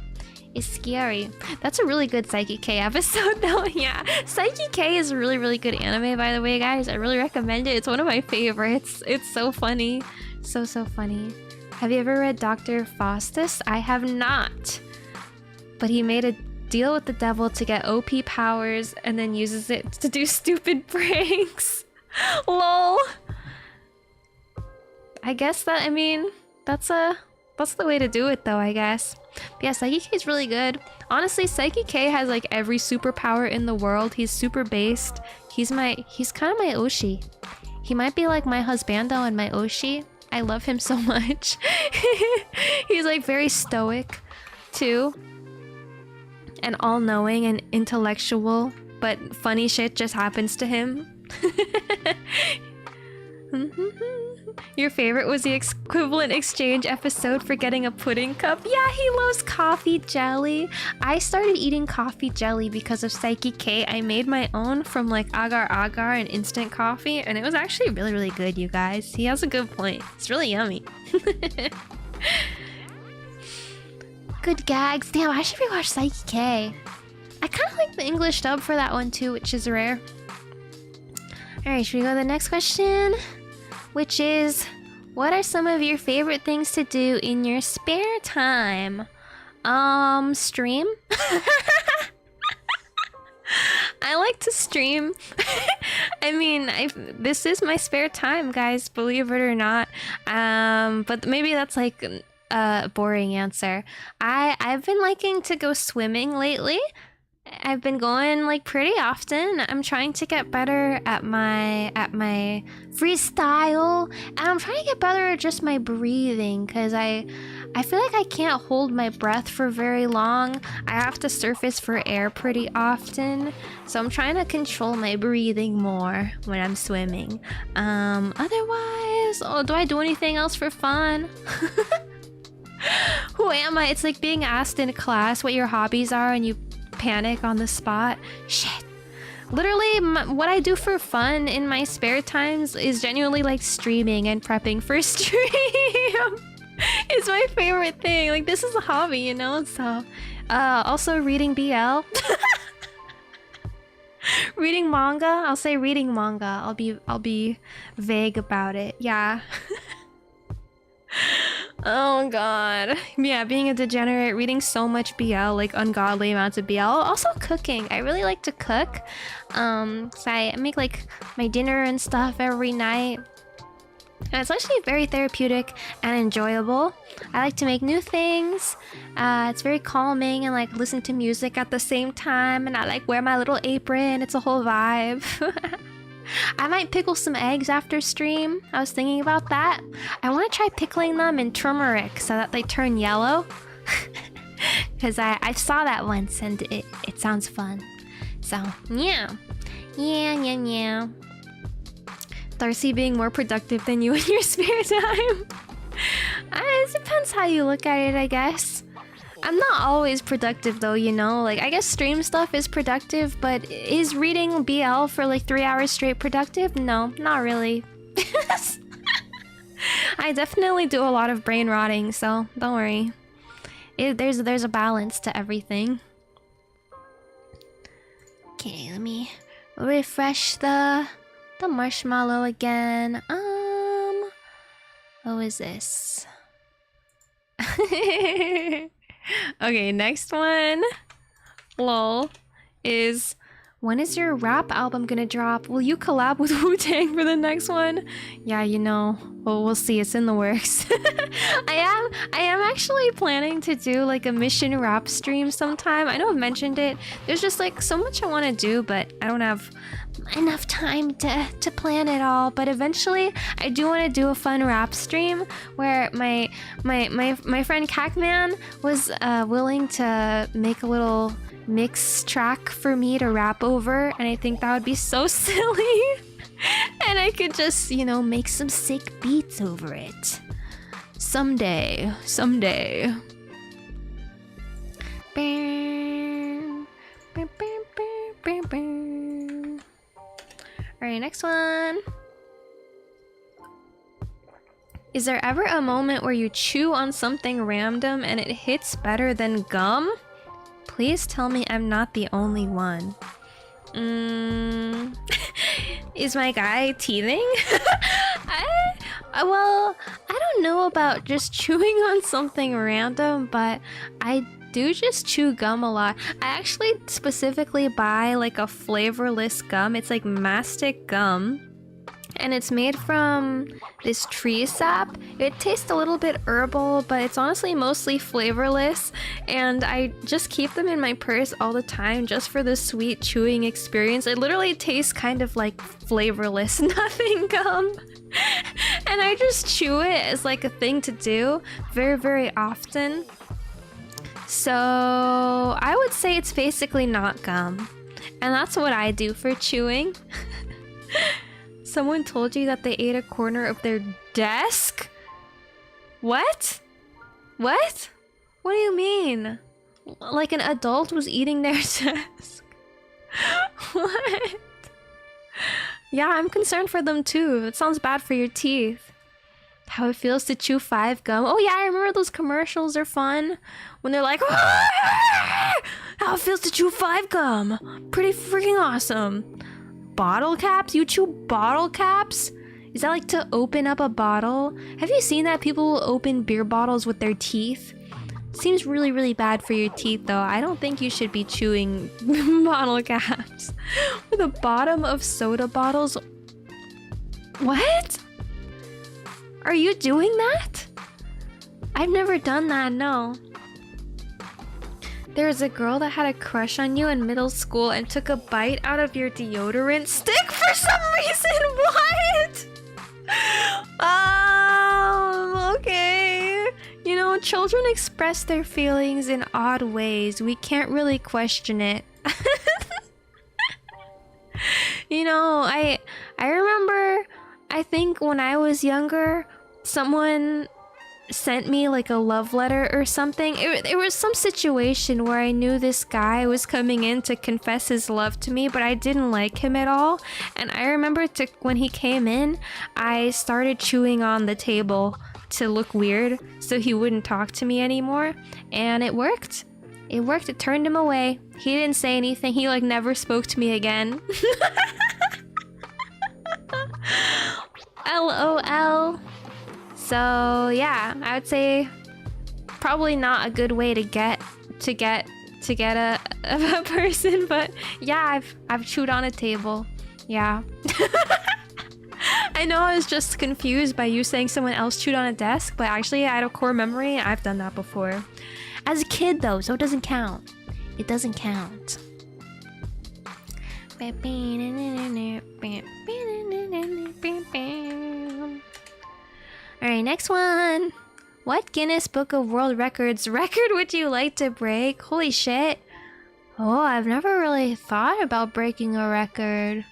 It's scary. That's a really good Psyche K episode, though. Yeah, Psyche K is a really, really good anime, by the way, guys. I really recommend it. It's one of my favorites. It's so funny. So funny. Have you ever read Dr. Faustus? I have not. But he made a deal with the devil to get OP powers and then uses it to do stupid pranks. LOL. I guess that, I mean, that's the way to do it, though, I guess. But yeah, Psyche K is really good. Honestly, Psyche K has like every superpower in the world. He's super based. He's kind of my Oshi. He might be like my husbando and my Oshi. I love him so much. He's like very stoic too. And all-knowing and intellectual, but funny shit just happens to him. Your favorite was the equivalent exchange episode for getting a pudding cup. Yeah, he loves coffee jelly. I started eating coffee jelly because of Psyche K. I made my own from like agar agar and instant coffee, and it was actually really, really good, you guys. He has a good point. It's really yummy. Good gags. Damn, I should rewatch Psyche K. I kind of like the English dub for that one too, which is rare. Alright, should we go to the next question? Which is, what are some of your favorite things to do in your spare time? Stream? I like to stream. I mean, this is my spare time, guys, believe it or not. But maybe that's like a boring answer. I've been liking to go swimming lately. I've been going like pretty often. I'm trying to get better at my freestyle, and I'm trying to get better at just my breathing, because I feel like I can't hold my breath for very long. I have to surface for air pretty often, so I'm trying to control my breathing more when I'm swimming. Otherwise, do I do anything else for fun? Who am I? It's like being asked in class what your hobbies are and you panic on the spot. Shit. Literally, what I do for fun in my spare times is genuinely like streaming and prepping for stream. It's my favorite thing. Like, this is a hobby, you know? So, also reading BL. Reading manga. I'll say reading manga. I'll be vague about it. Yeah. Oh god. Yeah, being a degenerate, reading so much BL, like ungodly amounts of BL. Also cooking. I really like to cook. So I make like my dinner and stuff every night. And it's actually very therapeutic and enjoyable. I like to make new things. It's very calming, and like listen to music at the same time, and I like wear my little apron. It's a whole vibe. I might pickle some eggs after stream. I was thinking about that. I want to try pickling them in turmeric so that they turn yellow. because I saw that once and it sounds fun. So yeah. Darcie being more productive than you in your spare time. It depends how you look at it, I guess. I'm not always productive though, you know? Like, I guess stream stuff is productive, but is reading BL for like 3 hours straight productive? No, not really. I definitely do a lot of brain rotting, so don't worry. There's a balance to everything. Okay, let me refresh the marshmallow again. What was this? Okay, next one. Lol. Is when is your rap album gonna drop? Will you collab with Wu-Tang for the next one? Yeah, you know. Well, we'll see. It's in the works. I am actually planning to do like a mission rap stream sometime. I know I've mentioned it. There's just like so much I want to do, but I don't have enough time to plan it all. But eventually I do want to do a fun rap stream where my friend Cacman was willing to make a little mix track for me to rap over, and I think that would be so silly. And I could just, you know, make some sick beats over it. Someday. Alright, next one. Is there ever a moment where you chew on something random and it hits better than gum? Please tell me I'm not the only one. Is my guy teething? Well, I don't know about just chewing on something random, but I do just chew gum a lot. I actually specifically buy like a flavorless gum. It's like mastic gum. And it's made from this tree sap. It tastes a little bit herbal, but it's honestly mostly flavorless. And I just keep them in my purse all the time just for the sweet chewing experience. It literally tastes kind of like flavorless nothing gum. And I just chew it as like a thing to do very, very often. So I would say it's basically not gum. And that's what I do for chewing. Someone told you that they ate a corner of their desk? What? What? What do you mean? Like an adult was eating their desk? What? Yeah, I'm concerned for them too. It sounds bad for your teeth. How it feels to chew 5 gum. Oh yeah, I remember those commercials are fun. When they're like, how it feels to chew 5 gum. Pretty freaking awesome. Bottle caps? You chew bottle caps? Is that like to open up a bottle? Have you seen that people will open beer bottles with their teeth? Seems really, really bad for your teeth though. I don't think you should be chewing bottle caps. Or the bottom of soda bottles. What? Are you doing that? I've never done that, no. There was a girl that had a crush on you in middle school and took a bite out of your deodorant stick for some reason. What? Okay. You know, children express their feelings in odd ways. We can't really question it. You know, I remember, I think when I was younger, someone sent me like a love letter or something. It was some situation where I knew this guy was coming in to confess his love to me, but I didn't like him at all. And I remember when he came in, I started chewing on the table to look weird so he wouldn't talk to me anymore. And it worked. It worked. It turned him away. He didn't say anything. He like never spoke to me again. LOL. So yeah, I would say probably not a good way to get a person, but yeah, I've chewed on a table. Yeah. I know I was just confused by you saying someone else chewed on a desk, but actually I had a core memory. I've done that before. As a kid though, so it doesn't count. It doesn't count. Alright, next one. What Guinness Book of World Records record would you like to break? Holy shit. Oh, I've never really thought about breaking a record.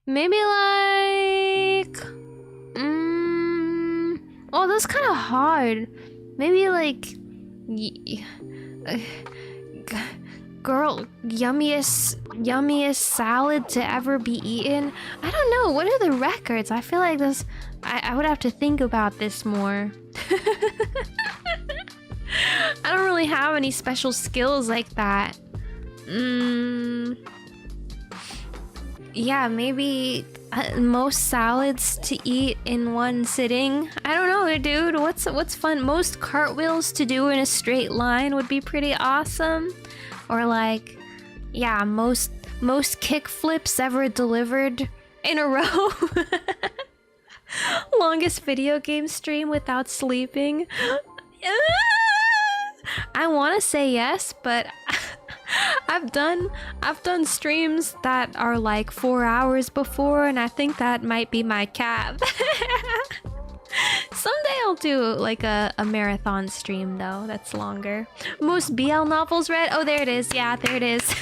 Maybe like... oh, that's kind of hard. Maybe like... girl, yummiest salad to ever be eaten. I don't know. What are the records? I feel like this... I would have to think about this more. I don't really have any special skills like that. Yeah, maybe most salads to eat in one sitting. I don't know, dude. What's fun? Most cartwheels to do in a straight line would be pretty awesome. Or like, yeah, most kick flips ever delivered in a row. Longest video game stream without sleeping. I want to say yes, but I've done streams that are like 4 hours before, and I think that might be my cap. Someday I'll do like a marathon stream though, that's longer. Most BL novels read? Oh, there it is. Yeah, there it is.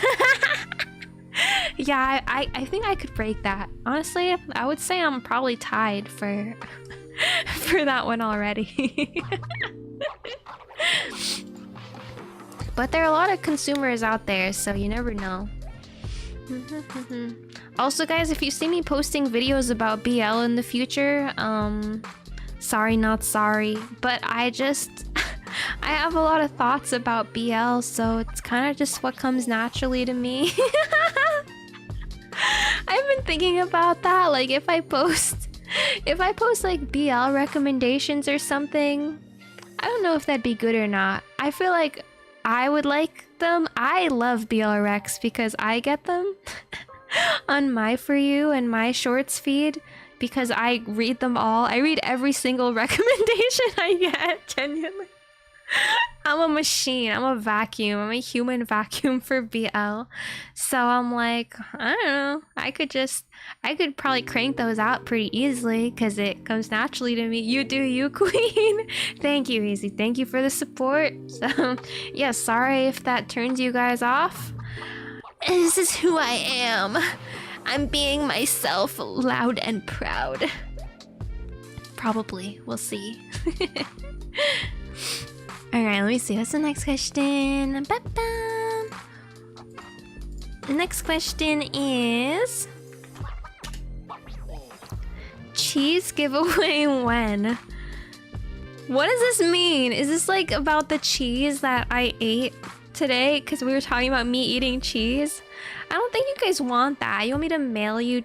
Yeah, I think I could break that. Honestly, I would say I'm probably tied for for that one already. But there are a lot of consumers out there, so you never know. Also, guys, if you see me posting videos about BL in the future, sorry, not sorry, but I have a lot of thoughts about BL, so it's kind of just what comes naturally to me. I've been thinking about that, like if I post like BL recommendations or something, I don't know if that'd be good or not. I feel like I would like them. I love BL recs because I get them on my For You and my Shorts feed because I read them all. I read every single recommendation I get, genuinely. I'm a machine. I'm a vacuum. I'm a human vacuum for BL. So I'm like, I don't know. I could probably crank those out pretty easily because it comes naturally to me. You do you, queen. Thank you, Easy. Thank you for the support. So, yeah, sorry if that turns you guys off. This is who I am. I'm being myself, loud and proud. Probably. We'll see. Alright, let me see. What's the next question? Ba-bam. The next question is... cheese giveaway when? What does this mean? Is this like about the cheese that I ate today? Because we were talking about me eating cheese. I don't think you guys want that. You want me to mail you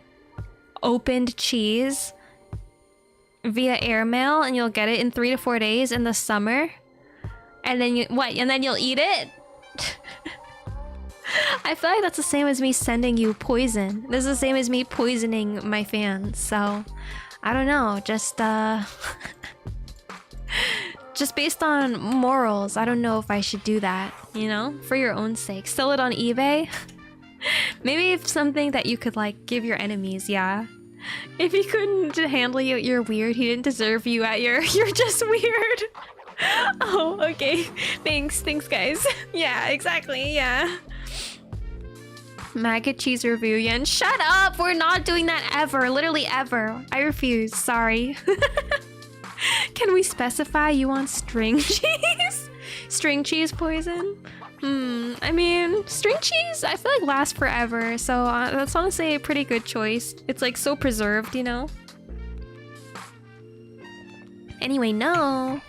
opened cheese via airmail and you'll get it in 3 to 4 days in the summer? And then and then you'll eat it? I feel like that's the same as me sending you poison. This is the same as me poisoning my fans. So, I don't know. Just just based on morals, I don't know if I should do that, you know? For your own sake. Sell it on eBay? Maybe if something that you could, like, give your enemies, yeah. If he couldn't handle you at your weird, he didn't deserve you at your you're just weird. Oh, okay. Thanks, guys. Yeah, exactly, yeah. Maggot cheese review, Yen. Shut up! We're not doing that ever. Literally ever. I refuse. Sorry. Can we specify you want string cheese? String cheese poison? I mean, string cheese, I feel like lasts forever. So that's honestly a pretty good choice. It's like so preserved, you know? Anyway, no.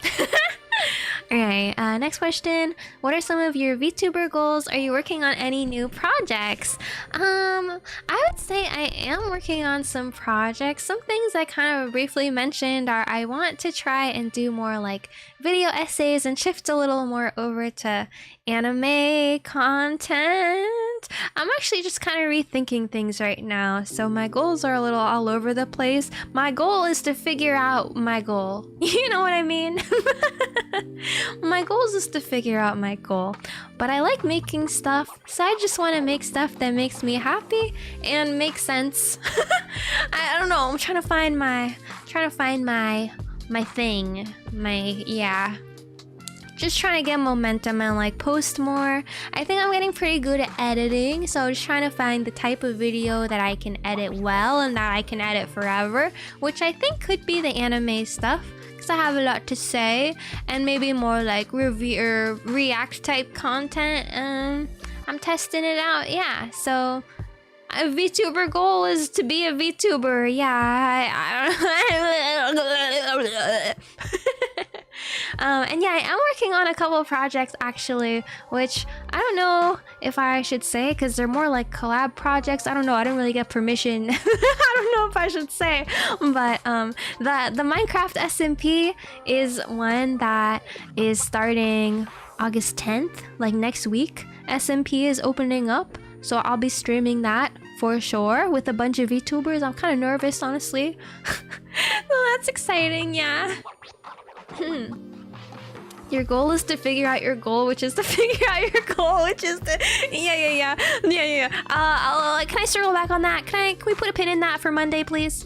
Alright, next question. What are some of your VTuber goals? Are you working on any new projects? I would say I am working on some projects. Some things I kind of briefly mentioned are I want to try and do more like video essays and shift a little more over to anime content. I'm actually just kind of rethinking things right now. So my goals are a little all over the place. My goal is to figure out my goal. You know what I mean? My goal is to figure out my goal. But I like making stuff, so I just want to make stuff that makes me happy and makes sense. I don't know. I'm trying to find my thing. Yeah. Just trying to get momentum and like post more. I think I'm getting pretty good at editing, so just trying to find the type of video that I can edit well and that I can edit forever, which I think could be the anime stuff, because I have a lot to say, and maybe more like review or react type content. I'm testing it out, yeah. So a VTuber goal is to be a VTuber. Yeah, and yeah, I am working on a couple of projects actually, which I don't know if I should say because they're more like collab projects. I don't know. I didn't really get permission. I don't know if I should say, but the Minecraft SMP is one that is starting August 10th, like next week. SMP is opening up, so I'll be streaming that for sure with a bunch of VTubers. I'm kind of nervous, honestly. Well, that's exciting, yeah. Your goal is to figure out your goal, which is to figure out your goal, which is to... Yeah. Can I circle back on that? Can we put a pin in that for Monday, please?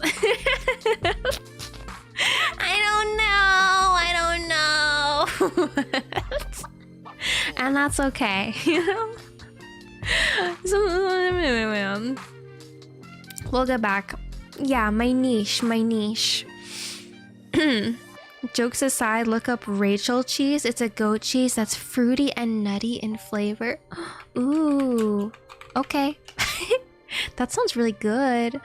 I don't know. And that's okay, you know? We'll get back. Yeah, my niche. Jokes aside, look up Rachel cheese. It's a goat cheese that's fruity and nutty in flavor. Ooh, okay. That sounds really good.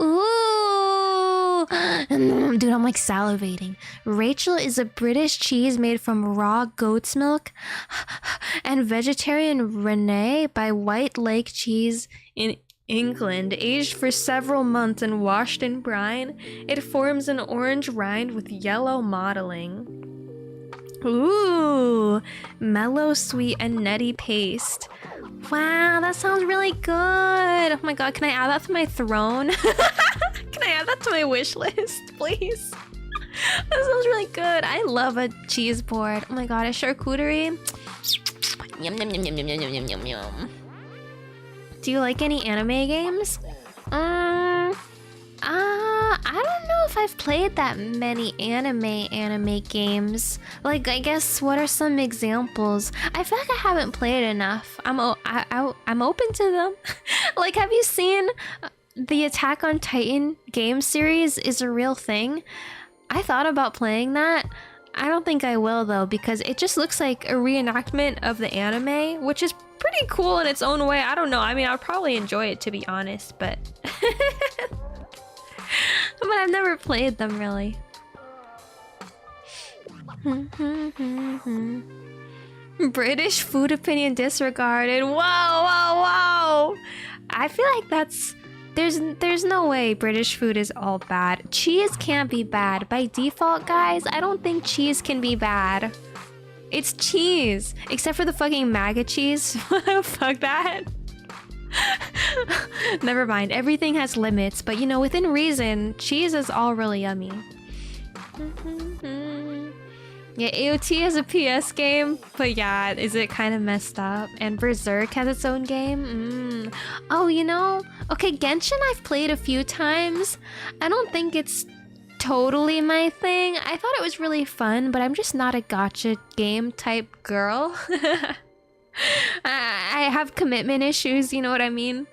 Ooh, dude, I'm like salivating. Rachel is a British cheese made from raw goat's milk and vegetarian Renee by White Lake Cheese in England. Aged for several months and washed in brine, it forms an orange rind with yellow mottling. Ooh, mellow, sweet, and nutty paste. Wow, that sounds really good. Oh my god, can I add that to my throne? Can I add that to my wish list, please? That sounds really good. I love a cheese board. Oh my god, a charcuterie. Yum, yum, yum, yum, yum, yum, yum, yum. Do you like any anime games? I don't know if I've played that many anime games. Like, I guess, what are some examples? I feel like I haven't played enough. I'm open to them. Like, have you seen the Attack on Titan game series is a real thing? I thought about playing that. I don't think I will though, because it just looks like a reenactment of the anime, which is pretty cool in its own way. I don't know. I mean, I'll probably enjoy it, to be honest, but but I've never played them really. British food opinion disregarded. Whoa. I feel like that's... There's no way British food is all bad. Cheese can't be bad. By default, guys, I don't think cheese can be bad. It's cheese. Except for the fucking MAGA cheese. Fuck that. Never mind. Everything has limits. But, you know, within reason, cheese is all really yummy. Yeah, AOT is a PS game, but yeah, is it kind of messed up? And Berserk has its own game? Oh, you know, okay, Genshin I've played a few times. I don't think it's totally my thing. I thought it was really fun, but I'm just not a gacha game type girl. I have commitment issues, you know what I mean?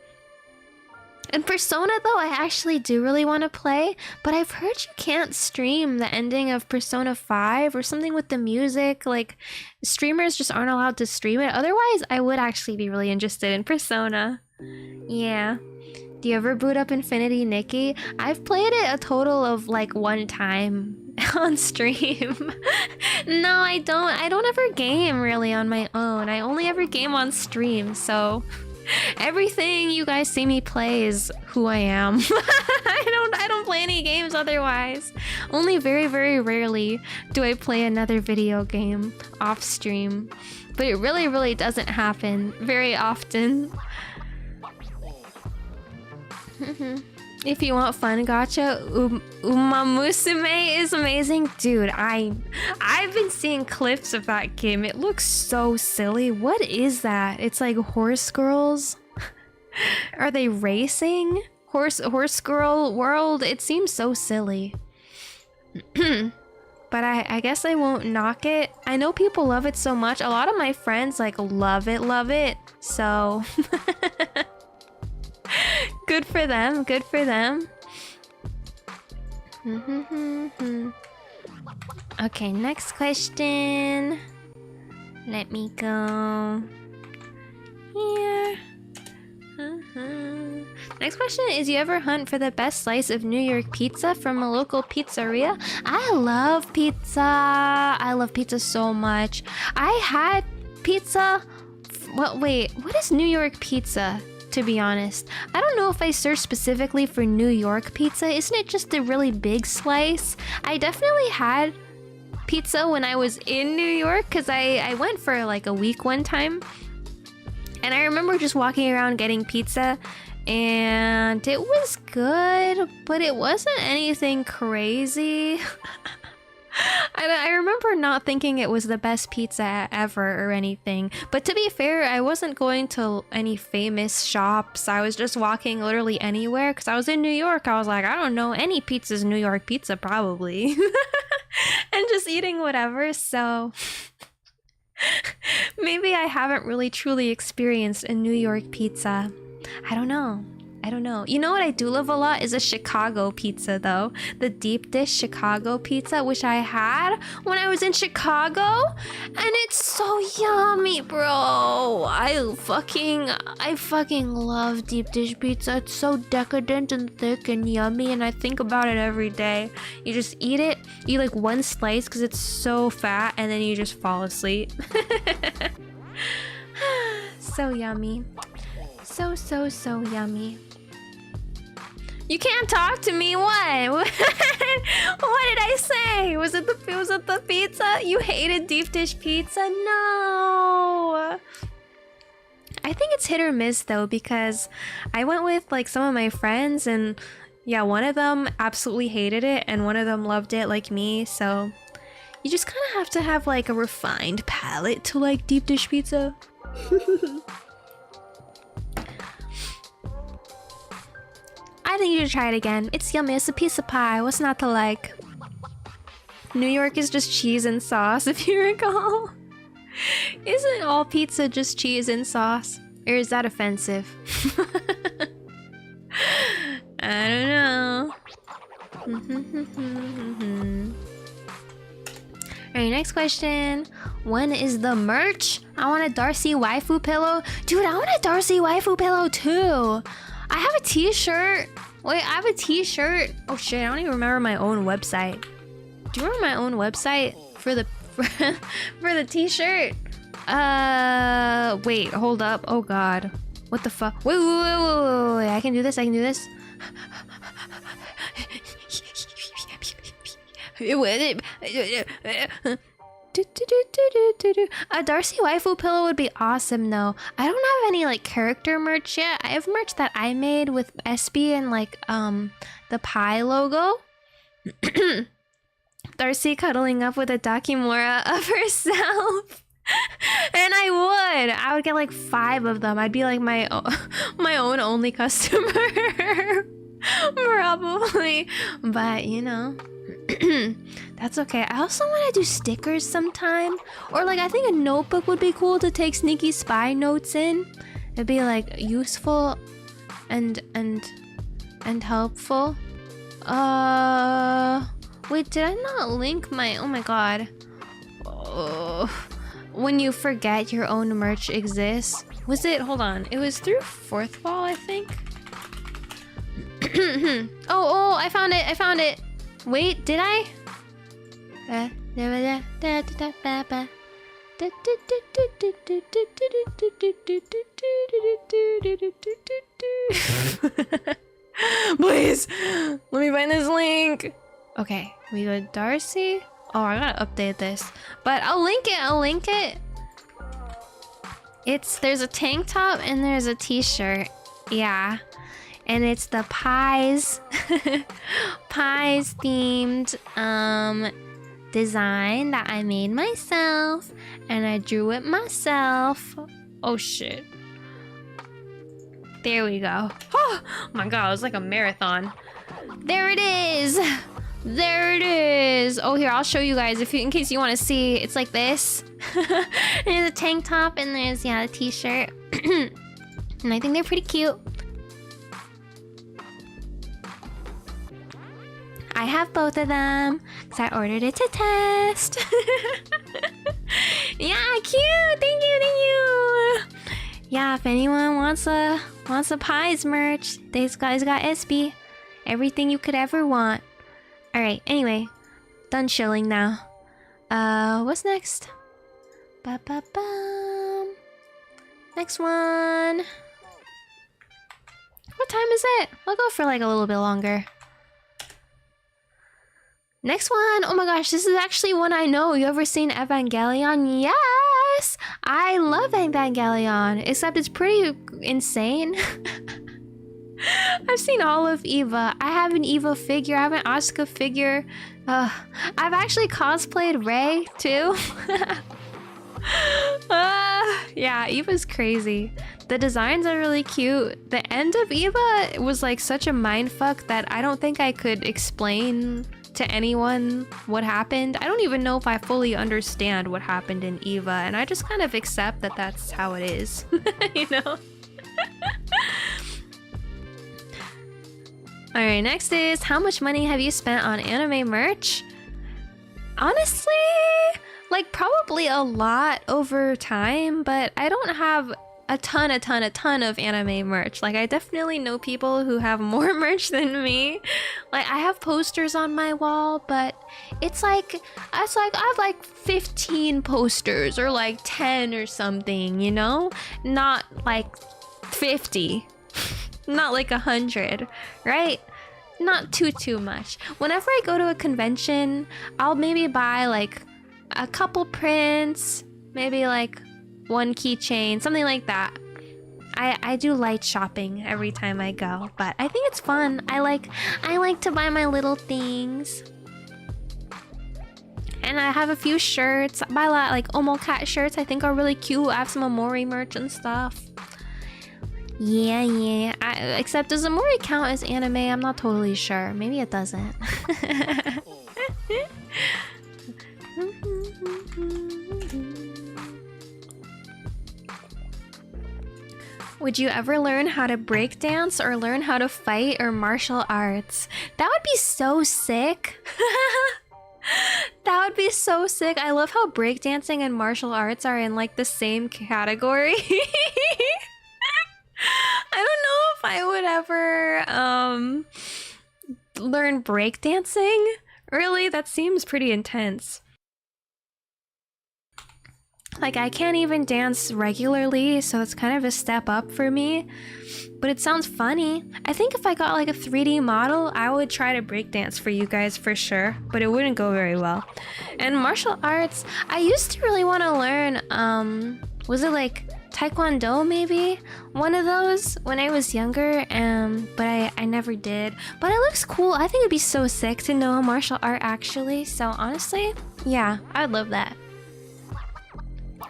And Persona, though, I actually do really want to play, but I've heard you can't stream the ending of Persona 5 or something with the music. Like, streamers just aren't allowed to stream it. Otherwise, I would actually be really interested in Persona. Yeah. Do you ever boot up Infinity Nikki? I've played it a total of, like, 1 time on stream. No, I don't. I don't ever game, really, on my own. I only ever game on stream, so... everything you guys see me play is who I am. I don't play any games otherwise. Only very, very rarely do I play another video game off stream. But it really, really doesn't happen very often. If you want fun gacha, Umamusume is amazing. Dude, I've been seeing clips of that game. It looks so silly. What is that? It's like horse girls? Are they racing? Horse girl world? It seems so silly. But I guess I won't knock it. I know people love it so much. A lot of my friends like love it. So good for them. Good for them. Okay, next question. Let me go here. Next question is, you ever hunt for the best slice of New York pizza from a local pizzeria? I love pizza. I love pizza so much. I had pizza. Well, wait, what is New York pizza? To be honest, I don't know if I searched specifically for New York pizza. Isn't it just a really big slice? I definitely had pizza when I was in New York because I went for like a week one time. And I remember just walking around getting pizza, and it was good, but it wasn't anything crazy. I remember not thinking it was the best pizza ever or anything. But to be fair, I wasn't going to any famous shops. I was just walking literally anywhere because I was in New York. I was like, I don't know, any pizza's New York pizza probably. And just eating whatever, so... Maybe I haven't really truly experienced a New York pizza. I don't know. You know what I do love a lot is a Chicago pizza though. The deep dish Chicago pizza, which I had when I was in Chicago. And it's so yummy, bro. I fucking love deep dish pizza. It's so decadent and thick and yummy, and I think about it every day. You just eat it, eat like one slice because it's so fat, and then you just fall asleep. So yummy. So yummy. You can't talk to me. What? What did I say? Was it the pizza? You hated deep dish pizza? No. I think it's hit or miss though, because I went with like some of my friends, and yeah, one of them absolutely hated it and one of them loved it like me. So you just kind of have to have like a refined palate to like deep dish pizza. I think you should try it again. It's yummy. It's a piece of pie. What's not to like? New York is just cheese and sauce, if you recall. Isn't all pizza just cheese and sauce? Or is that offensive? I don't know. Alright, next question. When is the merch? I want a Darcie waifu pillow. Dude, I want a Darcie waifu pillow too. I have a t-shirt. Wait, I have a t-shirt. Oh shit, I don't even remember my own website. Do you remember my own website for the for the t-shirt? Wait, hold up. Oh god. What the fuck? Wait. I can do this. I can do this. A Darcie waifu pillow would be awesome though. I don't have any like character merch yet. I have merch that I made with SB and like the pie logo. Darcie cuddling up with a Dakimura of herself. And I would get like 5 of them. I'd be like my own only customer. Probably. But you know, that's okay. I also want to do stickers sometime, or like I think a notebook would be cool to take sneaky spy notes in. It'd be like useful and helpful. Wait, did I not link my? Oh my god. When you forget your own merch exists. Was it? Hold on. It was through Fourth Wall, I think. Oh, I found it. I found it. Wait, did I? Please, let me find this link. Okay, we go Darcie. Oh, I gotta update this, but I'll link it. I'll link it. There's a tank top and there's a t-shirt. Yeah. and it's the pies pies themed design that I made myself, and I drew it myself. Oh shit. There we go. Oh my god, it was like a marathon. There it is. There it is. Oh, here, I'll show you guys in case you want to see. It's like this. There's a tank top and there's, yeah, a t-shirt. And I think they're pretty cute. I have both of them because I ordered it to test. Yeah, cute. Thank you, thank you. Yeah, if anyone wants a pies merch, these guys got SB. Everything you could ever want. Alright, anyway. Done chilling now. What's next? Ba-ba-bum. Next one. What time is it? I'll go for like a little bit longer. Next one. Oh my gosh, this is actually one I know. You ever seen Evangelion? Yes! I love Evangelion. Except it's pretty insane. I've seen all of Eva. I have an Eva figure. I have an Asuka figure. I've actually cosplayed Rei too. Yeah, Eva's crazy. The designs are really cute. The end of Eva was like such a mindfuck that I don't think I could explain to anyone what happened. I don't even know if I fully understand what happened in Eva, and I just kind of accept that that's how it is. You know? Alright, next is, how much money have you spent on anime merch? Honestly, like probably a lot over time, but I don't have a ton of anime merch. Like I definitely know people who have more merch than me. Like I have posters on my wall, but it's like I have like 15 posters or like 10 or something, you know? Not like 50. Not like 100, right? Not too much. Whenever I go to a convention, I'll maybe buy like a couple prints, maybe like one keychain, something like that. I do light shopping every time I go, but I think it's fun. I like to buy my little things. And I have a few shirts. I buy a lot like Omo Cat shirts. I think are really cute. I have some Amori merch and stuff. Yeah. Except does Amori count as anime? I'm not totally sure. Maybe it doesn't. Would you ever learn how to break dance or learn how to fight or martial arts? That would be so sick. That would be so sick. I love how breakdancing and martial arts are in like the same category. I don't know if I would ever learn breakdancing. Really, that seems pretty intense. Like I can't even dance regularly, so it's kind of a step up for me. But it sounds funny. I think if I got like a 3D model, I would try to breakdance for you guys for sure, but it wouldn't go very well. And martial arts, I used to really want to learn, was it like Taekwondo maybe? One of those when I was younger, but I never did. But it looks cool. I think it'd be so sick to know a martial art actually. So honestly, yeah, I'd love that.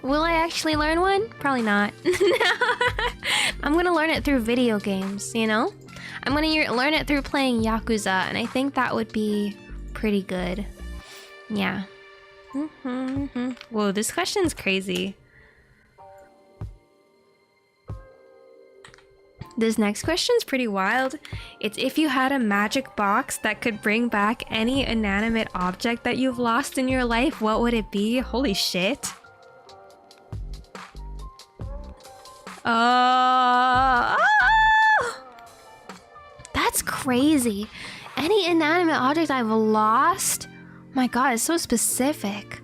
Will I actually learn one? Probably not. I'm gonna learn it through video games, you know? I'm gonna learn it through playing Yakuza, and I think that would be pretty good. Yeah. Whoa, this question's crazy. This next question's pretty wild. It's if you had a magic box that could bring back any inanimate object that you've lost in your life, what would it be? Holy shit. That's crazy. Any inanimate object I've lost? My god, it's so specific.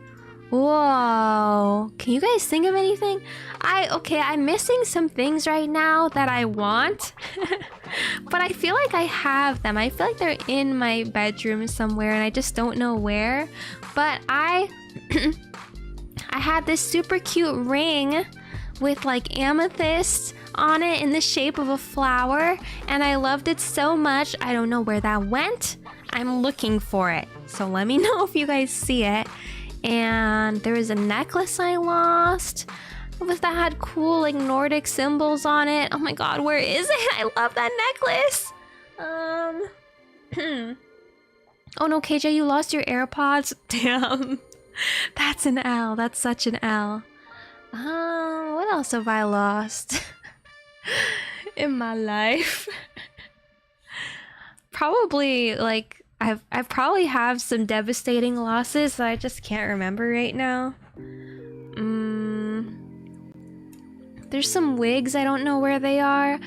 Whoa. Can you guys think of anything? I'm missing some things right now that I want. But I feel like I have them. I feel like they're in my bedroom somewhere and I just don't know where. But I had this super cute ring with like amethyst on it in the shape of a flower, and I loved it so much. I don't know where that went. I'm looking for it, so let me know if you guys see it. And there was a necklace I lost that had cool like Nordic symbols on it. Oh my god, where is it? I love that necklace. Oh no, KJ, you lost your AirPods. Damn. That's an L. That's such an L. What else have I lost in my life? Probably like I've probably have some devastating losses that I just can't remember right now. There's some wigs, I don't know where they are.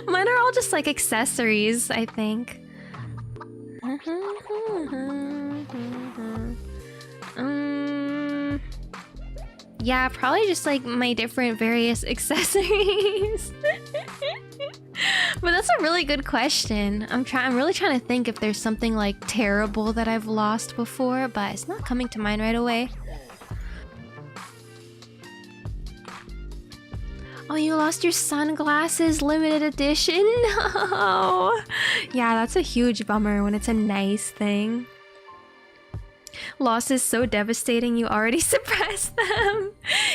Mine are all just like accessories, I think. Yeah, probably just like my different various accessories. But that's a really good question. I'm really trying to think if there's something like terrible that I've lost before, but it's not coming to mind right away. Oh, you lost your sunglasses, limited edition? No. Yeah, that's a huge bummer when it's a nice thing. Loss is so devastating you already suppress them.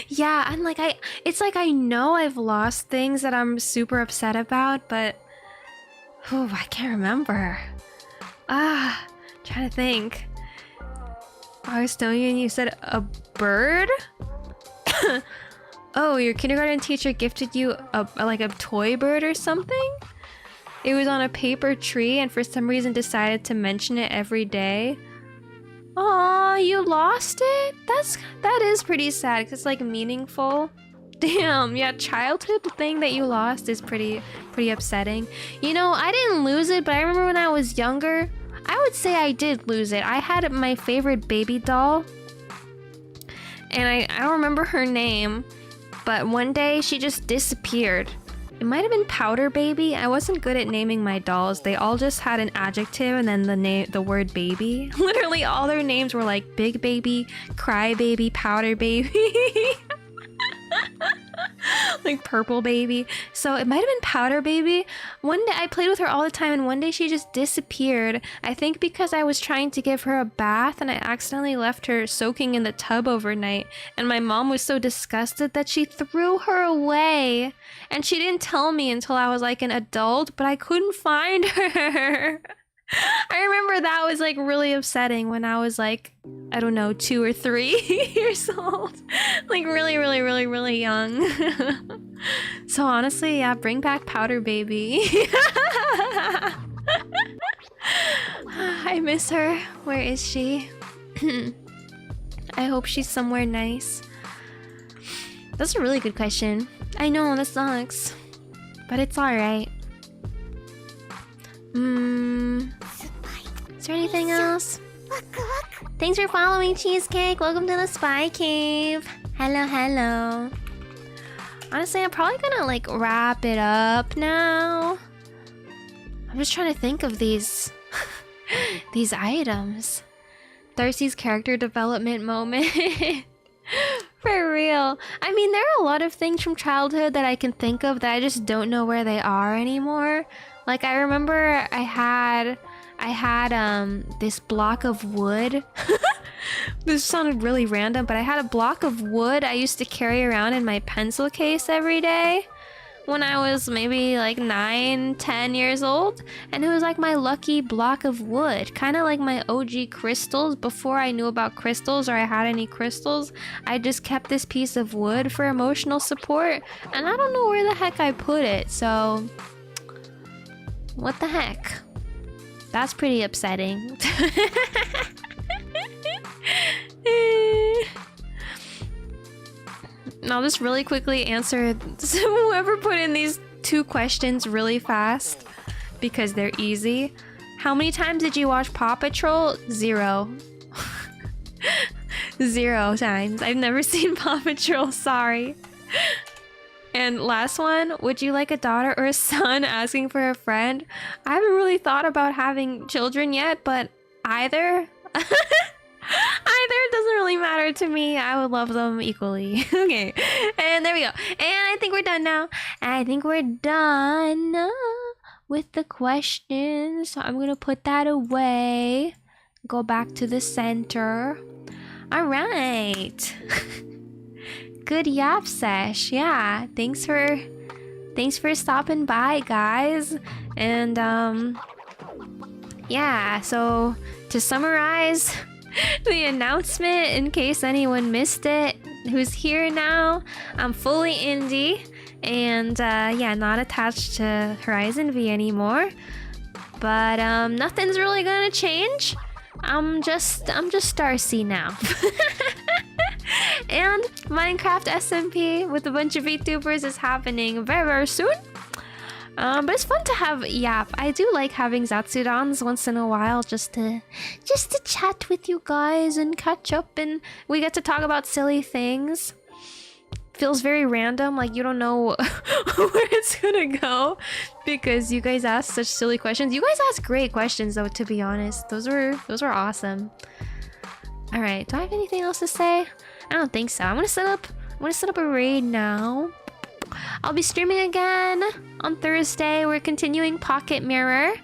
Yeah, and like it's like I know I've lost things that I'm super upset about, but I can't remember. Trying to think. Augustinian, you said a bird? Oh, your kindergarten teacher gifted you a toy bird or something? It was on a paper tree and for some reason decided to mention it every day. Aw, you lost it? That is pretty sad because it's like meaningful. Damn, yeah, childhood thing that you lost is pretty upsetting. You know, I didn't lose it, but I remember when I was younger, I would say I did lose it. I had my favorite baby doll, and I don't remember her name, but one day she just disappeared. It might have been Powder Baby. I wasn't good at naming my dolls. They all just had an adjective and then the word baby. Literally all their names were like Big Baby, Cry Baby, Powder Baby. Like Purple Baby. So it might have been Powder Baby. One day I played with her all the time and one day she just disappeared. I think because I was trying to give her a bath and I accidentally left her soaking in the tub overnight, and my mom was so disgusted that she threw her away. And she didn't tell me until I was like an adult, but I couldn't find her. I remember that was like really upsetting when I was like, I don't know, 2 or 3 years old. Like really young. So honestly, yeah, bring back Powder Baby. I miss her. Where is she? I hope she's somewhere nice. That's a really good question. I know, that sucks. But it's alright. Is there anything else? Thanks for following, Cheesecake. Welcome to the Spy Cave. Hello. Honestly, I'm probably gonna like wrap it up now. I'm just trying to think of these these items. Darcie's character development moment. For real. I mean, there are a lot of things from childhood that I can think of that I just don't know where they are anymore. Like, I remember I had this block of wood. This sounded really random, but I had a block of wood I used to carry around in my pencil case every day when I was maybe like 9, 10 years old. And it was like my lucky block of wood, kind of like my OG crystals. Before I knew about crystals or I had any crystals, I just kept this piece of wood for emotional support, and I don't know where the heck I put it, so what the heck? That's pretty upsetting. I'll just really quickly answer whoever put in these 2 questions really fast because they're easy. How many times did you watch Paw Patrol? 0. 0 times. I've never seen Paw Patrol, sorry. And last one, would you like a daughter or a son? Asking for a friend. I haven't really thought about having children yet, but either. Either it doesn't really matter to me. I would love them equally. Okay, and there we go. And I think we're done now. I think we're done with the questions. So I'm gonna put that away. Go back to the center. All right. Good yap sesh. Yeah. Thanks for stopping by, guys. And yeah, so to summarize the announcement in case anyone missed it, who's here now, I'm fully indie and yeah, not attached to Horizon V anymore. But nothing's really gonna change. I'm just Darcie now. And Minecraft SMP with a bunch of VTubers is happening very, very soon. But it's fun to have Yap. I do like having Zatsudans once in a while just to chat with you guys and catch up, and we get to talk about silly things. Feels very random, like you don't know where it's gonna go because you guys ask such silly questions. You guys ask great questions though, to be honest. Those were awesome. All right, do I have anything else to say? I don't think so. I'm gonna set up a raid now. I'll be streaming again on Thursday. We're continuing Pocket Mirror,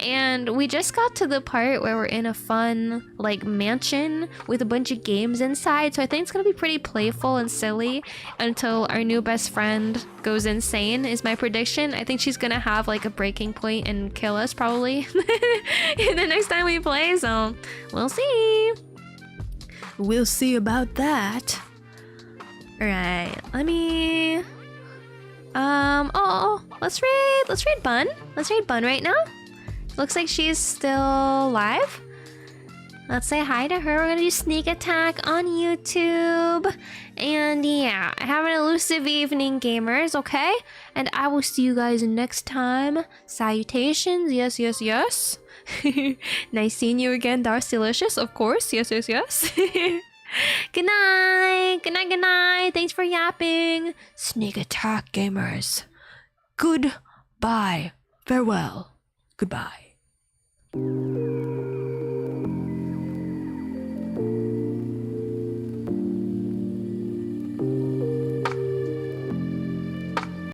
and we just got to the part where we're in a fun like mansion with a bunch of games inside, so I think it's gonna be pretty playful and silly until our new best friend goes insane, is my prediction. I think she's gonna have like a breaking point and kill us probably the next time we play, so we'll see. We'll see about that. All right, let me let's raid Bun. Let's raid Bun right now. Looks like she's still live. Let's say hi to her. We're gonna do sneak attack on YouTube. And yeah, have an elusive evening, gamers, okay? And I will see you guys next time. Salutations, yes, yes, yes. Nice seeing you again, Darcilicious, of course. Yes, yes, yes. Good night. Good night, good night. Thanks for yapping. Sneak attack, gamers. Goodbye. Farewell. Goodbye.